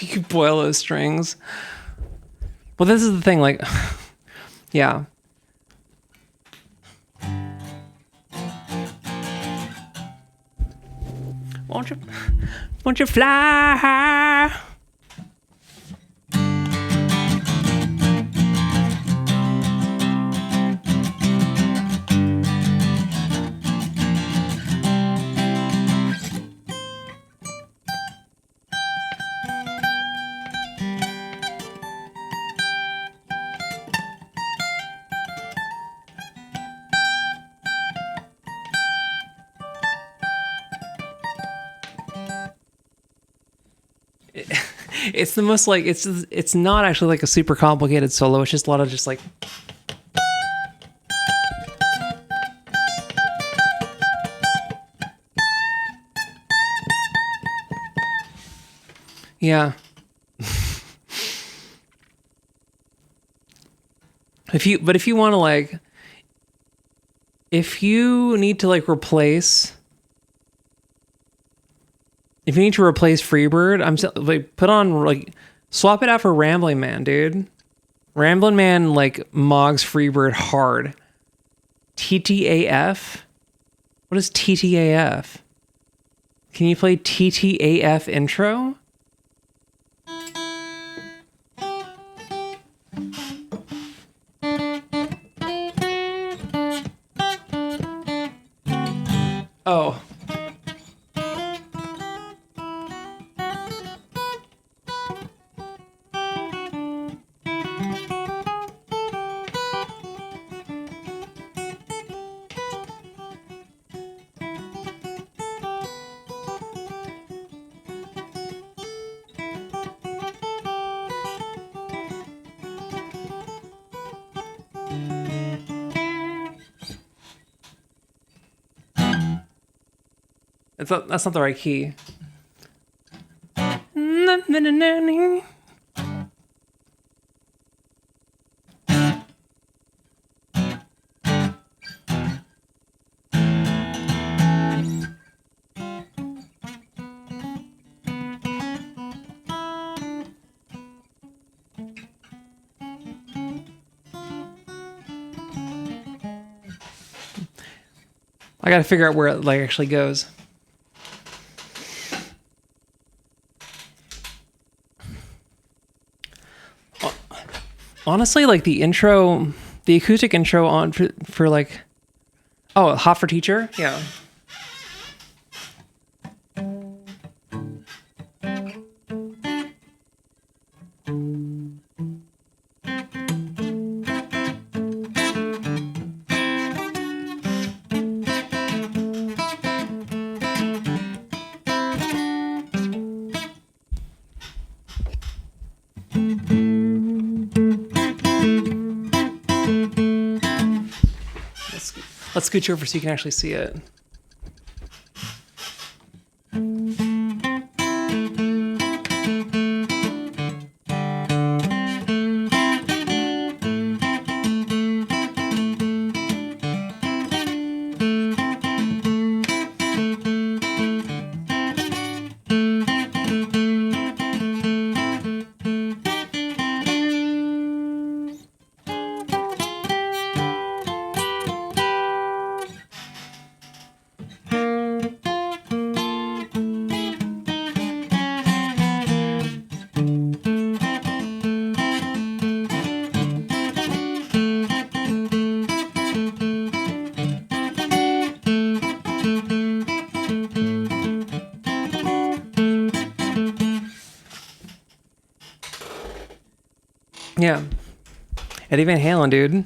You could boil those strings. Well, this is the thing, like, yeah. Won't you fly high? It's the most like it's not actually like a super complicated solo. It's just a lot of just like yeah. If you want to like if you need to like replace Freebird, like put on like swap it out for Rambling Man, dude. Rambling Man like mogs Freebird hard. TTAF? What is TTAF? Can you play TTAF intro? Oh. That's not the right key. I gotta figure out where it like actually goes. Honestly, like the acoustic intro on for like, oh, Hot for Teacher, yeah. Let's scooch you over so you can actually see it. Yeah. Eddie Van Halen, dude.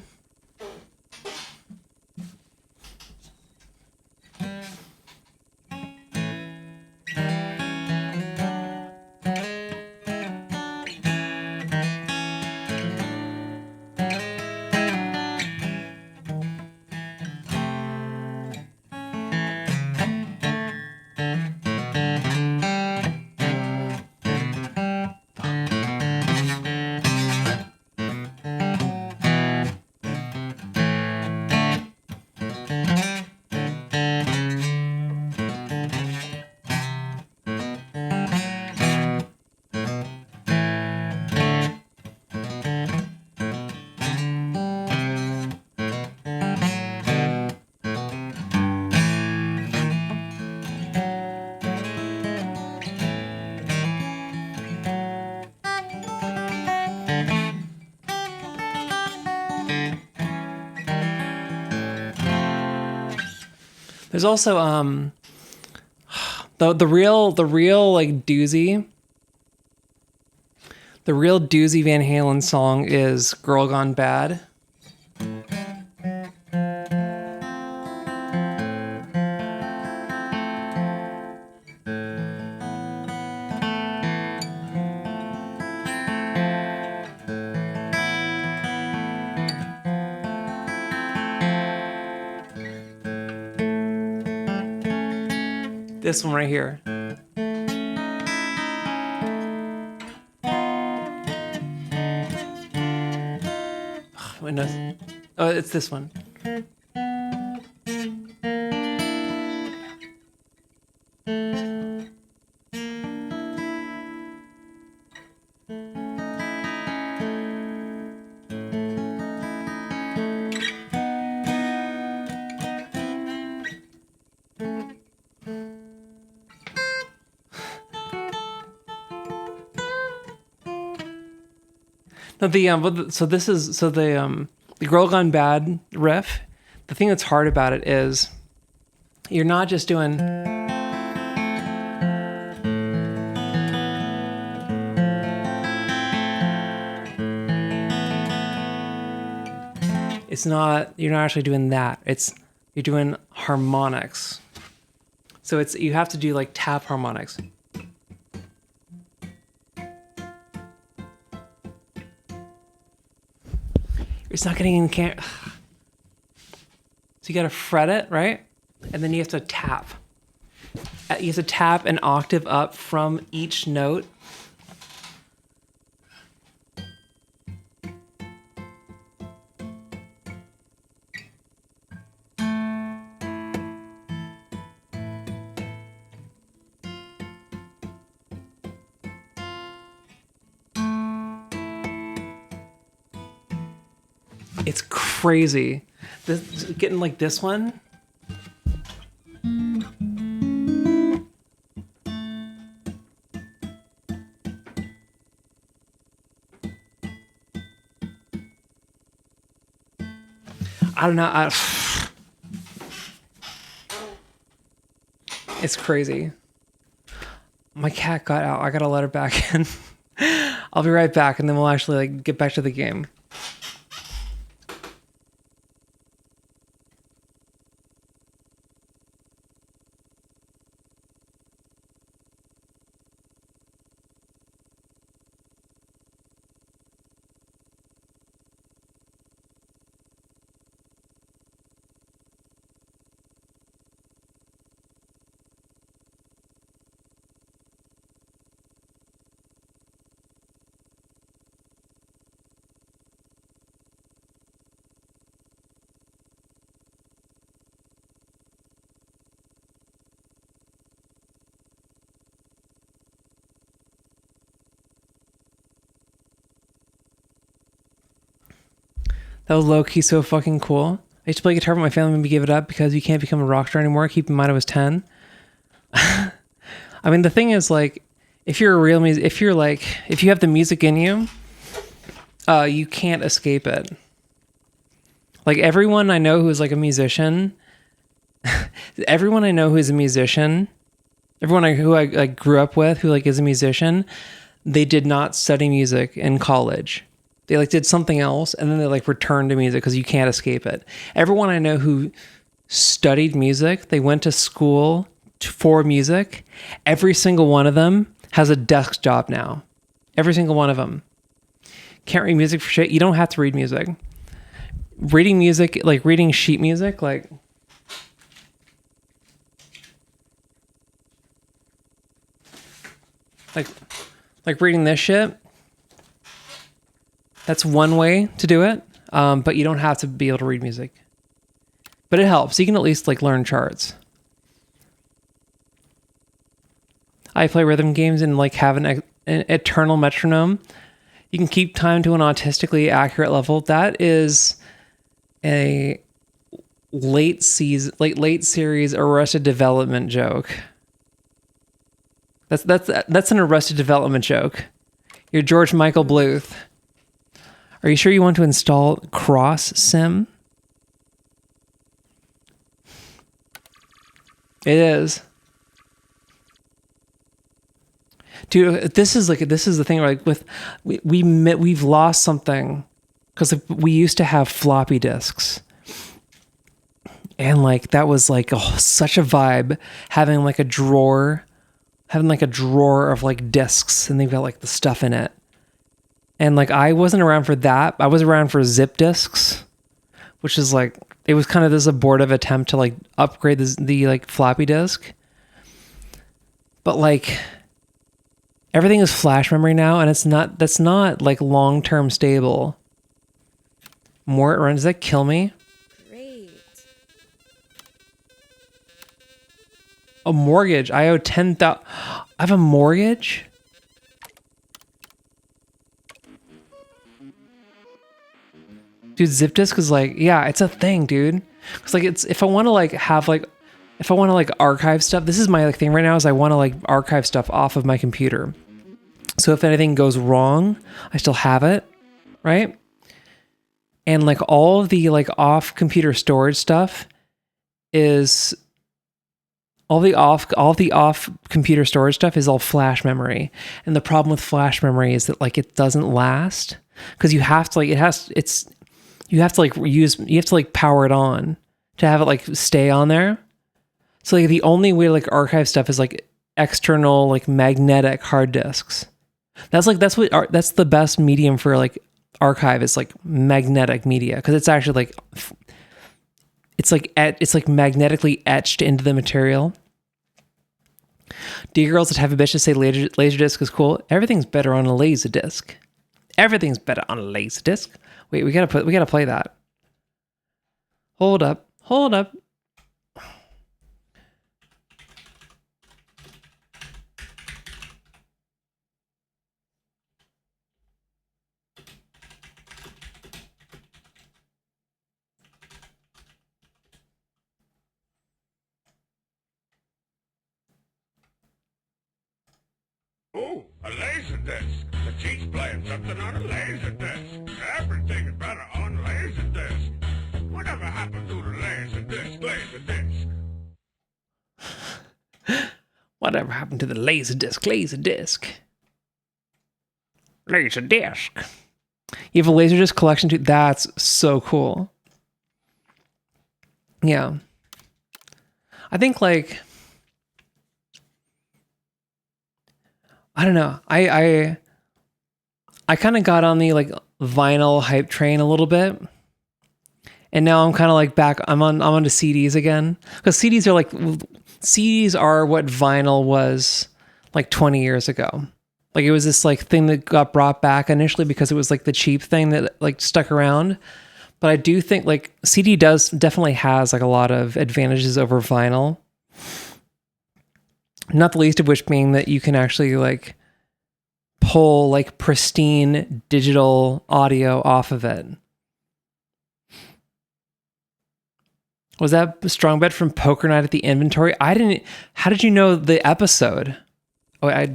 There's also the real like doozy. The real doozy Van Halen song is "Girl Gone Bad." This one right here. Wait, no. Oh, it's this one. No, the Girl Gone Bad riff. The thing that's hard about it is you're not just doing. You're not actually doing that. You're doing harmonics. So you have to do like tap harmonics. It's not getting in So you gotta fret it, right? And then you have to tap. You have to tap an octave up from each note. It's crazy. Getting like this one. I don't know. It's crazy. My cat got out. I gotta let her back in. I'll be right back, and then we'll actually like get back to the game. That was low-key so fucking cool. I used to play guitar, but my family made me give it up because you can't become a rock star anymore. Keep in mind I was 10. I mean, the thing is, like, if you have the music in you, you can't escape it. Like, everyone I know who's like a musician, everyone who I like grew up with who like is a musician, they did not study music in college. They like did something else and then they like returned to music because you can't escape it. Everyone I know who studied music, they went to school for music. Every single one of them has a desk job now. Every single one of them. Can't read music for shit. You don't have to read music. Reading music, like reading sheet music, like reading this shit. That's one way to do it, but you don't have to be able to read music. But it helps. You can at least like learn charts. I play rhythm games and like have an eternal metronome. You can keep time to an autistically accurate level. That is a late series Arrested Development joke. That's an Arrested Development joke. You're George Michael Bluth. Are you sure you want to install Cross Sim? It is. Dude, this is the thing, like we've lost something because we used to have floppy disks. And like that was like such a vibe, having like a drawer of like discs and they've got like the stuff in it. And like I wasn't around for that. I was around for zip disks, which is like it was kind of this abortive attempt to like upgrade the like floppy disk. But like everything is flash memory now, and that's not like long-term stable. Mort run, does that kill me? Great. A mortgage. I owe 10,000. I have a mortgage? Dude, zip disk is like, yeah, it's a thing, dude. Cause like it's if I want to like have like if I want to like archive stuff, this is my like thing right now is I want to like archive stuff off of my computer. So if anything goes wrong, I still have it, right? And like all of the like off computer storage stuff is all the off computer storage stuff is all flash memory. And the problem with flash memory is that like it doesn't last because you have to like you have to like power it on to have it like stay on there. So like the only way to like archive stuff is like external like magnetic hard disks. That's the best medium for like archive is like magnetic media because it's actually like it's like magnetically etched into the material. Do you girls that have a bitch to say laser disc is cool? Everything's better on a laser disc. Everything's better on a laser disc. Wait, we gotta play that. Hold up. Oh, a laser disc. The chief's playing something on a laser disc. Everything is better on laser disc. Whatever happened to the laser disc? Laser disc. Whatever happened to the laser disc? Laser disc. Laser disc. You have a laser disc collection too? That's so cool. Yeah. I think like I don't know. I kind of got on the like vinyl hype train a little bit. And now I'm kind of like back I'm onto CDs again cuz CDs are what vinyl was like 20 years ago. Like it was this like thing that got brought back initially because it was like the cheap thing that like stuck around. But I do think like CD definitely has like a lot of advantages over vinyl. Not the least of which being that you can actually like pull like pristine digital audio off of it. Was that a strong bet from Poker Night at the Inventory? How did you know the episode? Oh,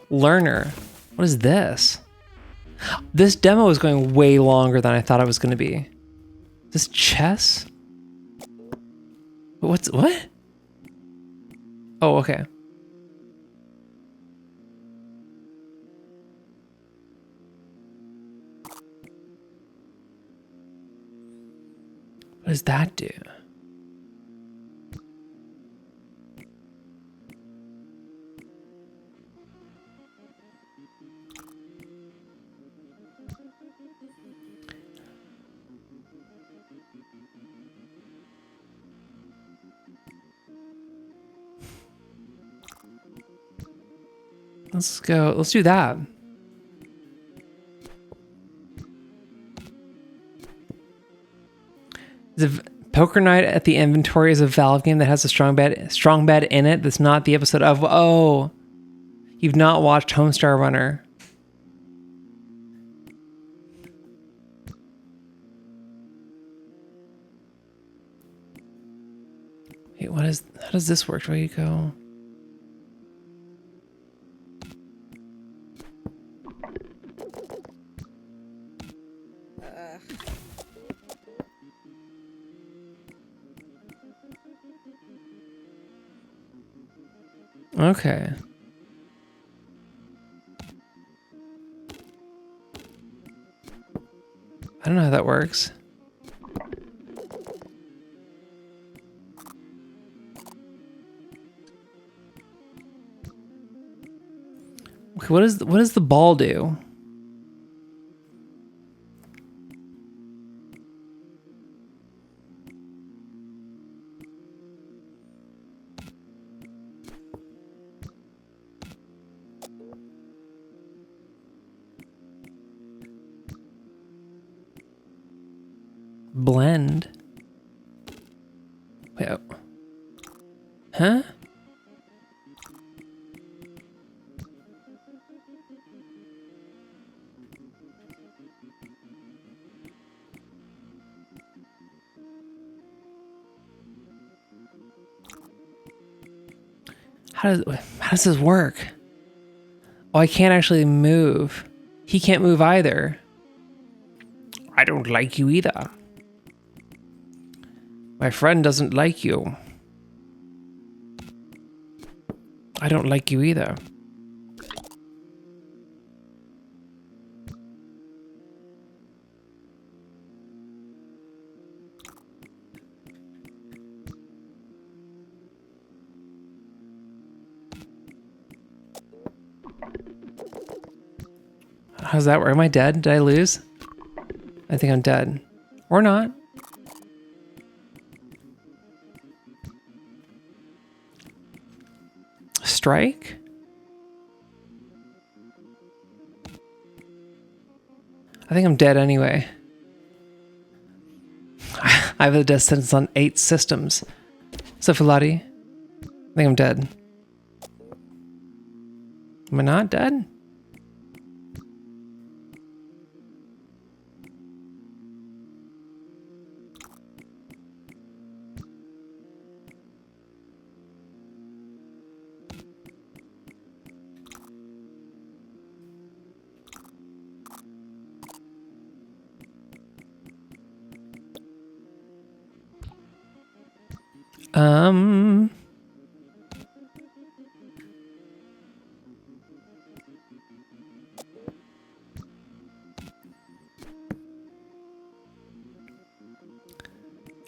Learner. What is this? This demo is going way longer than I thought it was going to be. This chess? What? Oh, okay. What does that do? Let's go. Let's do that. Poker Night at the Inventory is a Valve game that has a strong bet in it. That's not the episode of. Oh, you've not watched Homestar Runner. Wait, how does this work? Where you go? Okay. I don't know how that works. Okay, what does the ball do? blend. Wait, oh. Huh? How does this work? Oh, I can't actually move. He can't move either. I don't like you either. My friend doesn't like you. I don't like you either. How's that work? Am I dead? Did I lose? I think I'm dead. Or not. Strike? I think I'm dead anyway. I have a death sentence on 8 systems. So Filati, I think I'm dead. Am I not dead?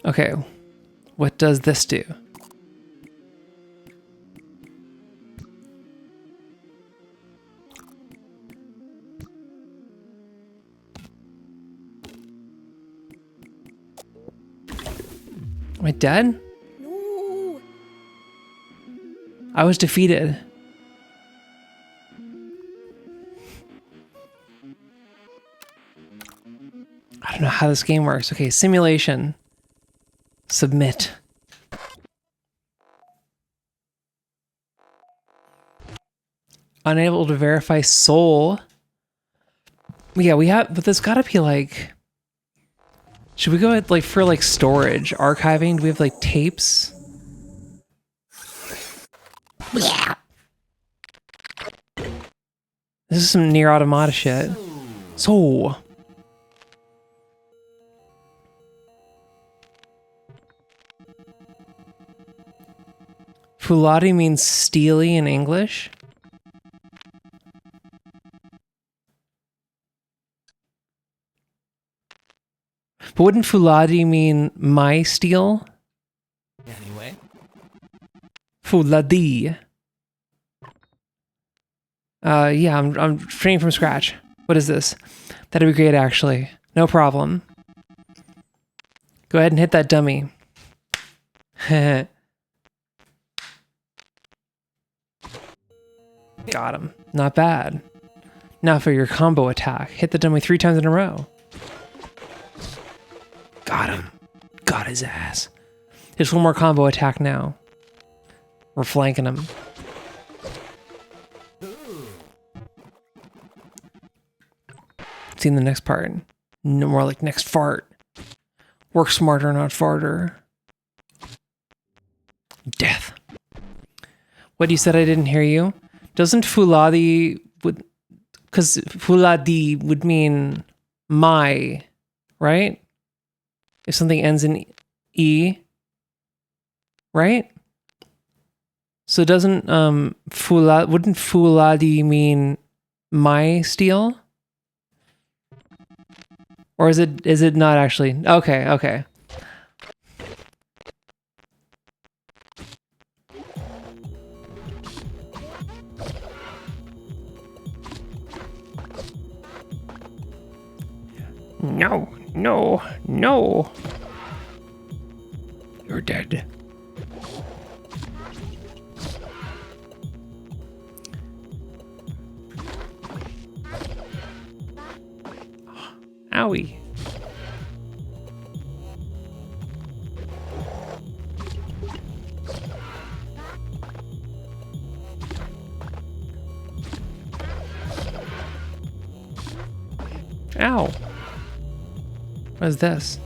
Okay, what does this do? Am I dead? No. I was defeated. I don't know how this game works. Okay, simulation. Submit. Unable to verify soul. Yeah, we have, but there's gotta be like, should we go at like for like storage, archiving? Do we have like tapes? Yeah. This is some near automata shit. So. Fulati means steely in English. But wouldn't Fuladi mean my steel? Anyway. Fuladi. Yeah, I'm training from scratch. What is this? That'd be great, actually. No problem. Go ahead and hit that dummy. Got him. Not bad. Now for your combo attack. Hit the dummy 3 times in a row. Got him. Got his ass. Just one more combo attack now. We're flanking him. See in the next part. No more like next fart. Work smarter, not farter. Death. What you said? I didn't hear you. Doesn't Fuladi would, because Fuladi would mean my, right? If something ends in E, right? So doesn't wouldn't Fuladi mean my steel? Or is it not actually? Okay, okay. No, no, no. You're dead. Owie. Ow. What is this?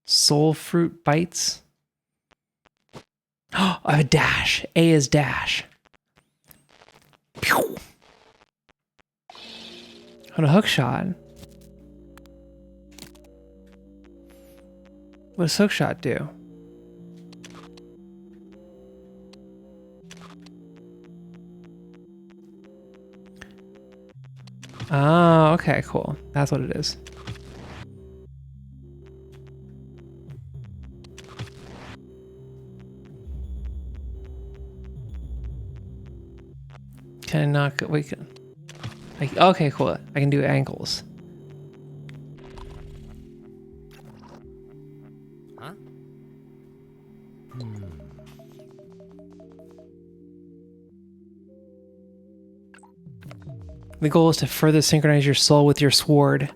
Soul fruit bites. Oh, I have a dash. A is dash. Pew. What a hook shot. What does hook shot do? Oh, okay, cool. That's what it is. Can I not go? Wait, okay, cool. I can do ankles. Huh? The goal is to further synchronize your soul with your sword.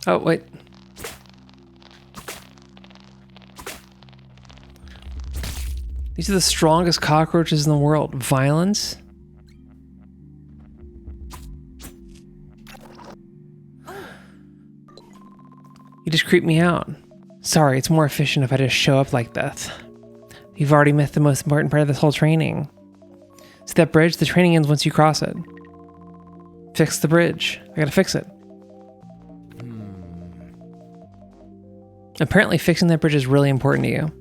Oh, wait. These are the strongest cockroaches in the world. Violence? You just creep me out. Sorry, it's more efficient if I just show up like this. You've already missed the most important part of this whole training. See that bridge? The training ends once you cross it. Fix the bridge. I gotta fix it. Apparently fixing that bridge is really important to you.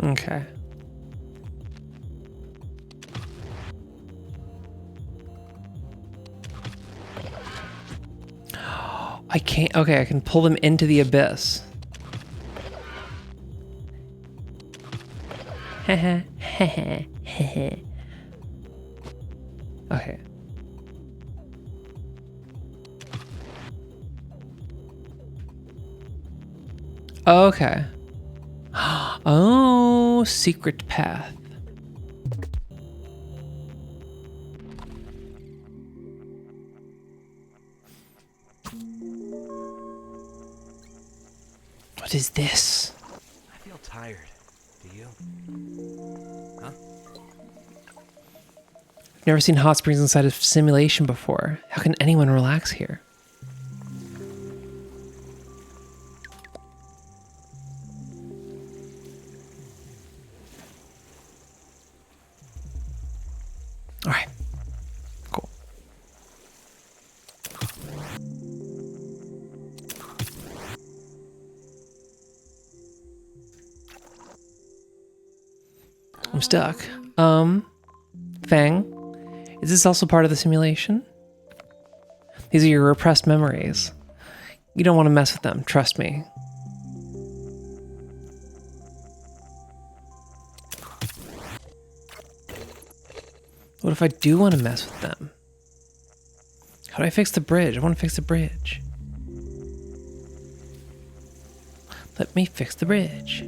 Okay. I can't. Okay, I can pull them into the abyss. Okay. Okay. Oh, secret path. What is this? I feel tired. Do you? Huh? I've never seen hot springs inside a simulation before. How can anyone relax here? All right. Cool. I'm stuck. Fang, is this also part of the simulation? These are your repressed memories. You don't want to mess with them, trust me. What if I do want to mess with them? How do I fix the bridge? I want to fix the bridge. Let me fix the bridge.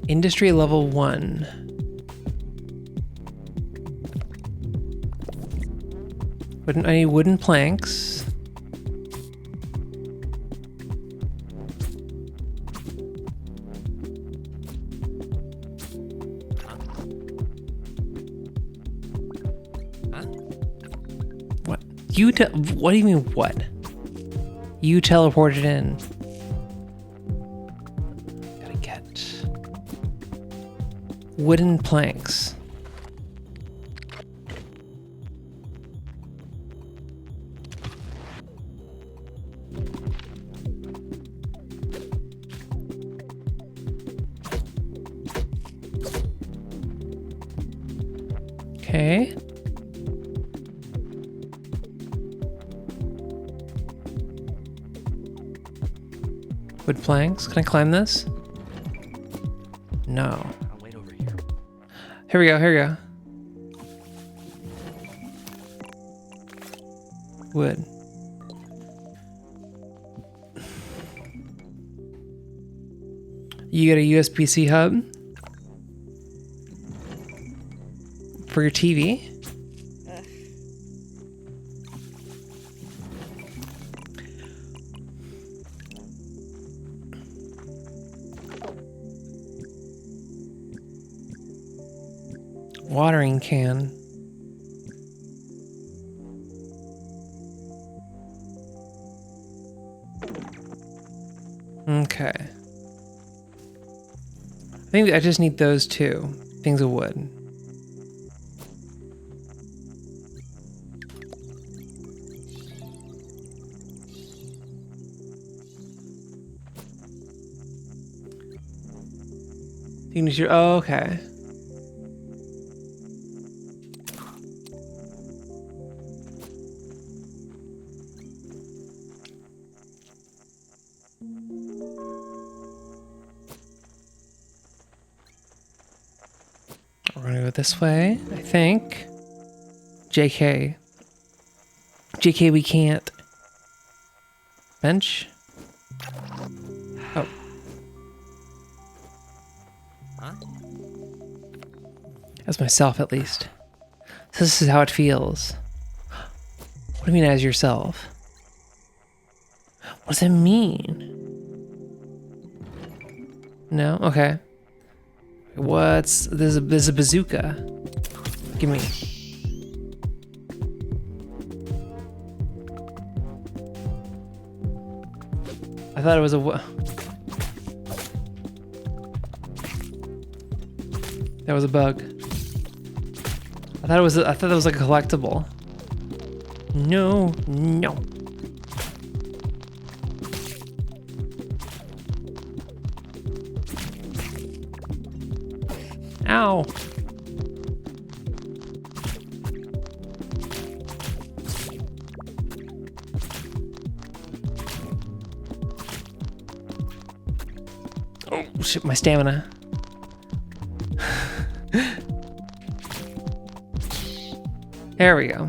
Industry level 1. I need wooden planks. What? What do you mean what? You teleported in. Gotta get wooden planks. Okay. planks. Can I climb this? No. I'll wait over here. Here we go, here we go. Wood. You get a USB-C hub for your TV. Watering can. Okay. I think I just need those two things of wood. Signature. Oh, okay. We're gonna go this way, I think. JK. JK, we can't. Bench? Oh. Huh? As myself, at least. So this is how it feels. What do you mean, as yourself? What does it mean? No? Okay. There's a bazooka. Give me. I thought it was that was a bug. I thought that was like a collectible. No. Ow. Oh shit, my stamina. There we go.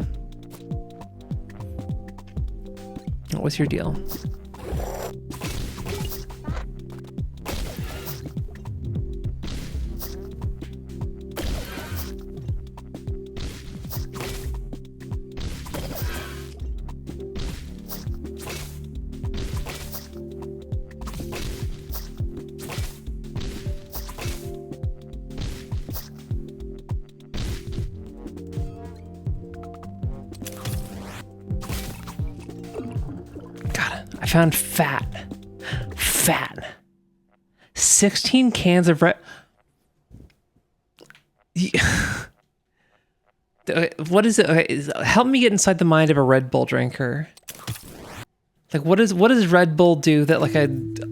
What's your deal? I found fat. 16 cans of red. What is it? Okay, help me get inside the mind of a Red Bull drinker. Like, what does Red Bull do that like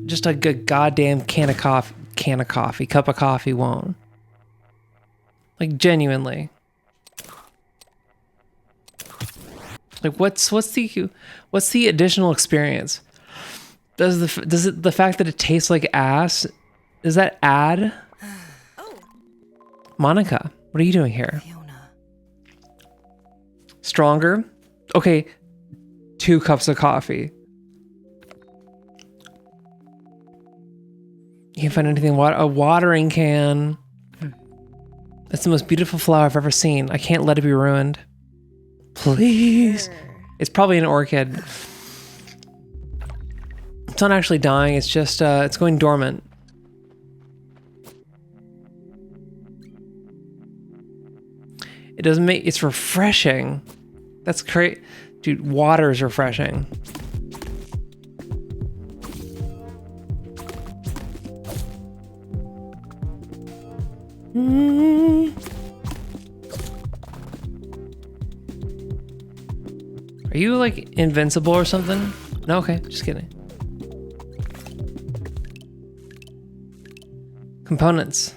just a good goddamn cup of coffee won't? Like, genuinely. Like, what's the additional experience? Does the fact that it tastes like ass, does that add? Oh. Monica, what are you doing here? Fiona. Stronger? Okay, 2 cups of coffee. You can't find anything. A watering can. That's the most beautiful flower I've ever seen. I can't let it be ruined. Please. Sure. It's probably an orchid. It's not actually dying. It's just it's going dormant. It doesn't make. It's refreshing. That's great, dude. Water is refreshing. Are you like invincible or something? No, okay, just kidding. Components.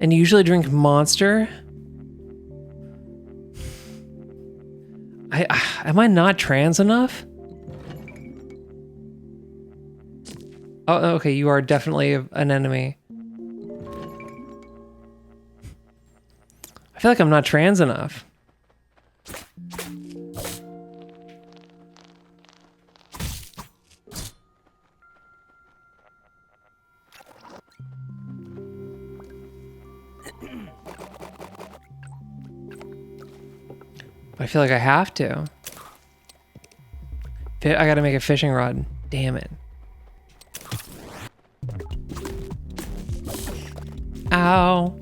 And you usually drink Monster. Am I not trans enough? Oh, okay, you are definitely an enemy. I feel like I'm not trans enough. I feel like I have to. I gotta make a fishing rod. Damn it. Ow.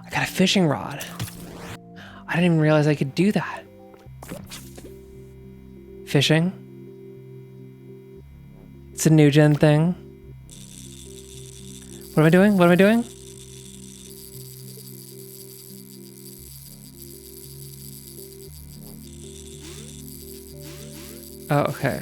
I got a fishing rod. I didn't even realize I could do that. Fishing. It's a new gen thing. What am I doing? What am I doing? Oh, okay.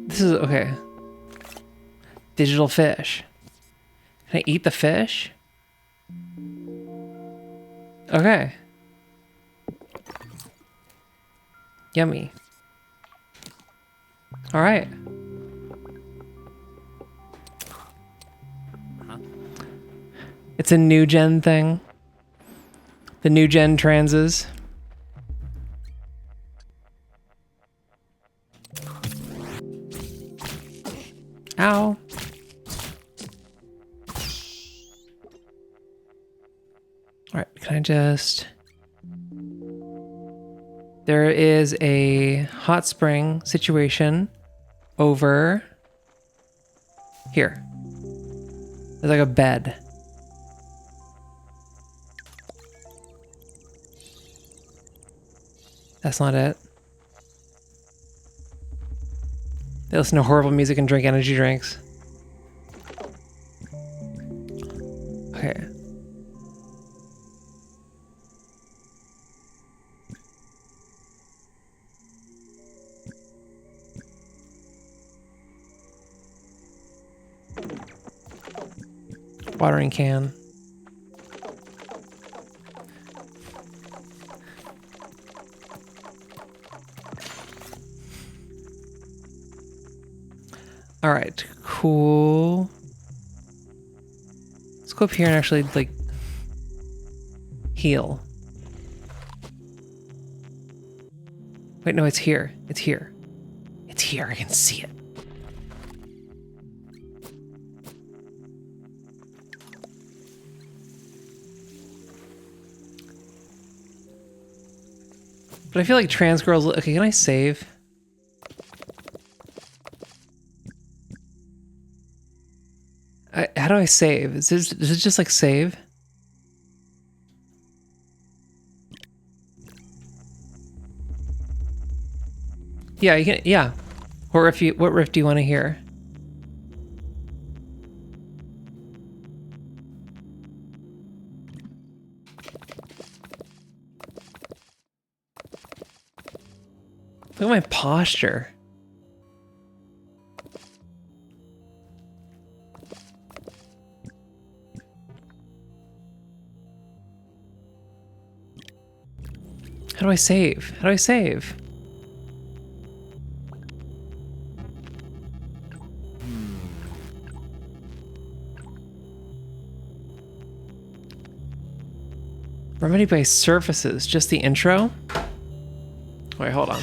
This is okay. Digital fish. Can I eat the fish? Okay. Yummy. All right. It's a new gen thing. The new gen transes. Ow. All right, can I just... There is a hot spring situation over here. There's like a bed. That's not it. They listen to horrible music and drink energy drinks. Okay. Watering can. All right, cool. Let's go up here and actually like heal. Wait, no, it's here. It's here. It's here. I can see it. But I feel like trans girls... Okay, can I save? How do I save? Is it just like save? Yeah, you can... Yeah. What riff do you want to hear? Look at my posture. How do I save? How do I save? Remedy by surfaces, just the intro? Wait, hold on.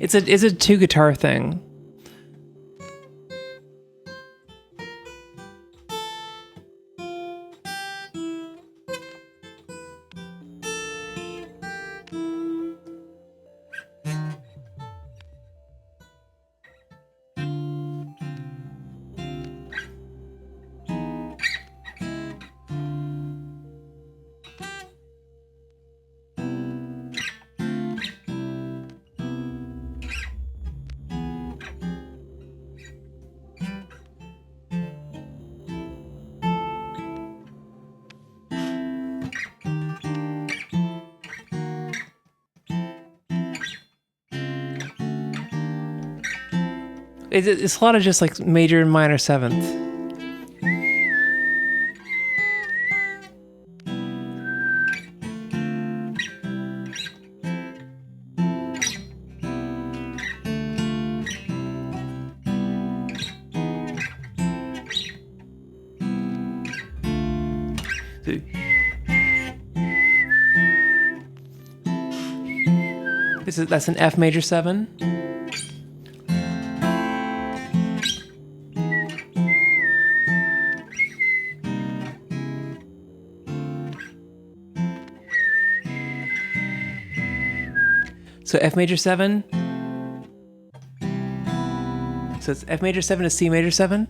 It's a 2 guitar thing. It's a lot of just like major and minor seventh. That's an F major 7. So F major 7. So it's F major 7 to C major 7.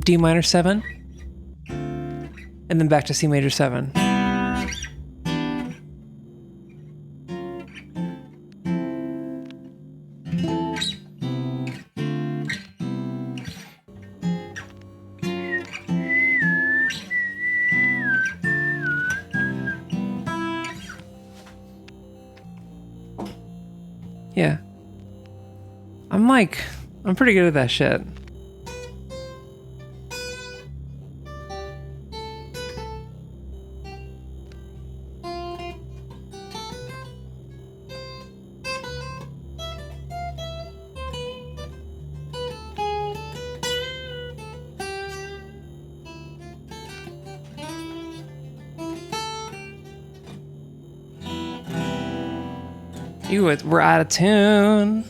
D minor 7. And then back to C major 7. Yeah. I'm pretty good at that shit. We're out of tune.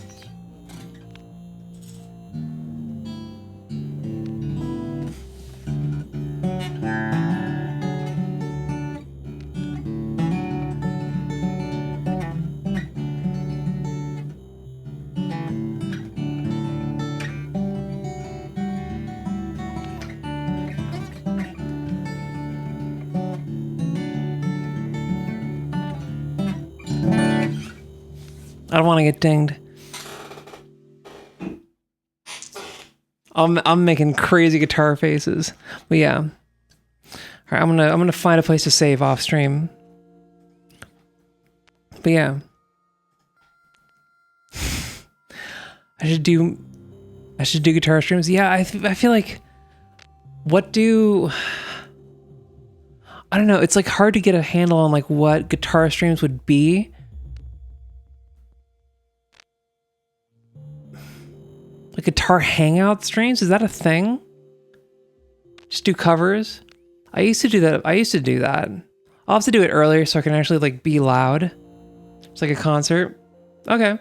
I don't want to get dinged. I'm making crazy guitar faces. But yeah. All right, I'm gonna find a place to save off stream. But yeah. I should do guitar streams. Yeah, I feel like I don't know, it's like hard to get a handle on like what guitar streams would be. Like guitar hangout streams? Is that a thing? Just do covers? I used to do that. I'll have to do it earlier so I can actually like be loud. It's like a concert. Okay.